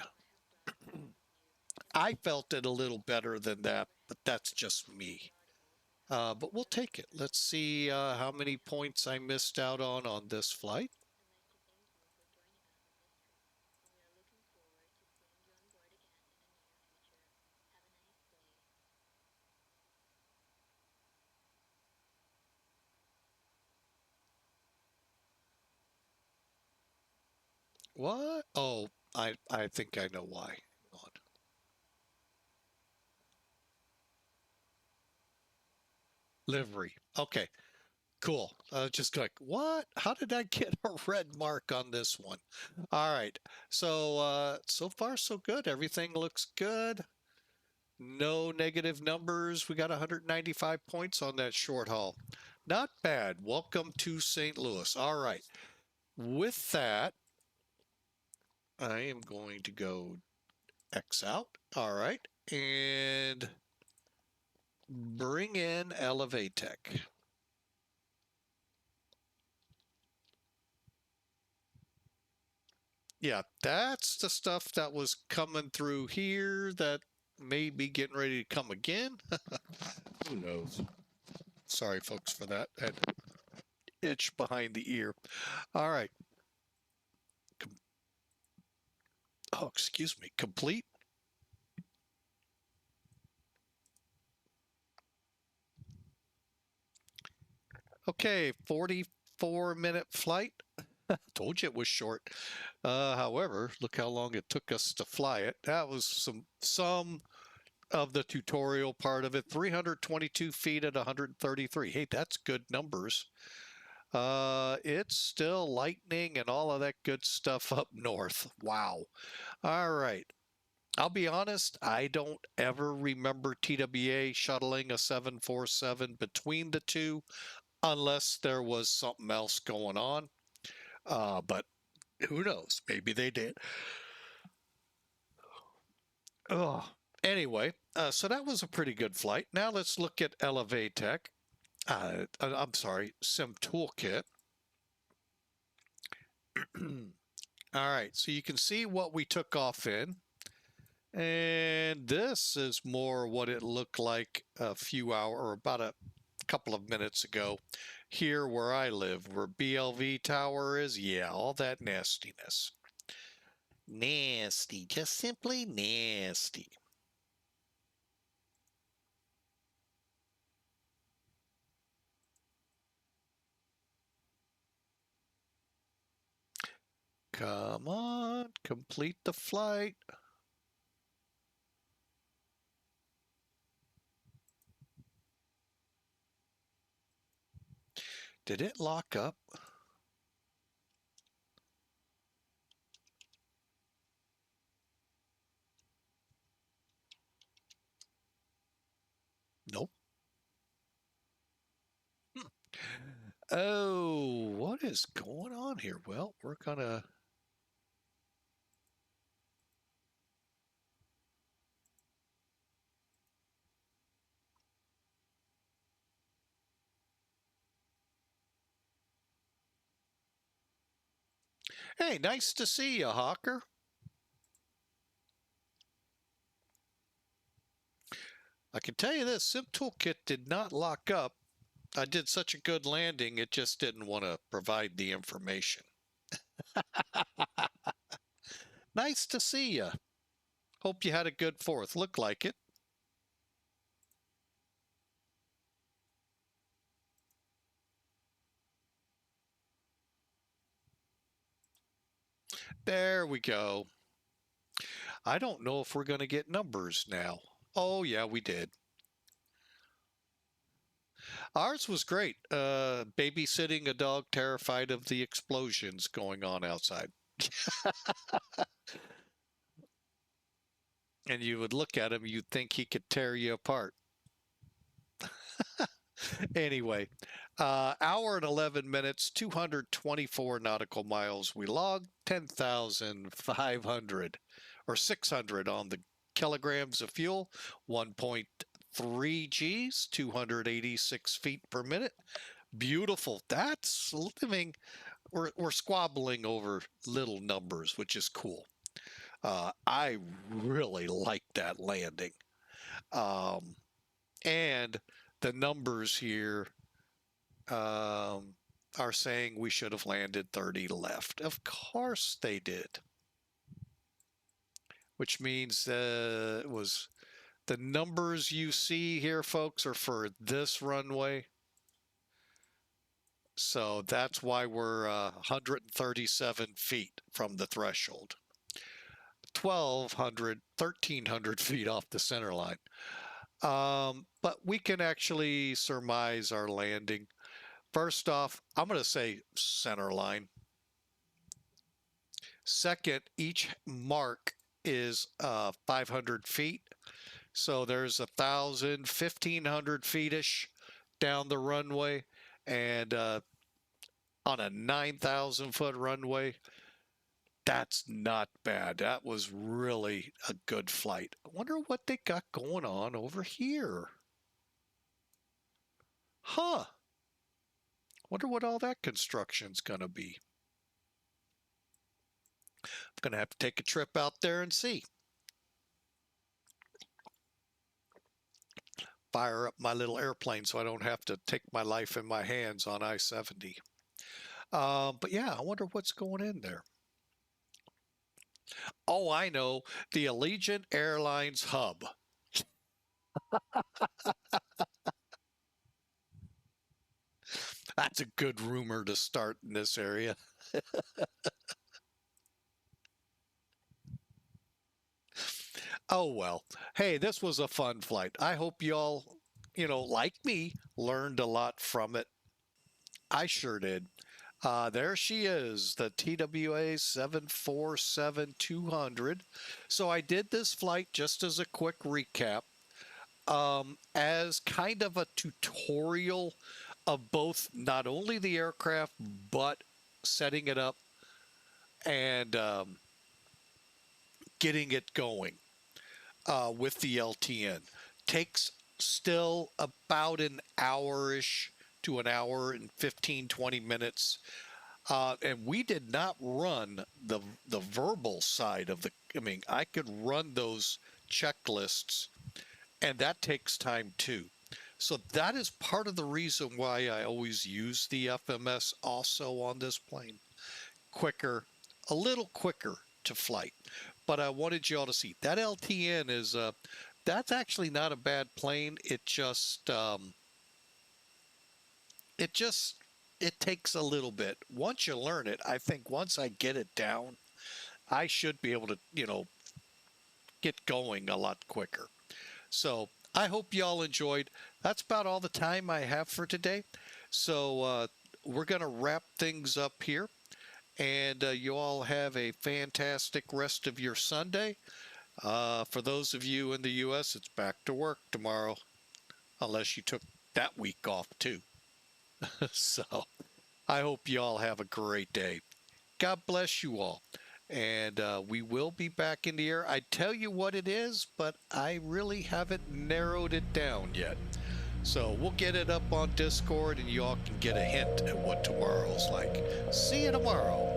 I felt it a little better than that, but that's just me. But we'll take it. Let's see how many points I missed out on this flight. What? Oh, I think I know why. Hang on. Livery. Okay, cool. Just like, what? How did I get a red mark on this one? All right. So far so good. Everything looks good. No negative numbers. We got 195 points on that short haul. Not bad. Welcome to St. Louis. All right. With that, I am going to go X out. All right. And bring in Elevatech. Yeah, that's the stuff that was coming through here that may be getting ready to come again. Who knows? Sorry, folks, for that. That itch behind the ear. All right. oh, excuse me, complete. Okay, 44-minute flight. Told you it was short. However, look how long it took us to fly it. That was some of the tutorial part of it. 322 feet at 133. Hey, that's good numbers. It's still lightning and all of that good stuff up north. Wow. All right. I'll be honest, I don't ever remember TWA shuttling a 747 between the two unless there was something else going on. But who knows? Maybe they did. Oh, anyway, so that was a pretty good flight. Now let's look at Elevatech. I'm sorry, Sim Toolkit. All right, so you can see what we took off in. And this is more what it looked like a few hours or about a couple of minutes ago here where I live, where BLV Tower is. Yeah, all that nastiness. Nasty, just simply nasty. Come on, complete the flight. Did it lock up? Nope. Oh, what is going on here? Well, we're gonna... Hey, nice to see you, Hawker. I can tell you this, Sim Toolkit did not lock up. I did such a good landing, it just didn't want to provide the information. Nice to see you. Hope you had a good 4th. Looked like it. There we go. I don't know if we're going to get numbers now. Oh, yeah, we did. Ours was great. Babysitting a dog terrified of the explosions going on outside. And you would look at him, you'd think he could tear you apart. Anyway, hour and 11 minutes, 224 nautical miles. We logged 10,500 or 600 on the kilograms of fuel, 1.3 Gs, 286 feet per minute. Beautiful. That's living. We're squabbling over little numbers, which is cool. I really like that landing. And the numbers here are saying we should have landed 30 left. Of course they did. Which means it was the numbers you see here, folks, are for this runway. So that's why we're 137 feet from the threshold. 1,300 feet off the center line. But we can actually surmise our landing. First off, I'm going to say center line. Second, each mark is 500 feet. So there's 1,000, 1,500 feet-ish down the runway. And on a 9,000 foot runway, that's not bad. That was really a good flight. I wonder what they got going on over here. Huh. Wonder what all that construction's going to be. I'm going to have to take a trip out there and see. Fire up my little airplane so I don't have to take my life in my hands on I-70. But yeah, I wonder what's going in there. Oh, I know. The Allegiant Airlines hub. That's a good rumor to start in this area. Oh, well. Hey, this was a fun flight. I hope y'all, like me, learned a lot from it. I sure did. There she is, the TWA 747-200. So I did this flight just as a quick recap, as kind of a tutorial of both not only the aircraft, but setting it up and getting it going with the LTN. Takes still about an hour-ish to an hour and 15, 20 minutes. And we did not run the verbal side of the, I could run those checklists, and that takes time too. So that is part of the reason why I always use the FMS also on this plane. Quicker, a little quicker to flight. But I wanted you all to see that LTN is, that's actually not a bad plane. It takes a little bit. Once you learn it, I think once I get it down, I should be able to, get going a lot quicker. So I hope y'all enjoyed. That's about all the time I have for today. So we're going to wrap things up here. And you all have a fantastic rest of your Sunday. For those of you in the U.S., it's back to work tomorrow, unless you took that week off too. So I hope you all have a great day. God bless you all. And we will be back in the air. I tell you what it is, but I really haven't narrowed it down yet. So we'll get it up on Discord and y'all can get a hint at what tomorrow's like. See you tomorrow.